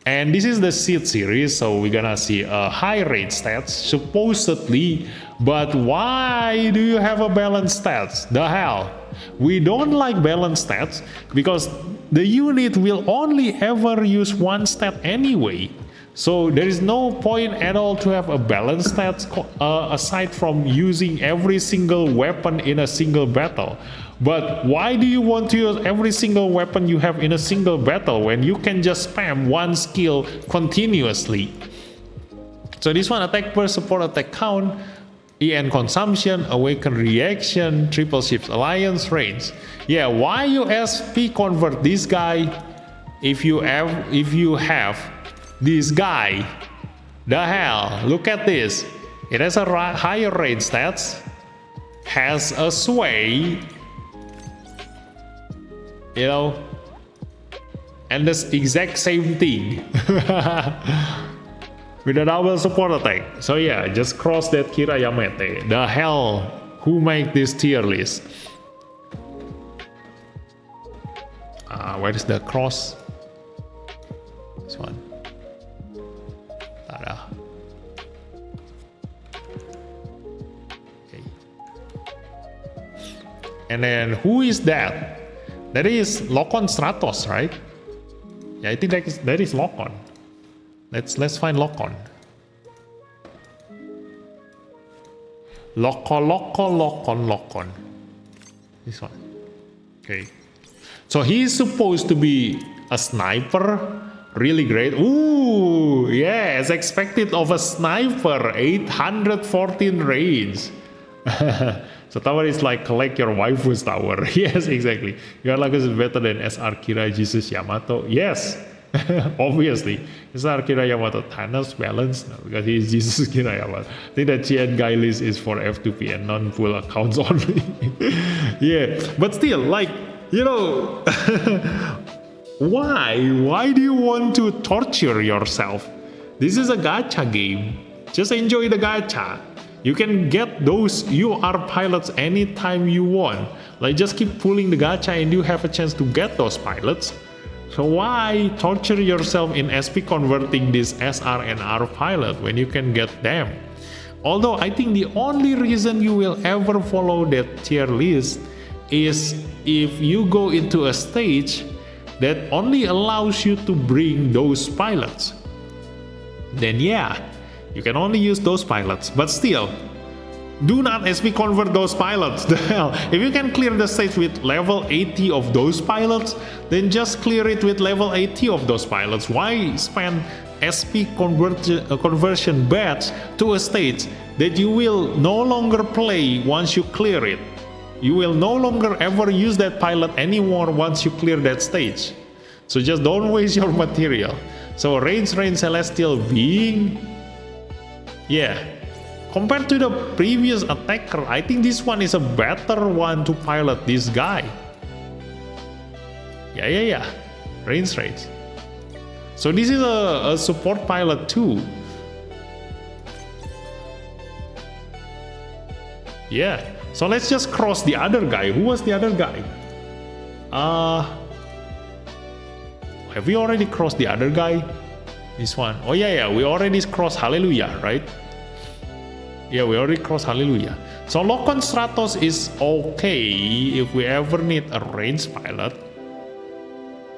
And this is the seed series, so we're gonna see a high rate stats, supposedly. But why do you have a balanced stats? The hell? We don't like balanced stats because the unit will only ever use one stat anyway. So there is no point at all to have a balanced stats aside from using every single weapon in a single battle. But why do you want to use every single weapon you have in a single battle when you can just spam one skill continuously? So this one, attack per support attack count, EN consumption, awaken reaction, triple ships alliance range. Yeah, why you SP convert this guy if you have this guy? The hell, look at this. It has a higher range stats, has a sway, you know, and this exact same thing with a double support attack. So yeah, just cross that Kira Yamete. The hell, who make this tier list? Where is the cross? This one. Tada. Okay. And then who is that? That is Lokon Stratos, right? Yeah, I think that is Lokon. Let's find Lokon. Lokon. This one. Okay. So he's supposed to be a sniper. Really great. Ooh, yeah, as expected of a sniper. 814 range. So tower is like collect your waifu's tower. Yes, exactly. Your Lacus is better than SR Kira Jesus Yamato. Yes, obviously. SR Kira Yamato Thanos balanced because he is Jesus Kira Yamato. I think that GN guy list is for F2P and non-full accounts only. Yeah, but still, like, you know, why do you want to torture yourself? This is a gacha game. Just enjoy the gacha. You can get those UR pilots anytime you want. Like, just keep pulling the gacha and you have a chance to get those pilots. So why torture yourself in SP converting this SR and R pilot when you can get them? Although I think the only reason you will ever follow that tier list is if you go into a stage that only allows you to bring those pilots. Then yeah, you can only use those pilots, but still, do not SP convert those pilots. The hell, if you can clear the stage with level 80 of those pilots, then just clear it with level 80 of those pilots. Why spend SP conversion badge to a stage that you will no longer play once you clear it? You will no longer ever use that pilot anymore once you clear that stage. So just don't waste your material. So range Celestial being, yeah, compared to the previous attacker, I think this one is a better one to pilot this guy. Yeah. Range. So this is a support pilot too. Yeah, So let's just cross the other guy. Who was the other guy? Have we already crossed the other guy? This one. Oh yeah, we already crossed Hallelujah, right? Yeah, we already crossed Hallelujah. So Locon Stratos is okay if we ever need a ranged pilot.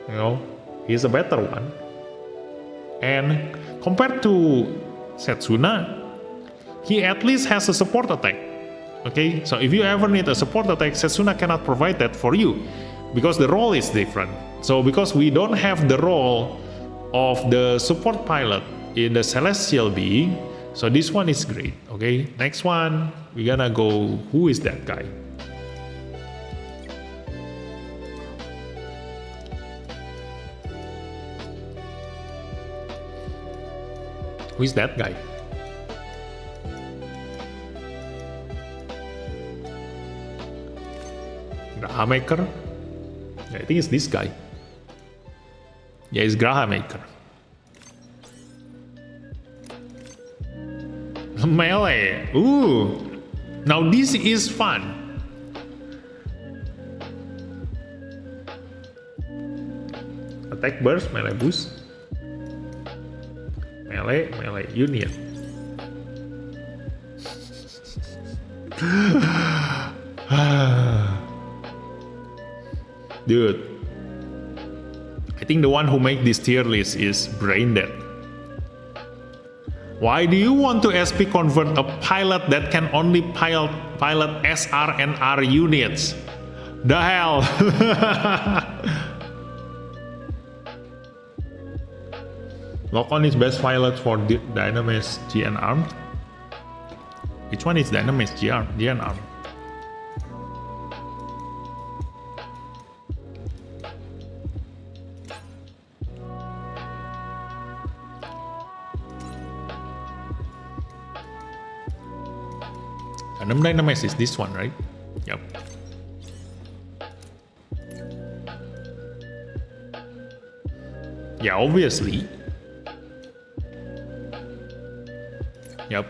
You know, he's a better one. And compared to Setsuna, he at least has a support attack. Okay, so if you ever need a support attack, Setsuna cannot provide that for you because the role is different. So because we don't have the role of the support pilot in the Celestial Being, so this one is great. Okay, next one, we're gonna go, who is that guy? Who is that guy? Graha Maker? Yeah, I think it's this guy. Yeah, it's Graha Maker. Melee. Ooh. Now this is fun. Attack burst, melee boost. Melee unit. Dude, I think the one who make this tier list is brain dead. Why do you want to SP convert a pilot that can only pilot SR and R units? The hell? Lock-on is best pilot for Dynamis GN Arm. Which one is Dynamis GN Arm? Gundam Dynamis is this one, right? Yep. Yeah, obviously. Yep.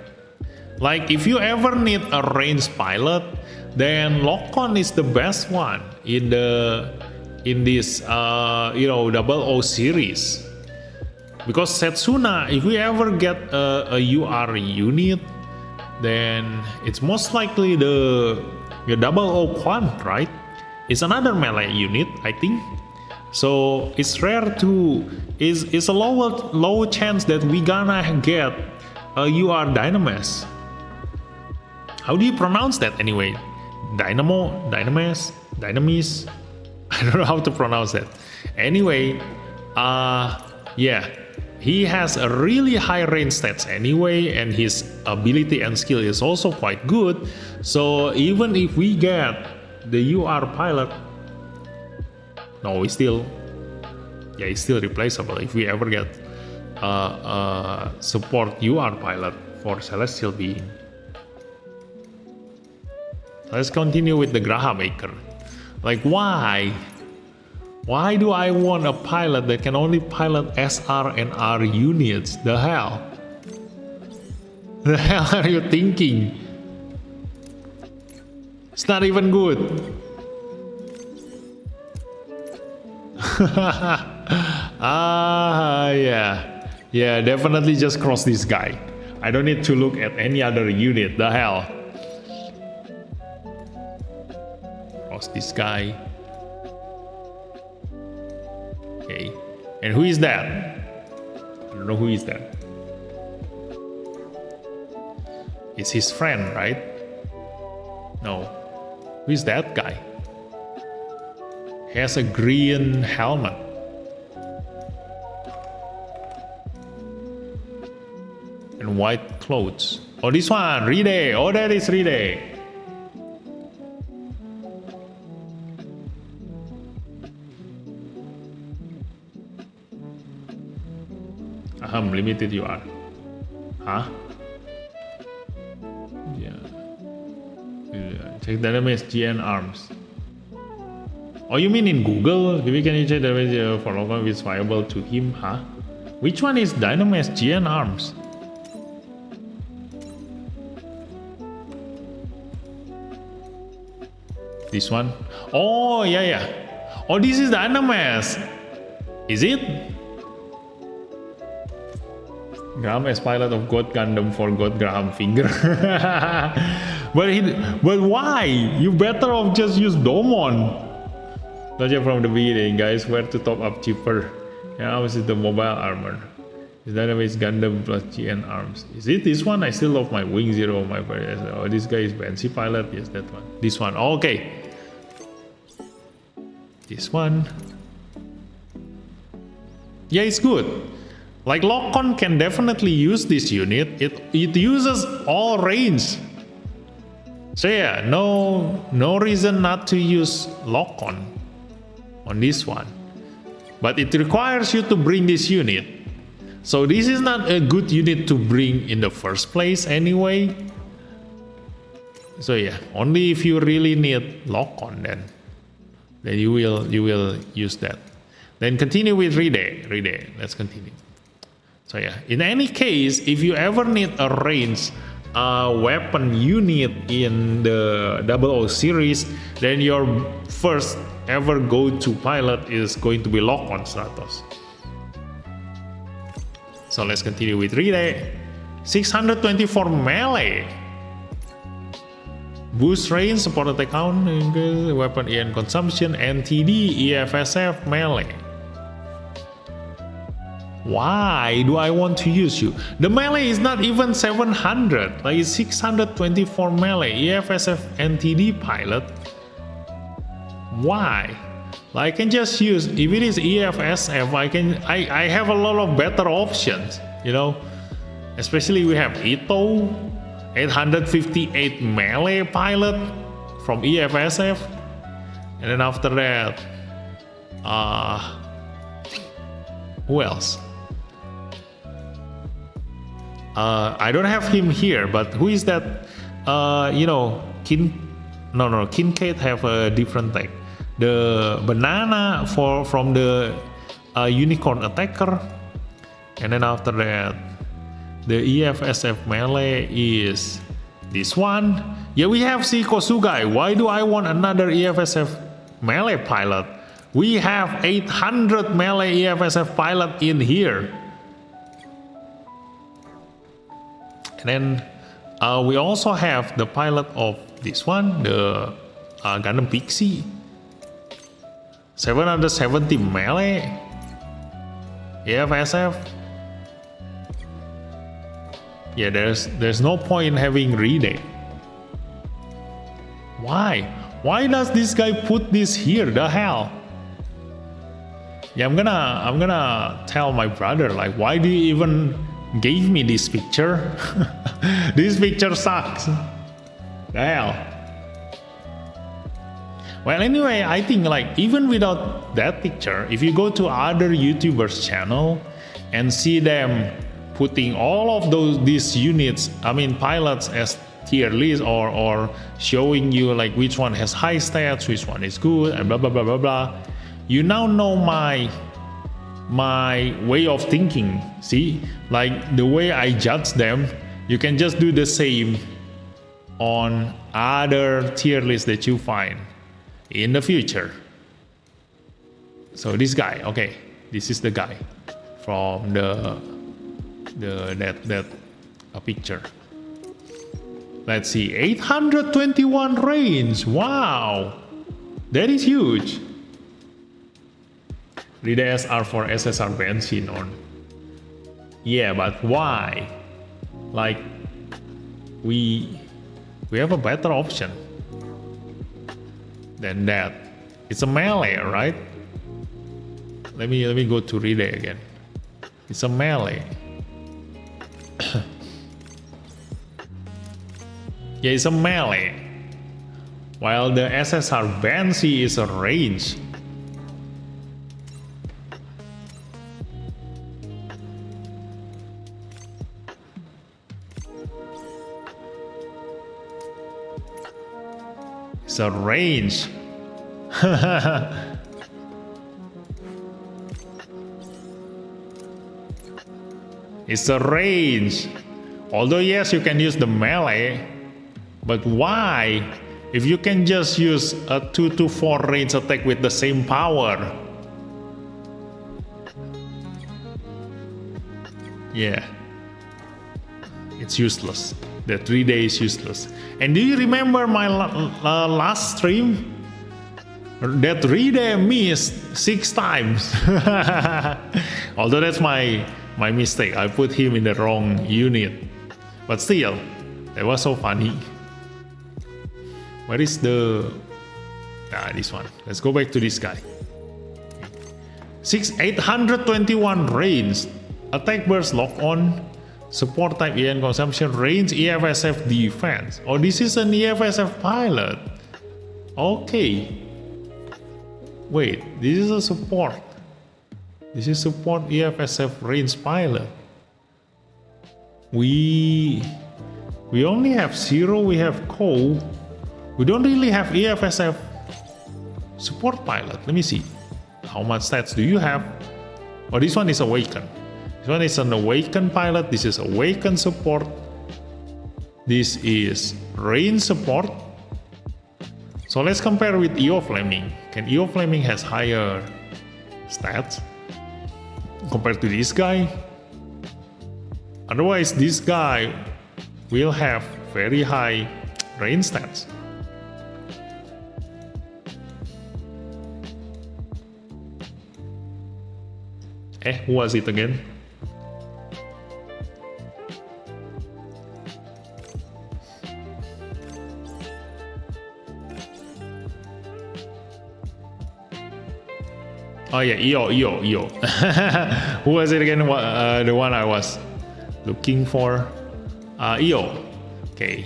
Like if you ever need a ranged pilot, then Lock-on is the best one in this double O series. Because Setsuna, if we ever get a UR unit, then it's most likely the double O Quant, right? It's another melee unit, I think. So it's rare to it's a low chance that we gonna get a UR Dynamis. How do you pronounce that anyway? Dynamis? I don't know how to pronounce that. Anyway, yeah. He has a really high range stats anyway, and his ability and skill is also quite good. So even if we get the UR pilot, no, he's still replaceable. If we ever get support UR pilot for Celestial Being. Let's continue with the Graha Maker. Like why? Why do I want a pilot that can only pilot SR and R units? The hell? The hell are you thinking? It's not even good. Yeah, definitely just cross this guy. I don't need to look at any other unit. The hell? Cross this guy. Okay. And who is that? I don't know who is that. It's his friend, right? No. Who is that guy? He has a green helmet. And white clothes. Oh, this one, Ride. Oh, that is Ride. Limited you are. Huh? Yeah. Check Dynamis GN arms. Oh, you mean in Google? Maybe can you check Dynamis for Lock-on is viable to him? Huh? Which one is Dynamis GN arms? This one. Oh, yeah, yeah. Oh, this is the Animas. Is it? Graham as pilot of God Gundam for God Graham finger. but why? You better off just use Domon. Gotcha from the beginning, guys. Where to top up cheaper? Yeah, how is it the mobile armor? Is that always Gundam plus GN arms? Is it this one? I still love my Wing Zero. My oh, this guy is fancy pilot. Yes, that one. This one. Okay. This one. Yeah, it's good. Like Lock-on can definitely use this unit. It uses all range. So yeah, no reason not to use Lock-on this one. But it requires you to bring this unit. So this is not a good unit to bring in the first place anyway. So yeah, only if you really need Lock-on then you will use that. Then continue with Ride. Let's continue. So yeah, in any case, if you ever need a range weapon unit in the 00 series, then your first ever go-to pilot is going to be Lock-on Stratos. So let's continue with Ride. 624 melee. Boost range, support attack count, weapon EN consumption, NTD, EFSF, melee. Why do I want to use you? The melee is not even 700, like it's 624 melee, EFSF, NTD pilot. Why? Like I can just use, if it is EFSF, I have a lot of better options, you know. Especially we have Ito, 858 melee pilot from EFSF, and then after that, who else? I don't have him here, but who is that? You know, Kincaid have a different tag. The banana from the unicorn attacker, and then after that, the EFSF melee is this one. Yeah, we have Seiko Sugai. Why do I want another EFSF melee pilot? We have 800 melee EFSF pilot in here. And then we also have the pilot of this one, the Gundam Pixie. 770 melee EFSF. Yeah, there's no point in having Ride. Why? Why does this guy put this here? The hell? Yeah, I'm gonna tell my brother, like, why do you even gave me this picture? This picture sucks. The hell? Well, anyway, I think like even without that picture, if you go to other YouTubers' channel and see them putting all of these units, I mean pilots, as tier list or showing you like which one has high stats, which one is good, and blah blah blah blah blah, you now know my way of thinking. See, like the way I judge them, you can just do the same on other tier lists that you find in the future. So this guy, okay, this is the guy from that picture. Let's see, 821 range. Wow, that is huge. Ride SR for SSR benzene on. Yeah, but why? Like we have a better option than that. It's a melee, right? Let me go to Ride again. It's a melee. Yeah, it's a melee. While the SSR Banshee is a range. It's a range. It's a range. Although yes, you can use the melee, but why? If you can just use a 2 to 4 range attack with the same power, yeah, it's useless. The 3 days is useless. And do you remember my last stream? That 3 day missed 6 times. Although that's my mistake. I put him in the wrong unit. But still, that was so funny. Where is the... this one. Let's go back to this guy. 821 range. Attack burst lock on. Support type EN consumption. Range EFSF defense. Oh, this is an EFSF pilot. Okay. Wait, this is a support. This is support EFSF range pilot. We only have Zero, we have Ko. We don't really have EFSF support pilot. Let me see. How much stats do you have? Oh, this one is Awaken. This one is an Awaken pilot. This is Awaken support. This is range support. So let's compare with EO Fleming. Can EO Fleming has higher stats compared to this guy? Otherwise, this guy will have very high range stats. Who was it again? Oh yeah, EO. Who was it again? The one I was looking for. EO. Okay.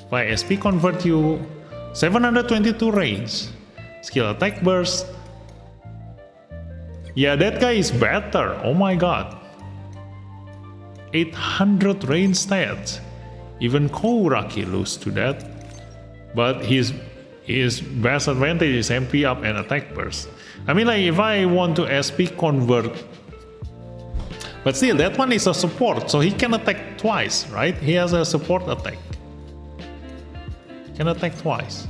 By SP convert you 722 range. Skill attack burst. Yeah, that guy is better. Oh my god. 800 range stats. Even Kouraki lose to that. But his best advantage is MP up and attack burst. I mean, like, if I want to SP convert, but still, that one is a support, so he can attack twice, right? He has a support attack. He can attack twice.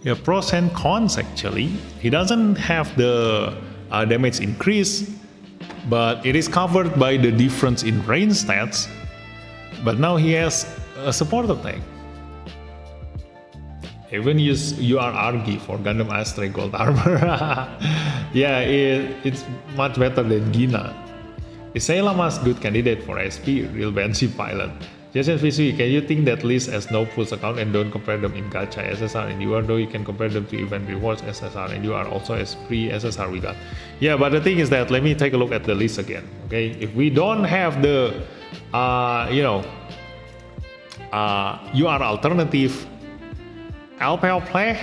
Yeah, pros and cons actually. He doesn't have the damage increase, but it is covered by the difference in range stats. But now he has a support attack. Even use URRG for Gundam Astra Gold Armor. Yeah, it's much better than Gina. Is Sailama's good candidate for SP, real Banshee pilot? Jason VC, can you think that list as no pools account and don't compare them in gacha SSR and UR, though you can compare them to event rewards SSR and UR also as free SSR we got? Yeah, but the thing is that, let me take a look at the list again. Okay, if we don't have the UR alternative, Alpel play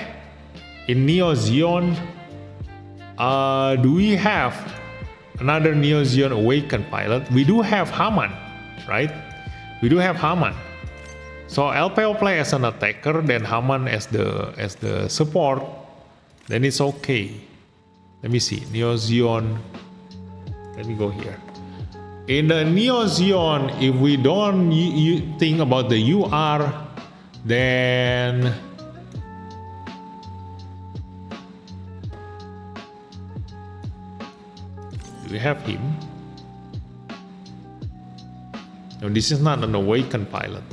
in Neo Zeon, do we have another Neo Zeon Awakened pilot? We do have Haman, right? We do have Haman. So Alpel play as an attacker, then Haman as the support, then it's okay. Let me see, Neo Zeon. Let me go here. In the Neo Zeon, if we don't think about the UR, then do we have him? No, this is not an Awakened pilot.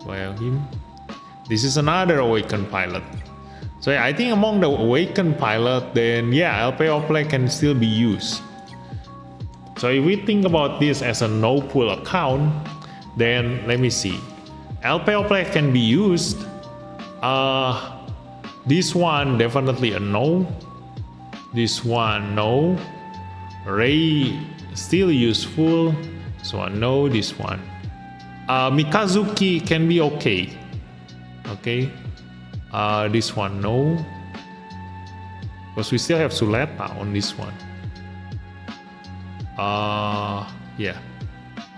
So I have him. This is another Awakened pilot. So yeah, I think among the Awakened pilot, then yeah, LPO play can still be used. So if we think about this as a no pool account, then let me see. LPO play can be used. This one definitely a no. This one no. Ray still useful. So a no. This one. Mikazuki can be okay. Okay. This one no. Because we still have Suleta on this one. Yeah.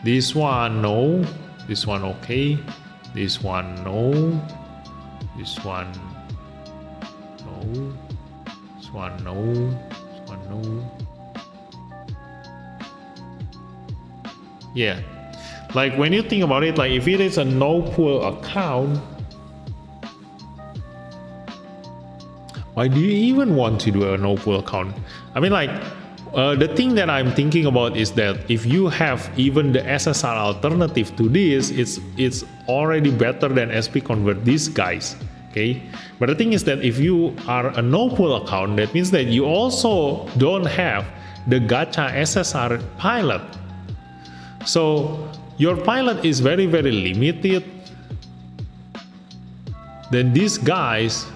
This one no. This one okay. This one no. This one no. This one no. This one no. Yeah. Like when you think about it, like if it is a no pool account, why do you even want to do a no pool account? I mean, like the thing that I'm thinking about is that if you have even the SSR alternative to this, it's already better than SP convert these guys. Okay, but the thing is that if you are a no pool account, that means that you also don't have the gacha SSR pilot. So your pilot is very limited. Then these guys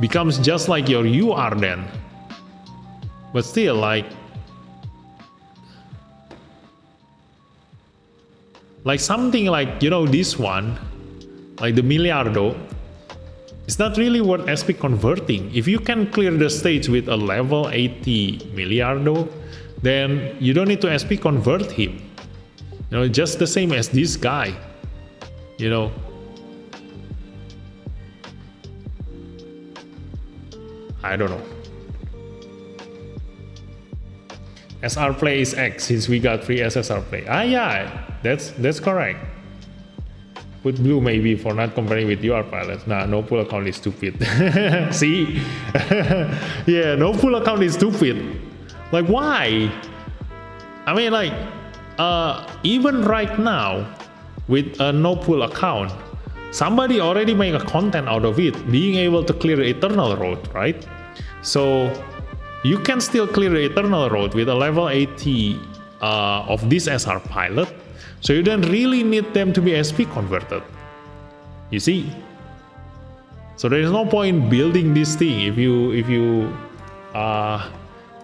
becomes just like your UR then. But still, like something like, you know, this one, like the Miliardo, it's not really worth SP converting. If you can clear the stage with a level 80 Miliardo, then you don't need to SP convert him. You know, just the same as this guy, you know. I don't know. SR play is X since we got free SSR play. Yeah, that's correct. Put blue maybe for not comparing with your pilots. Nah, no pool account is stupid. See? Yeah, no pool account is stupid. Like why? I mean, like even right now with a no pool account, somebody already make a content out of it, being able to clear the Eternal Road, right? So you can still clear the Eternal Road with a level 80 of this SR pilot. So you don't really need them to be SP converted. You see? So there is no point building this thing if you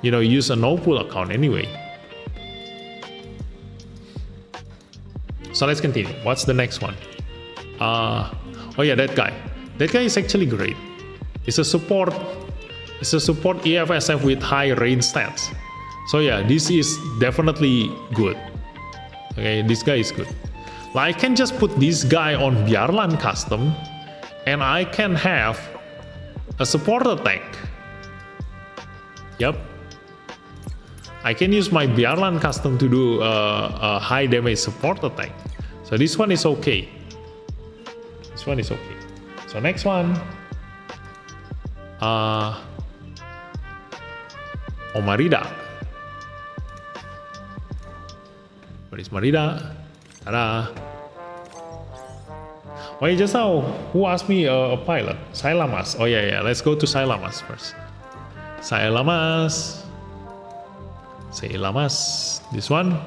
you know, use a no pool account anyway. So let's continue. What's the next one? Oh yeah, that guy is actually great. It's a support EFSF with high range stats. So yeah, this is definitely good. Okay, this guy is good. Like, I can just put this guy on Bjarlan custom and I can have a support attack. Yep, I can use my Bjarlan custom to do a high damage support attack. So this one is okay. This one is okay. So next one, Marida. Where is Marida? Ta-da! Wait, just now, who asked me a pilot? Silamas. Oh yeah, let's go to Silamas first. Silamas. This one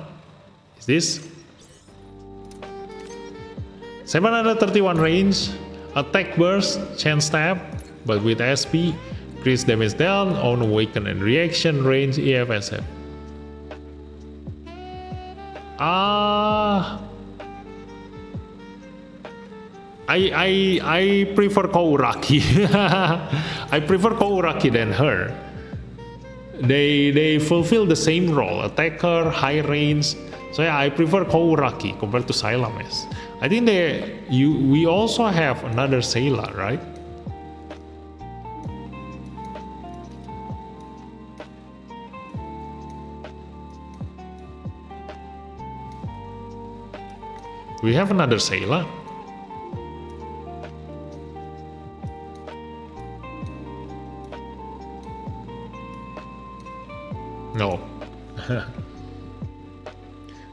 is this. 731 range, attack burst, chain stab, but with SP, increase damage down on awaken and reaction range EFSF. I prefer Kouraki. I prefer Kouraki than her. They fulfill the same role, attacker, high range. So yeah, I prefer Kouraki compared to Silames. I think we also have another Sailor, right? We have another Sailor. No.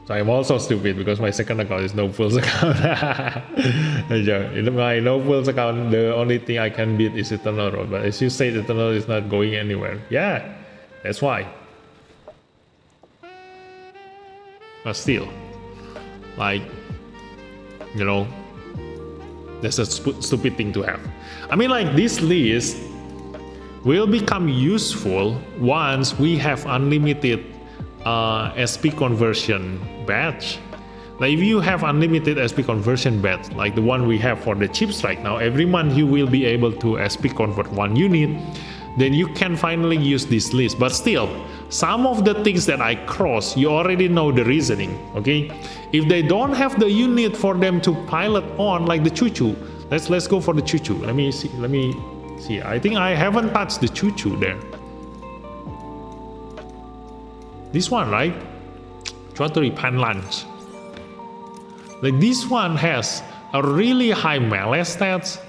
So I'm also stupid because my second account is no pools account. In my no pools account, the only thing I can beat is Eternal Road. But as you said, Eternal is not going anywhere. Yeah, that's why. But still, like, you know, that's a stupid thing to have. I mean, like, this list will become useful once we have unlimited SP conversion batch. Like, if you have unlimited SP conversion batch, like the one we have for the chips right now, every month you will be able to SP convert one unit, then you can finally use this list. But still, some of the things that I cross, you already know the reasoning, okay? If they don't have the unit for them to pilot on, like the Choo-Choo, let's go for the Choo-Choo. Let me see. I think I haven't touched the Choo-Choo there. This one, right? Chautury Pan Lunch. Like this one has a really high melee stats,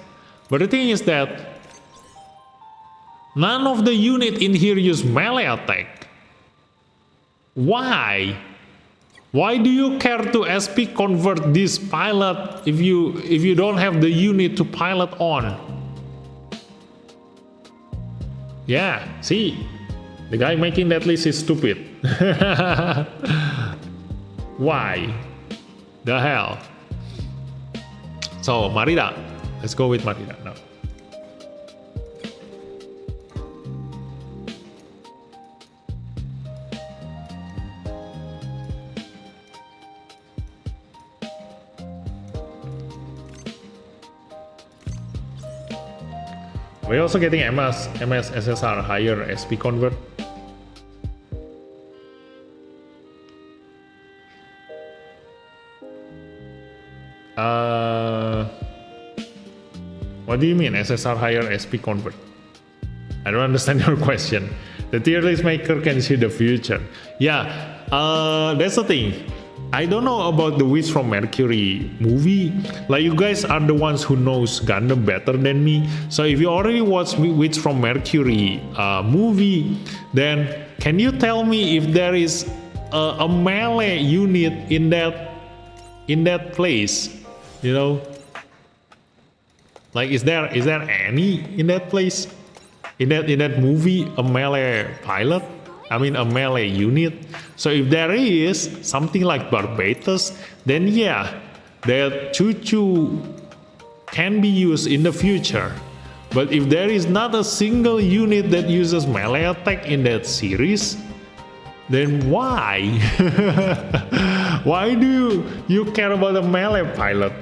but the thing is that none of the unit in here use melee attack. Why? Why do you care to SP convert this pilot if you don't have the unit to pilot on? Yeah, see, the guy making that list is stupid. Why? The hell? So Marida, let's go with Marida now. We're also getting MS SSR higher SP convert. What do you mean SSR higher SP convert? I don't understand your question. The tier list maker can see the future. Yeah, that's the thing. I don't know about the Witch from Mercury movie. Like, you guys are the ones who knows Gundam better than me. So if you already watched Witch from Mercury movie, then can you tell me if there is a melee unit in that place? You know, like is there any in that place? In that movie, a melee pilot? I mean a melee unit. So if there is something like Barbatos, then yeah, that Choo-Choo can be used in the future. But if there is not a single unit that uses melee attack in that series, then why? Why do you care about a melee pilot?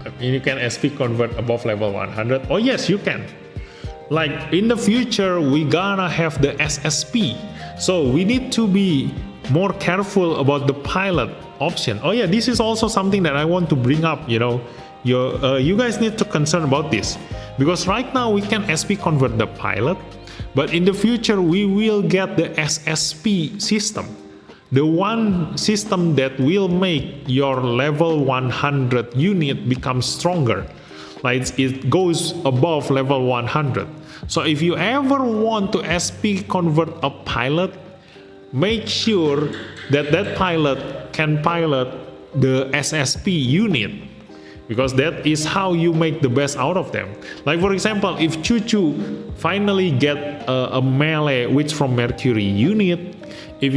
I mean, you can SP convert above level 100. Oh yes, you can. Like in the future, we gonna have the SSP, so we need to be more careful about the pilot option. Oh yeah, this is also something that I want to bring up. You know, you guys need to concern about this, because right now we can SP convert the pilot, but in the future we will get the SSP system, the one system that will make your level 100 unit become stronger. Like it goes above level 100. So if you ever want to SP convert a pilot, make sure that that pilot can pilot the SSP unit, because that is how you make the best out of them. Like for example, if Choo-Choo finally get a melee Witch from Mercury unit, if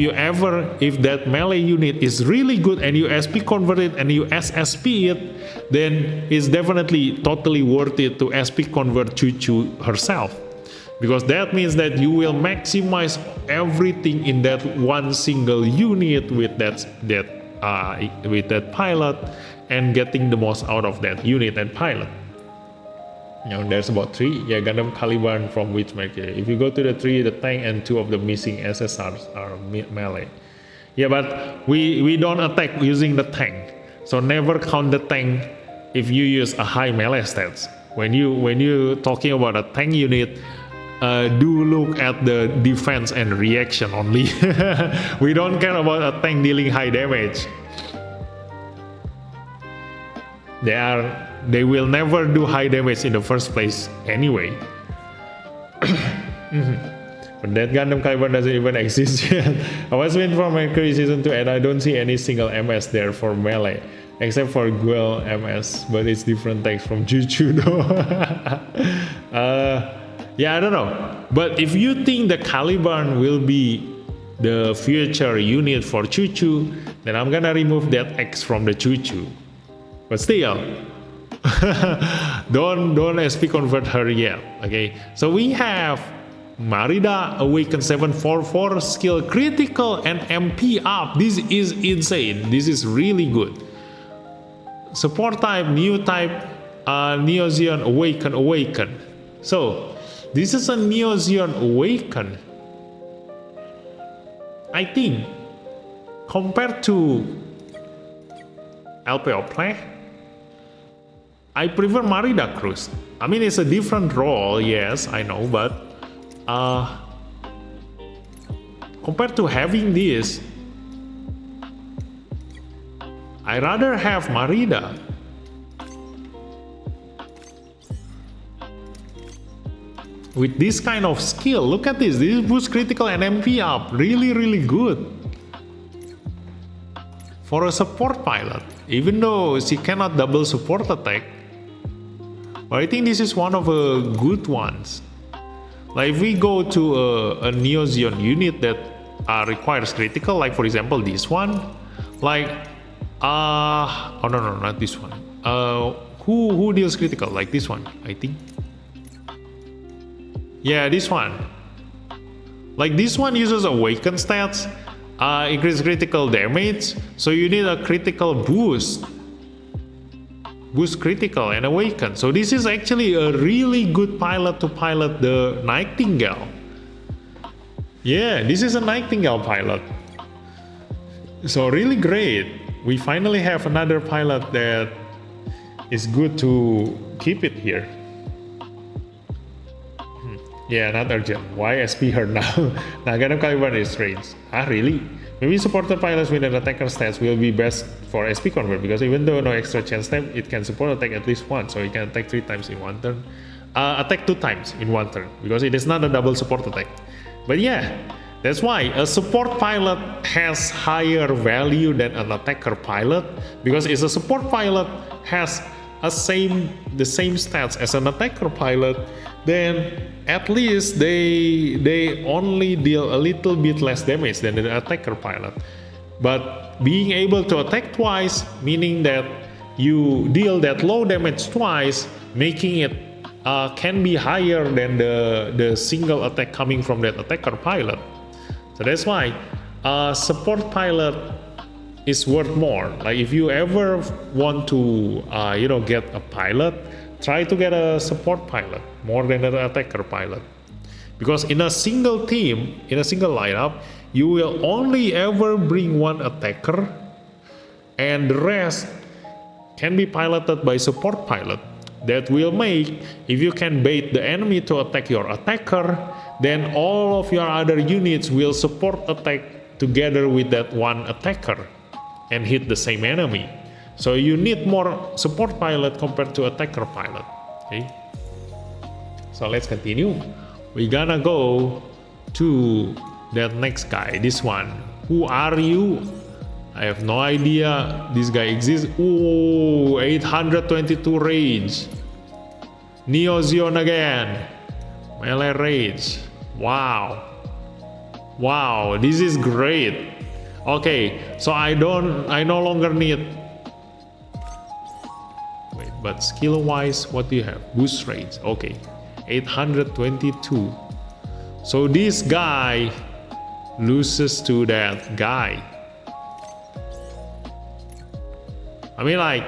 that melee unit is really good and you SP convert it and you SSP it, then it's definitely totally worth it to SP convert Choo-Choo herself, because that means that you will maximize everything in that one single unit with that pilot, and getting the most out of that unit and pilot. You know, there's about 3. Yeah, Gundam Caliban from Witch Mercury. If you go to the 3, the tank and 2 of the missing SSRs are melee. Yeah, but we don't attack using the tank, so never count the tank if you use a high melee stats. When you talking about a tank unit, do look at the defense and reaction only. We don't care about a tank dealing high damage. They will never do high damage in the first place anyway. But that Gundam Caliban doesn't even exist yet. I was waiting for Mercury Season 2 and I don't see any single MS there for melee, except for Guel MS, but it's different text from Choo-Choo though. Yeah, I don't know. But if you think the Caliban will be the future unit for Choo-Choo, then I'm gonna remove that X from the Choo-Choo. But still, don't SP convert her yet. Okay, so we have Marida Awaken 744 skill critical and MP up. This is insane. This is really good. Support type, new type, Neo Zeon Awaken. So this is a Neo Zeon Awaken. I think compared to LPO play, I prefer Marida Cruz. I mean, it's a different role, yes, I know, but compared to having this, I rather have Marida. With this kind of skill, look at this. This boosts critical and MP up. Really, really good. For a support pilot, even though she cannot double support attack, but I think this is one of the good ones. Like if we go to a Neo Zeon unit that requires critical, like for example this one, like oh no, not this one. Who deals critical? Like this one, I think. Yeah, this one. Like this one uses awaken stats, increase critical damage, so you need a critical boost. Boost critical and awaken. So this is actually a really good pilot to pilot the Nightingale. Yeah, this is a Nightingale pilot. So really great. We finally have another pilot that is good to keep it here. Yeah, not urgent. Why SP her now? Nah, Gundam Caliban is range. Really? Maybe supported pilots with an attacker stats will be best for SP convert, because even though no extra chance step, it can support attack at least once, so it can attack 3 times in one turn. Attack 2 times in one turn, because it is not a double support attack. But yeah, that's why a support pilot has higher value than an attacker pilot, because if a support pilot has the same stats as an attacker pilot, then at least they only deal a little bit less damage than the attacker pilot. But being able to attack twice, meaning that you deal that low damage twice, making it can be higher than the single attack coming from that attacker pilot. So that's why support pilot is worth more. Like if you ever want to get a pilot, try to get a support pilot more than an attacker pilot, because in a single team, in a single lineup, you will only ever bring one attacker and the rest can be piloted by support pilot. That will make, if you can bait the enemy to attack your attacker, then all of your other units will support attack together with that one attacker and hit the same enemy. So you need more support pilot compared to attacker pilot. Okay. So let's continue. We're gonna go to that next guy. This one. Who are you? I have no idea this guy exists. Oh, 822 range. Neo Zeon again. Melee range. Wow. Wow, this is great. Okay, so I no longer need. Wait, but skill wise, what do you have? Boost range. Okay, 822. So this guy loses to that guy. I mean, like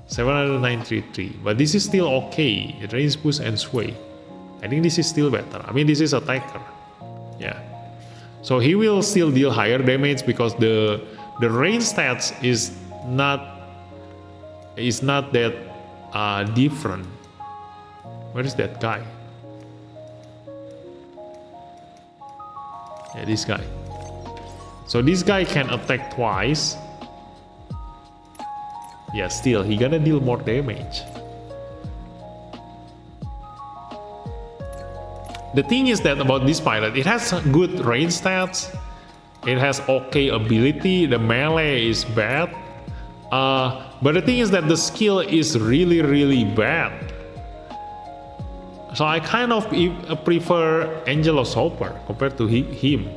793, but this is still okay. It range boost and sway. I think this is still better. I mean, this is attacker. Yeah. So he will still deal higher damage because the range stats is not that different. Where is that guy? Yeah, this guy. So this guy can attack twice. Yeah, still he gonna deal more damage. The thing is that about this pilot, it has good range stats, it has okay ability, the melee is bad, but the thing is that the skill is really, really bad. So I kind of prefer Angelos Hopper compared to him.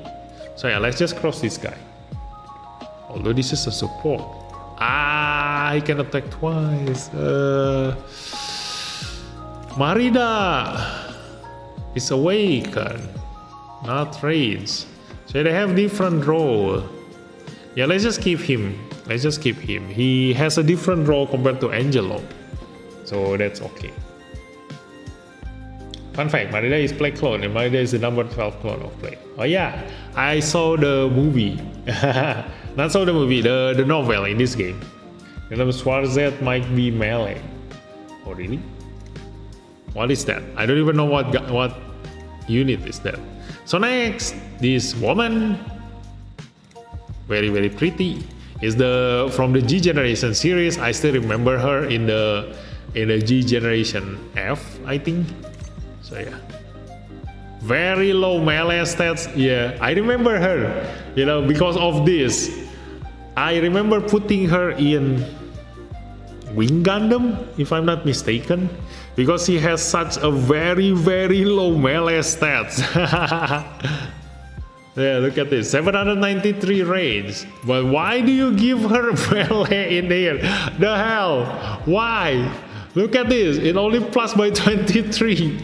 So yeah, let's just cross this guy. Although this is a support. He can attack twice. Marida is awaken, not range. So they have different role. Yeah, let's just keep him. He has a different role compared to Angelo. So that's okay. Fun fact, Marida is play clone and Marida is the number 12 clone of play. Oh yeah, I saw the movie. Not saw the movie, the novel in this game. Gundam Schwarzet might be melee. Oh really? What is that? I don't even know what unit is that. So next, this woman, very very pretty, is from the G Generation series. I still remember her in the G Generation F, I think. So yeah, very low melee stats. Yeah, I remember her, because of this. I remember putting her in Wing Gundam, if I'm not mistaken, because he has such a very very low melee stats. Yeah, look at this, 793 range. But why do you give her melee in here? The hell? Why? Look at this, it only plus by 23.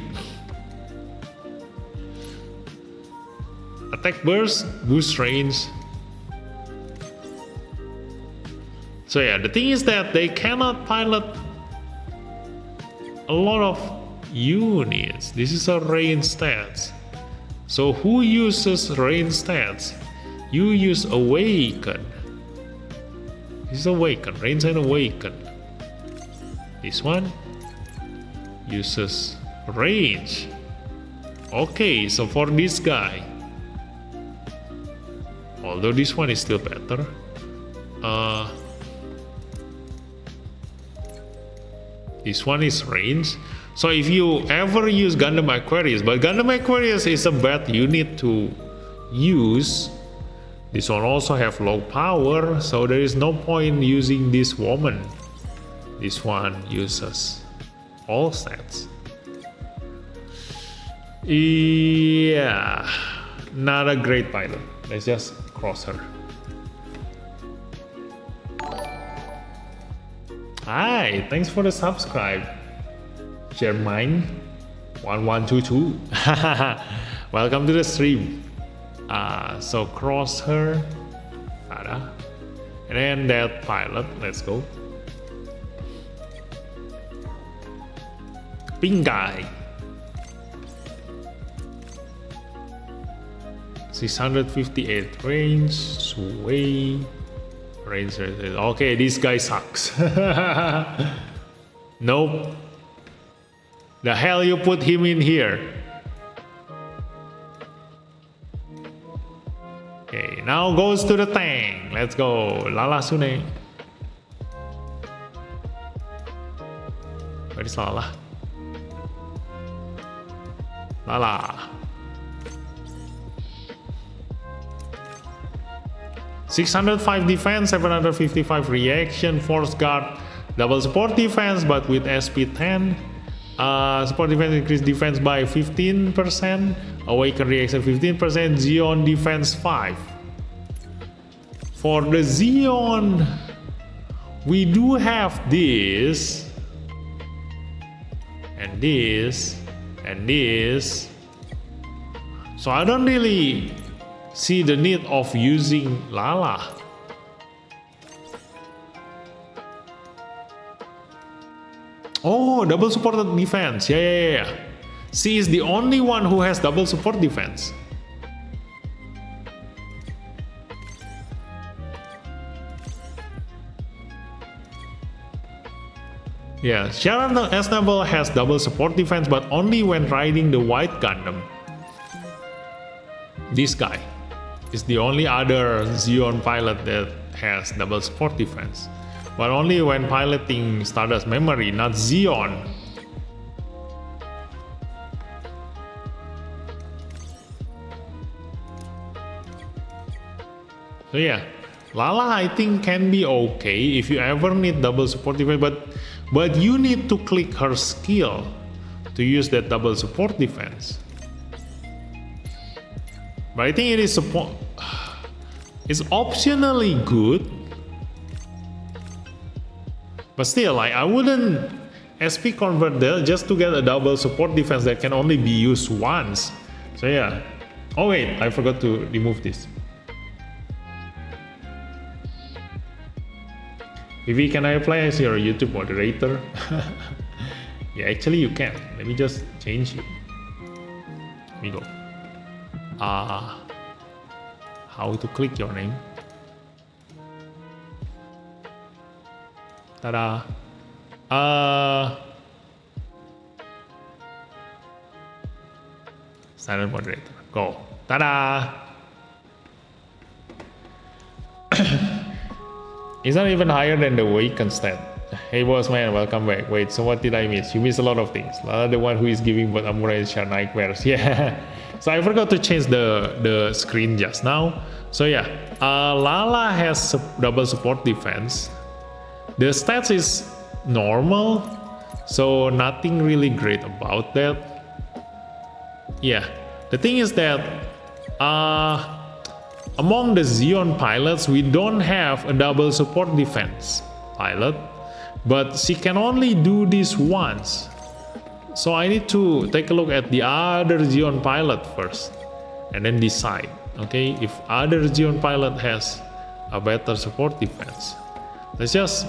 Attack burst, boost range. So yeah, the thing is that they cannot pilot a lot of units. This is a range stats. So who uses range stats? You use awaken. This is awaken, range and awaken. This one uses range. Okay, so for this guy, although this one is still better, this one is range. So if you ever use Gundam Aquarius, but Gundam Aquarius is a bad unit to use. This one also have low power, so there is no point using this woman. This one uses all stats. Yeah, not a great pilot. Let's just cross her. Hi, thanks for the subscribe, Jermaine 1122. Welcome to the stream. So cross her, and then that pilot. Let's go. Pink guy. 658 range. Sway. Range. Okay, this guy sucks. Nope. The hell you put him in here? Okay, now goes to the tank. Let's go. Lala Sune. Where is Lala? Lala. 605 defense, 755 reaction, force guard, double support defense, but with SP 10. Support defense increase defense by 15%, awaken reaction 15%, Zeon defense 5. For the Zeon, we do have this, and this, and this. So I don't really see the need of using Lala. Oh, double support defense. Yeah. She is the only one who has double support defense. Yeah, Sharon Esnable has double support defense, but only when riding the White Gundam. This guy is the only other Zeon pilot that has double support defense, but only when piloting Stardust Memory, not Zeon. So yeah, Lala I think can be okay if you ever need double support defense, but you need to click her skill to use that double support defense. But I think it's optionally good. But still, I wouldn't SP convert there just to get a double support defense that can only be used once. So yeah. Oh wait, I forgot to remove this. Vivi, can I apply as your YouTube moderator? Yeah, actually you can. Let me just change it. Let me go. How to click your name? Ta-da! Silent moderator. Go. Ta-da! It's not even higher than the awakened stat. Hey boss man, welcome back. Wait, so what did I miss? You missed a lot of things. Lala the one who is giving but Amura is nightmares. Yeah. So I forgot to change the screen just now. So yeah, Lala has double support defense. The stats is normal, so nothing really great about that. Yeah, the thing is that among the Zeon pilots, we don't have a double support defense pilot, but she can only do this once. So I need to take a look at the other Zeon pilot first and then decide, okay, if other Zeon pilot has a better support defense. Let's just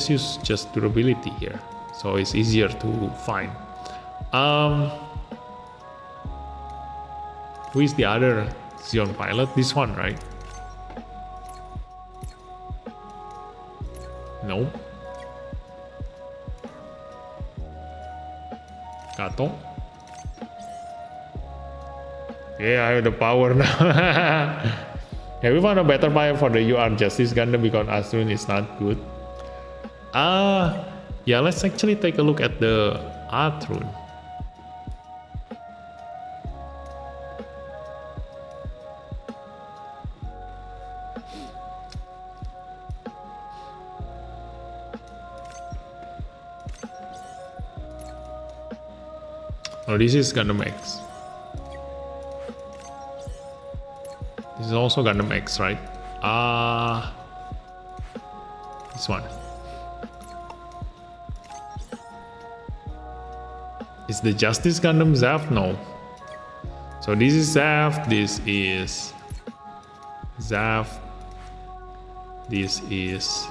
use just durability here, so it's easier to find. Who is the other Zeon pilot? This one, right? Nope. Kato. Yeah, I have the power now. Yeah, we found a better pilot for the UR Justice Gundam because Astrun is not good. Yeah, let's actually take a look at the Atrun. Oh, this is Gundam X. This is also Gundam X, right? This one. Is the Justice Gundam Zaf? No. So this is Zaf, this is Zaf, this is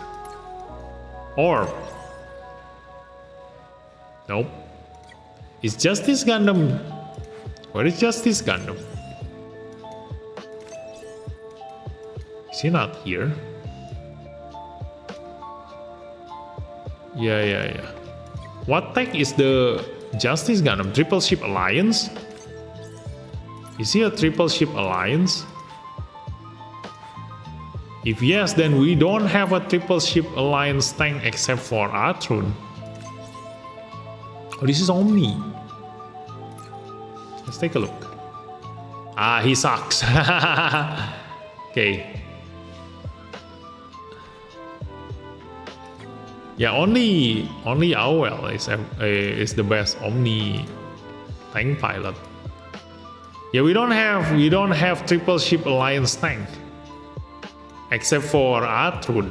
Orb. Nope. Is Justice Gundam? Where is Justice Gundam? Is he not here? Yeah. What tech is the Justice Gundam? Triple Ship Alliance? Is he a Triple Ship Alliance? If yes, then we don't have a Triple Ship Alliance tank except for Atrun. Oh, this is Omni. Let's take a look. He sucks. Okay. Yeah, only AOL is the best Omni tank pilot. Yeah, we don't have Triple Ship Alliance tank except for Atrun.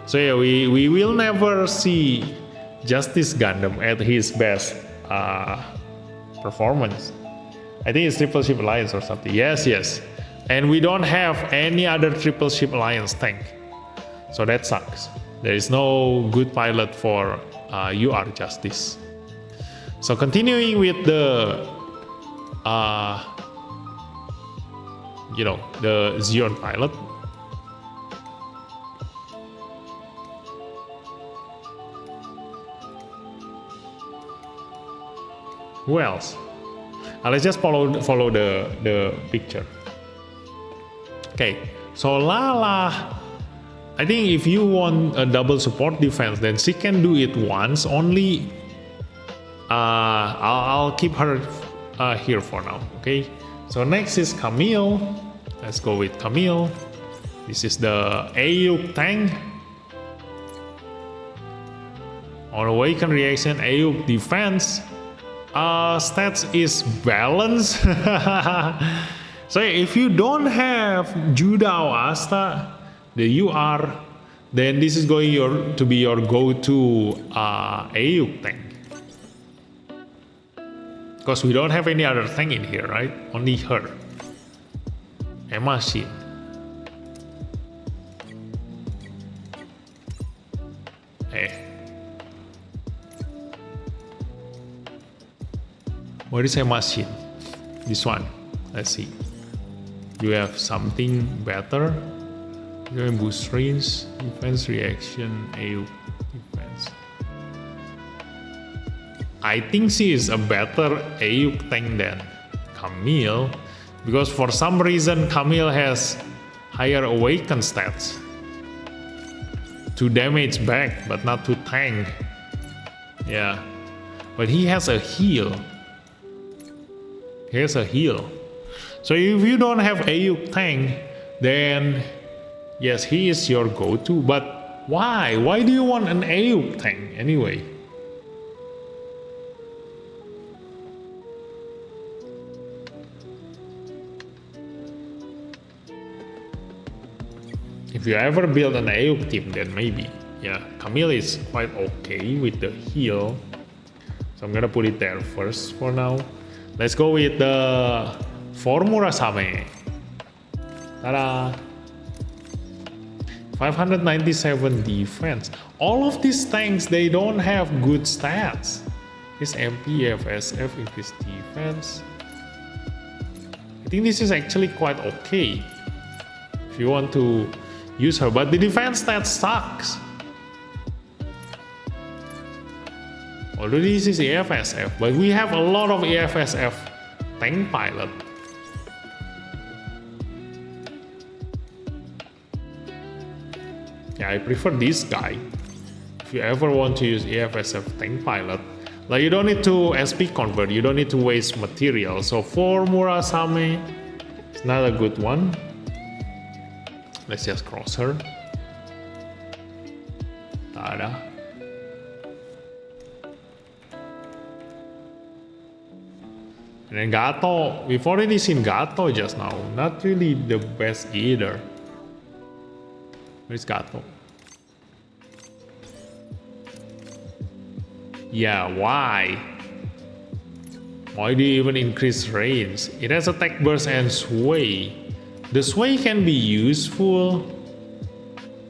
So yeah, we will never see Justice Gundam at his best performance. I think it's Triple Ship Alliance or something. Yes. And we don't have any other Triple Ship Alliance tank. So that sucks. There is no good pilot for UR Justice. So continuing with the the Zeon pilot. Who else? Let's just follow the picture. Okay, so Lala, I think if you want a double support defense, then she can do it once only. I'll keep her here for now. Okay, so next is Camille. Let's go with Camille. This is the Ayuk tank. On awaken reaction, Ayuk defense. Stats is balance. So if you don't have Judah or Asta, the UR, then this is going to be your go-to Ayuk tank. Because we don't have any other tank in here, right? Only her. Emma Shin. Where is Emma Shin? This one. Let's see. You have something better. You have boost range, defense reaction, AU defense. I think she is a better AU tank than Camille, Because for some reason Camille has higher awaken stats. To damage back, but not to tank. Yeah. But he has a heal. He has a heal. So if you don't have Ayuk tank, then yes, he is your go-to. But why? Why do you want an Ayuk tank anyway? If you ever build an Ayuk team, then maybe. Yeah, Camille is quite okay with the heal. So I'm gonna put it there first for now. Let's go with the 4 Murasame. Ta-da! 597 defense. All of these tanks, they don't have good stats. This MP, FSF increase defense. I think this is actually quite okay if you want to use her, but the defense stat sucks. Although this is EFSF, but we have a lot of EFSF tank pilot. Yeah, I prefer this guy. If you ever want to use EFSF tank pilot, like you don't need to SP convert, you don't need to waste material. So for Murasame, it's not a good one. Let's just cross her. Tada. And then Gato, we've already seen Gato just now. Not really the best either. Where's Gato? Yeah, why? Why do you even increase range? It has attack burst and sway. The sway can be useful.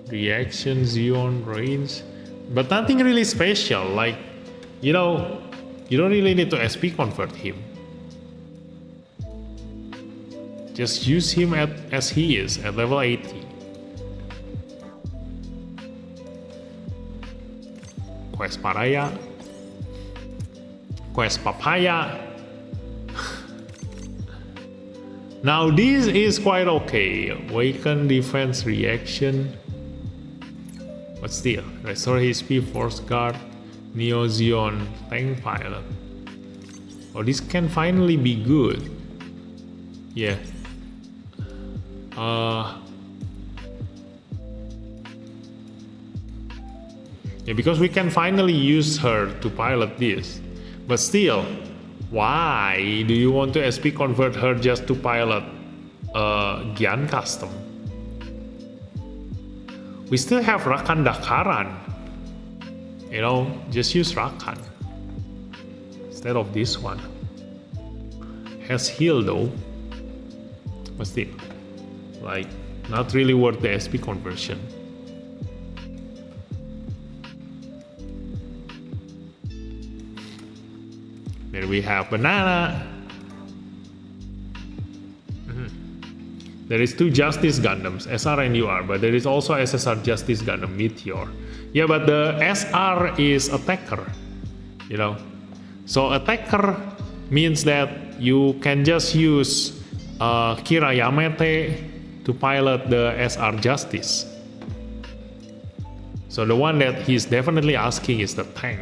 Reaction, Zeon, range. But nothing really special. Like, you know, you don't really need to SP convert him. Just use him as he is at level 80. Quest Paraya. Quest Papaya. Now this is quite okay. Awaken, defense, reaction. But still, restore HP, force guard, Neo Zeon, tank pilot. Oh, this can finally be good. Yeah. Yeah, because we can finally use her to pilot this. But still, why do you want to SP convert her just to pilot Gian custom? We still have Rakan Dakaran. You know, just use Rakan instead of this one. Has heal though, but still, like, not really worth the SP conversion. Then we have Banana. There is 2 Justice Gundams, SR and UR, but there is also SSR Justice Gundam Meteor. Yeah, but the SR is attacker, you know. So attacker means that you can just use Kira Yamete to pilot the SR Justice. So the one that he's definitely asking is the tank.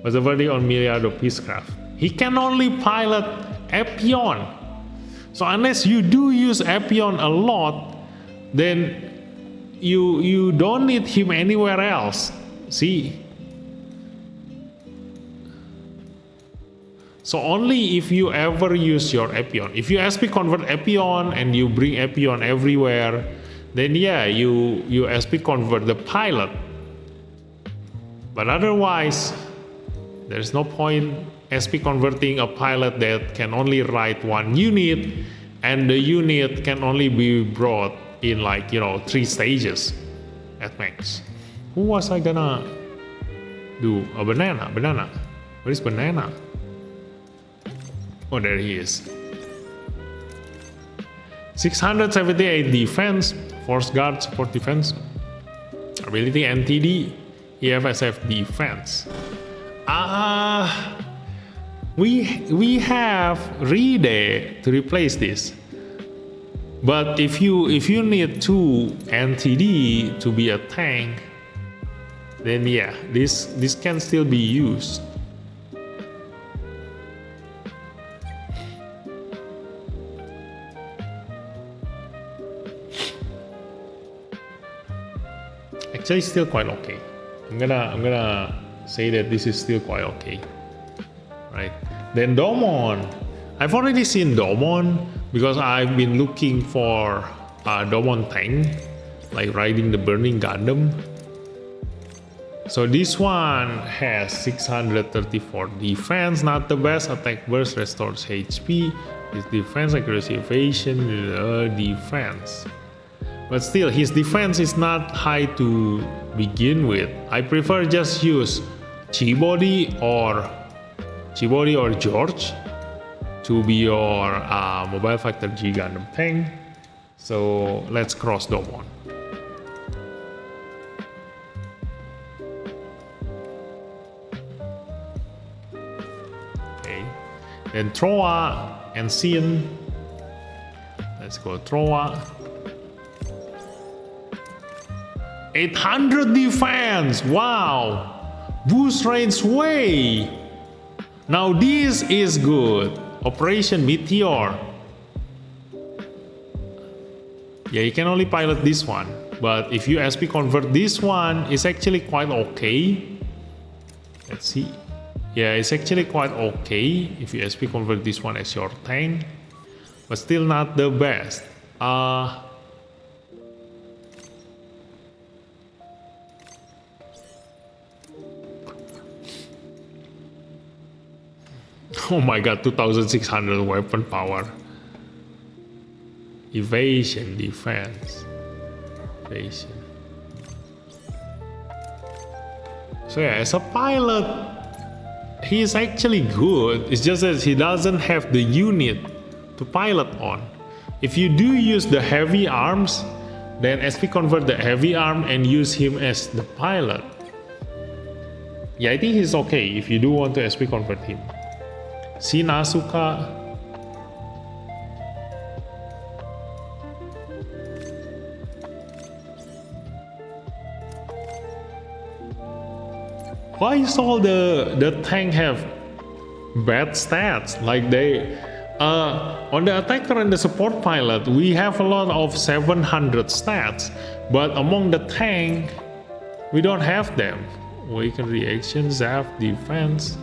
What's the verdict on Miliardo Peacecraft? He can only pilot Epion. So unless you do use Epion a lot, then you don't need him anywhere else. See? So only if you ever use your Epion. If you SP convert Epion and you bring Epion everywhere, then yeah, you SP convert the pilot. But otherwise, there's no point SP converting a pilot that can only ride 1 unit, and the unit can only be brought in, like, you know, 3 stages at max. Who was I gonna do? A Banana. Where is Banana? Oh, there he is. 678 defense, force guard, support defense, ability NTD, EFSF defense. we have relay to replace this. But if you need 2 NTD to be a tank, then yeah, this can still be used. Actually, still quite okay. I'm gonna say that this is still quite okay, right? Then Domon, I've already seen Domon because I've been looking for a Domon tank, like riding the Burning Gundam. So this one has 634 defense, not the best. Attack burst restores HP. His defense, accuracy, evasion, defense. But still, his defense is not high to begin with. I prefer just use Chibody or George to be your Mobile Fighter G Gundam tank. So let's cross Domon. Okay, then Troa and Zeon. Let's go Troa. 800 defense, wow! Boost range way! Now this is good. Operation Meteor. Yeah, you can only pilot this one. But if you SP convert this one, it's actually quite okay. Let's see. Yeah, it's actually quite okay if you SP convert this one as your tank. But still not the best. Oh my god, 2600 weapon power. Evasion, defense. Evasion. So yeah, as a pilot, he is actually good. It's just that he doesn't have the unit to pilot on. If you do use the heavy arms, then SP convert the heavy arm and use him as the pilot. Yeah, I think he's okay if you do want to SP convert him. Shinasuka. Why is all the tank have bad stats? Like they on the attacker and the support pilot, we have a lot of 700 stats, but among the tank, we don't have them. Awaken reaction, zap, defense.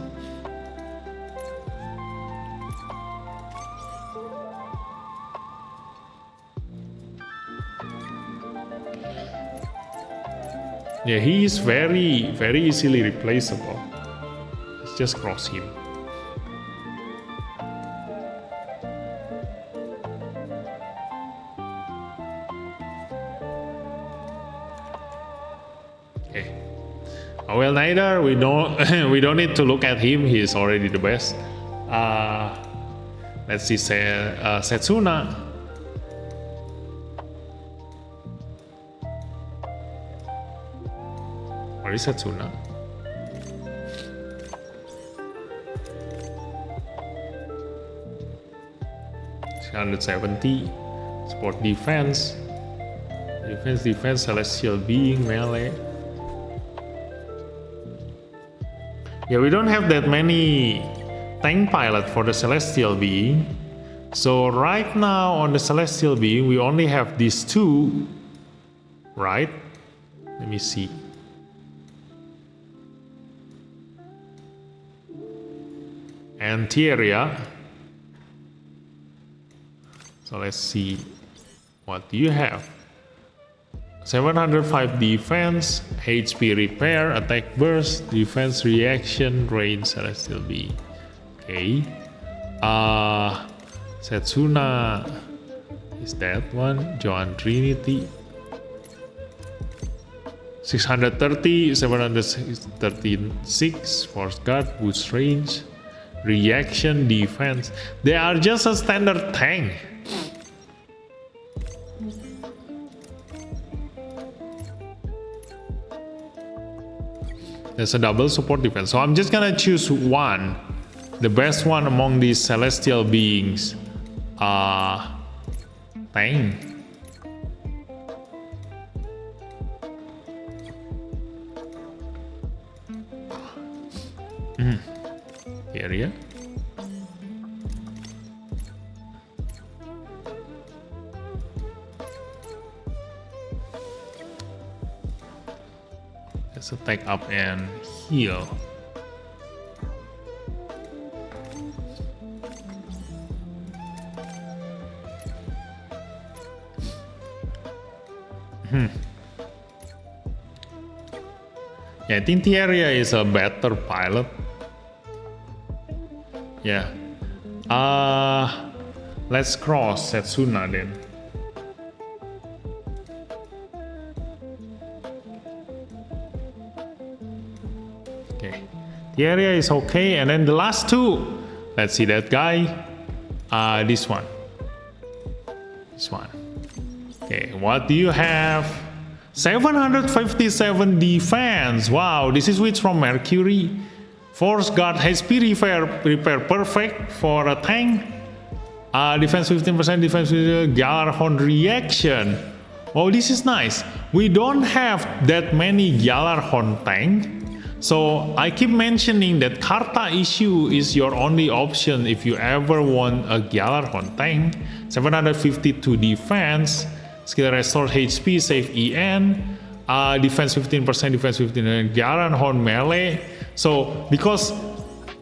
Yeah, he is very easily replaceable. Let's just cross him. Okay. Oh, well, neither we don't we don't need to look at him. He is already the best. Let's see, Setsuna. Where is Setsuna? $170. Sport defense. Defense, celestial being, melee. Yeah, we don't have that many tank pilot for the celestial being. So right now on the celestial being, we only have these two, right? Let me see. And Thieria. So let's see, what do you have? 705 defense, HP repair, attack burst, defense reaction, range, celestial being. Okay. Setsuna is that one. Joan Trinity. 630, 736, force guard, boost range, reaction, defense. They are just a standard tank. There's a double support defense. So I'm just gonna choose one. the best one among these celestial beings tank. Area. Let's attack up and heal. Yeah, I think Thieria is a better pilot. Yeah. Let's cross Setsuna then. Okay. Thieria is okay, and then the last two. Let's see that guy. This one. This one. Okay, what do you have? 757 defense. Wow, this is which from Mercury. Force guard HP repair perfect for a tank. Defense 15%, defense with Gjallarhorn reaction. Oh, this is nice. We don't have that many Gjallarhorn tank. So I keep mentioning that Karta issue is your only option if you ever want a Gjallarhorn tank. 752 defense. Skill restore HP, save EN. Defense 15%, defense 15%, Gjallarhorn melee. So, because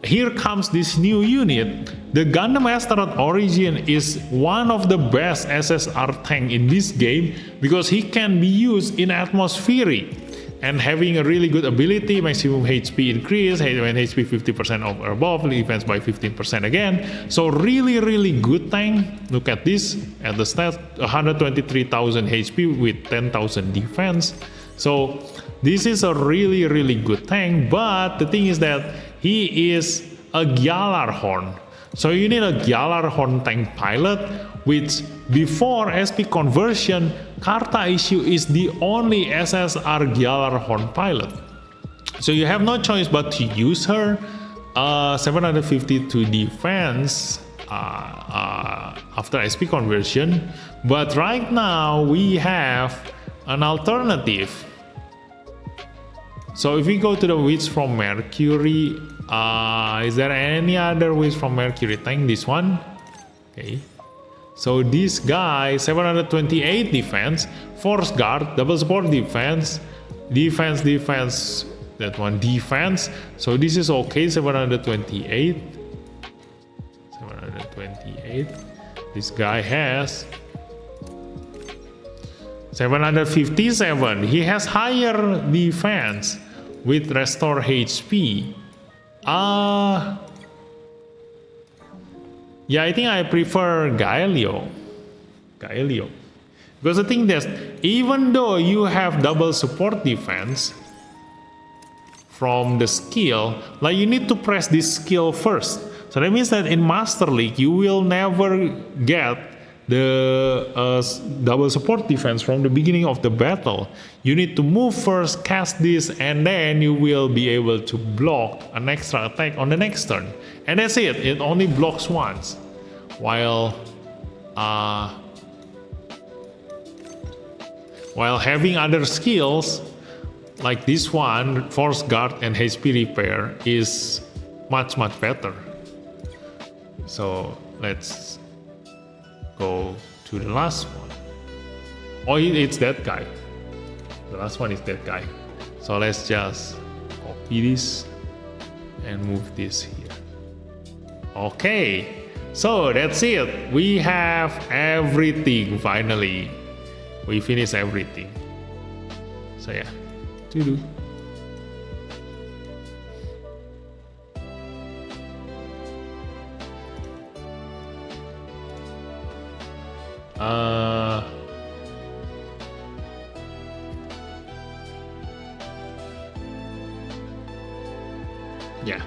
here comes this new unit, the Gundam Asteroid Origin is one of the best SSR tank in this game because he can be used in atmospheric and having a really good ability, maximum HP increase, when HP 50% or above, defense by 15% again. So really good tank. Look at this, at the stats, 123,000 HP with 10,000 defense. So this is a really good tank, but the thing is that he is a Gjallarhorn. So you need a Gjallarhorn tank pilot, which before SP conversion, Karta issue is the only SSR Gjallarhorn pilot. So you have no choice but to use her. 752 defense after SP conversion. But right now we have an alternative. So if we go to the witch from Mercury, is there any other witch from Mercury tank? This one. Okay. So this guy, 728 defense, force guard, double support defense, defense, that one defense. So this is okay, 728. This guy has 757. He has higher defense with restore HP. Yeah, I think I prefer Gaelio. Because the thing is, even though you have double support defense from the skill, like you need to press this skill first. So that means that in Master League, you will never get the double support defense from the beginning of the battle. You need to move first, cast this, and then you will be able to block an extra attack on the next turn. And that's it. It only blocks once. While having other skills like this one, Force Guard and HP Repair, is much better. So let's go to the last one. Oh, it's that guy. The last one is that guy. So let's just copy this and move this here. Okay, so that's it. We have everything finally. We finished everything. So yeah, to-do. Yeah.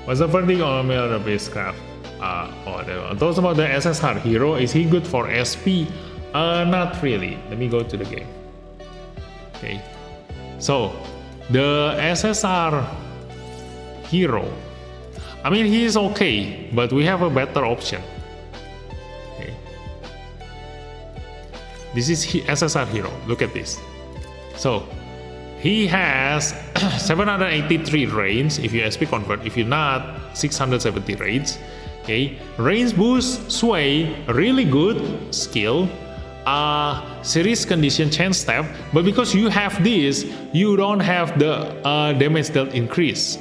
What's the verdict on the spacecraft? Those about the SSR hero. Is he good for SP? Not really. Let me go to the game. Okay, so the SSR hero, I mean, he is okay, but we have a better option. Okay, this is SSR hero. Look at this. So he has 783 range if you SP convert. If you're not, 670 range. Okay, range boost, sway, really good skill. Series condition chain step, but because you have this, you don't have the damage dealt increase.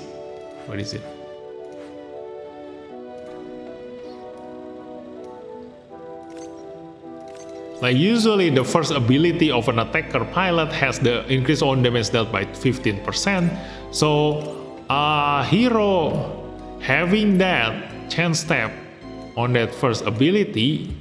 What is it? Like usually the first ability of an attacker pilot has the increase on damage dealt by 15%. So hero having that chain step on that first ability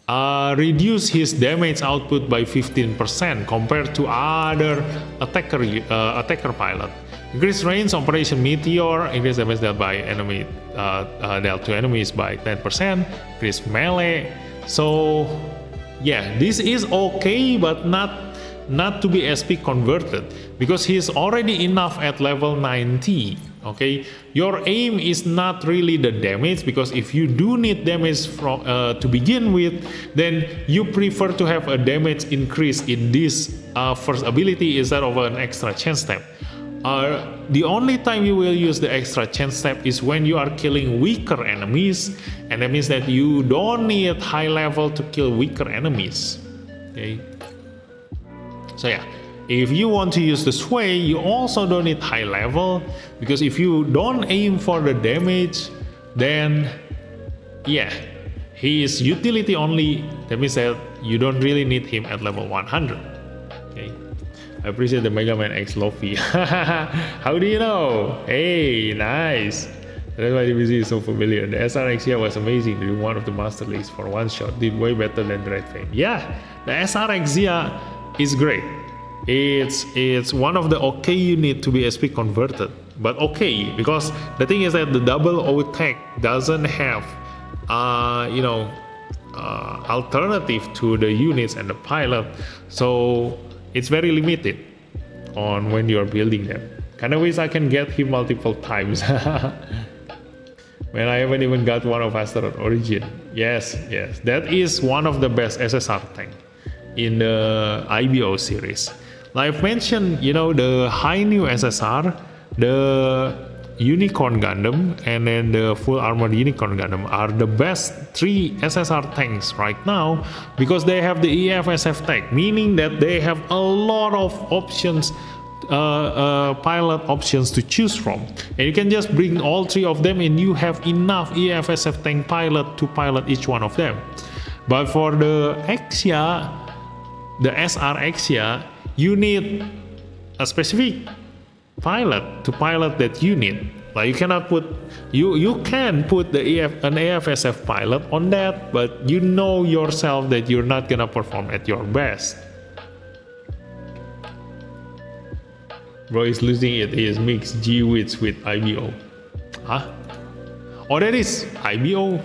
reduce his damage output by 15% compared to other attacker pilot. Increase range operation meteor, increase damage dealt by enemy dealt to enemies by 10%, increase melee. So yeah, this is okay, but not to be SP converted because he's already enough at level 90. Okay, your aim is not really the damage, because if you do need damage from to begin with, then you prefer to have a damage increase in this first ability instead of an extra chain step. The only time you will use the extra chain step is when you are killing weaker enemies, and that means that you don't need high level to kill weaker enemies. Okay, so yeah, if you want to use the sway, you also don't need high level, because if you don't aim for the damage, then yeah, he is utility only. That means that you don't really need him at level 100. Okay, I appreciate the Mega Man X Luffy. How do you know? Hey, nice. That's why the music is so familiar. The SRX was amazing. Did one of the Master Leagues for one shot. Did way better than Red Fame. Yeah, the SRX is great. It's one of the okay unit to be SP converted, but okay, because the thing is that the double O tech doesn't have alternative to the units and the pilot, so it's very limited on when you're building them. Kinda wish I can get him multiple times. Man, I haven't even got one of Asteroid Origin. Yes, that is one of the best SSR tank in the IBO series. Like I've mentioned, the high new SSR, the Unicorn Gundam, and then the full armored Unicorn Gundam are the best 3 SSR tanks right now, because they have the EFSF tech, meaning that they have a lot of options, pilot options to choose from, and you can just bring all 3 of them and you have enough EFSF tank pilot to pilot each one of them. But for the Exia, the SR Exia, you need a specific pilot to pilot that unit. Like you cannot put, you can put an AFSF pilot on that, but you know yourself that you're not gonna perform at your best. Bro is losing it. He is mixed G-Wits with IBO. Huh? Oh, that is IBO.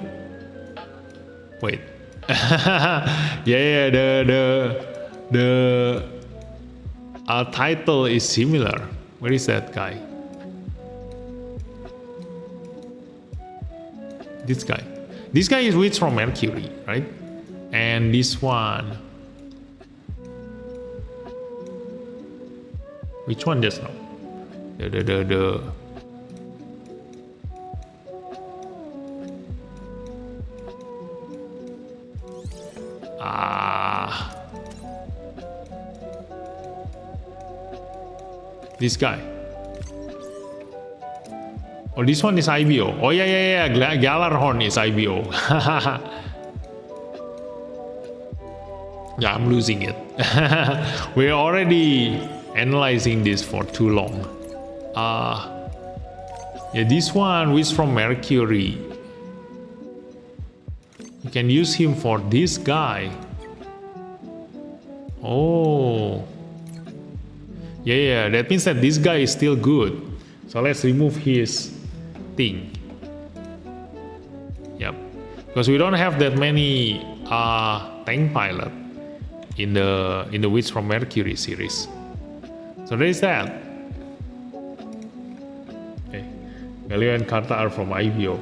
Wait. Yeah, the title is similar. Where is that guy? This guy. This guy is Wits from Mercury, right? And this one. Which one just now? The this guy. Oh, this one is IBO. Oh yeah. Galarhorn is IBO. Yeah, I'm losing it. We're already analyzing this for too long. Yeah, this one is from Mercury. You can use him for this guy. Oh. Yeah, that means that this guy is still good. So let's remove his thing. Yep, because we don't have that many tank pilot in the Witch from Mercury series. So there is that. Okay. Galio and Karta are from IBO.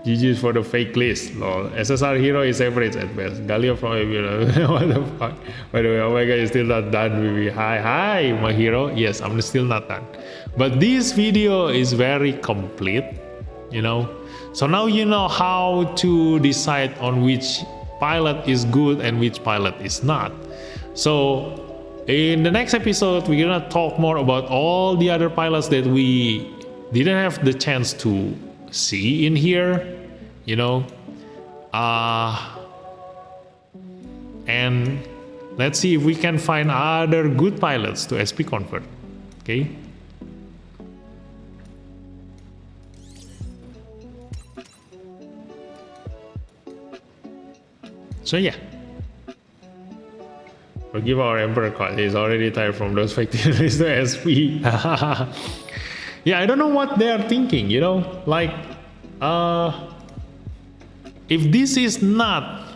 GG's for the fake list. Lol. SSR hero is average at best. Galio from IBO. What the fuck? By the way, Omega is still not done with me. Hi, my hero. Yes, I'm still not done. But this video is very complete, you know. So now you know how to decide on which pilot is good and which pilot is not. So in the next episode, we're gonna talk more about all the other pilots that we didn't have the chance to see in here, you know. And let's see if we can find other good pilots to SP convert. Okay. So yeah, forgive our Emperor card. He's already tired from those fake theories to SP. Yeah, I don't know what they are thinking, you know, like if this is not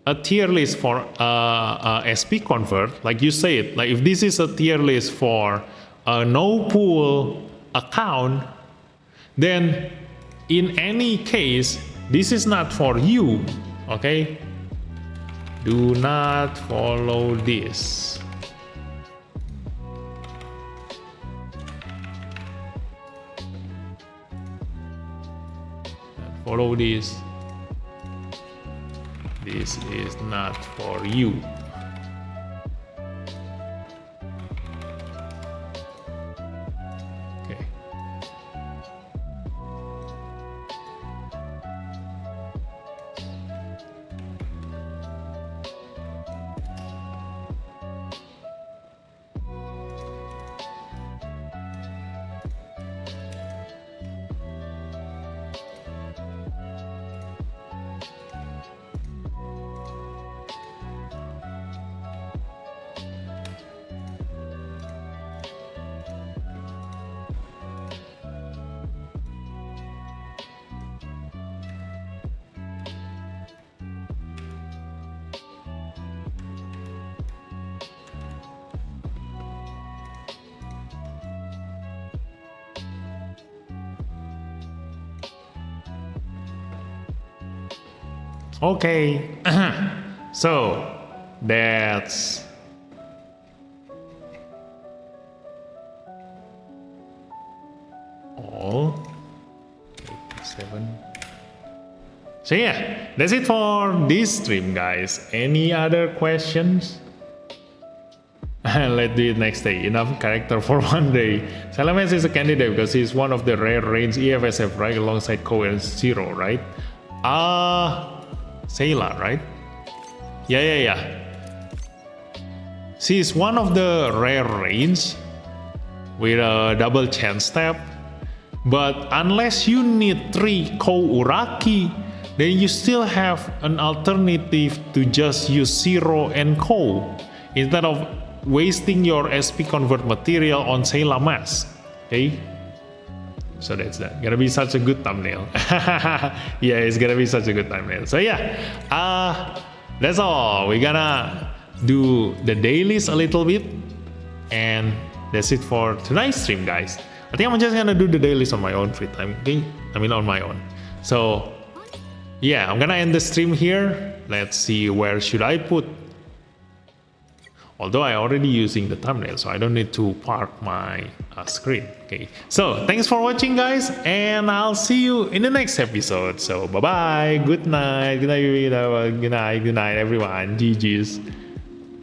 a tier list for SP convert, like you said, like if this is a tier list for a no pool account, then in any case this is not for you. Okay, do not follow this. Follow this. This is not for you. Okay. Okay, so that's all. 7. So yeah, that's it for this stream, guys. Any other questions? Let's do it next day. Enough character for one day. Salamence is a candidate because he's one of the rare range EFSF, right? Alongside Ko and Zero, right? Sayla, right? Yeah. She's one of the rare range with a double chance step. But unless you need 3 Ko Uraki, then you still have an alternative to just use Zero and Ko instead of wasting your SP convert material on Sayla mask. Okay? So that's that. Gonna be such a good thumbnail. Yeah, it's gonna be such a good thumbnail. So yeah, that's all. We're gonna do the dailies a little bit, and that's it for tonight's stream, guys. I think I'm just gonna do the dailies on my own free time. Okay? I mean on my own. So yeah, I'm gonna end the stream here. Let's see, where should I put? Although I already using the thumbnail, so I don't need to park my screen. Okay, so thanks for watching, guys, and I'll see you in the next episode. So bye bye, good night, everyone, GG's.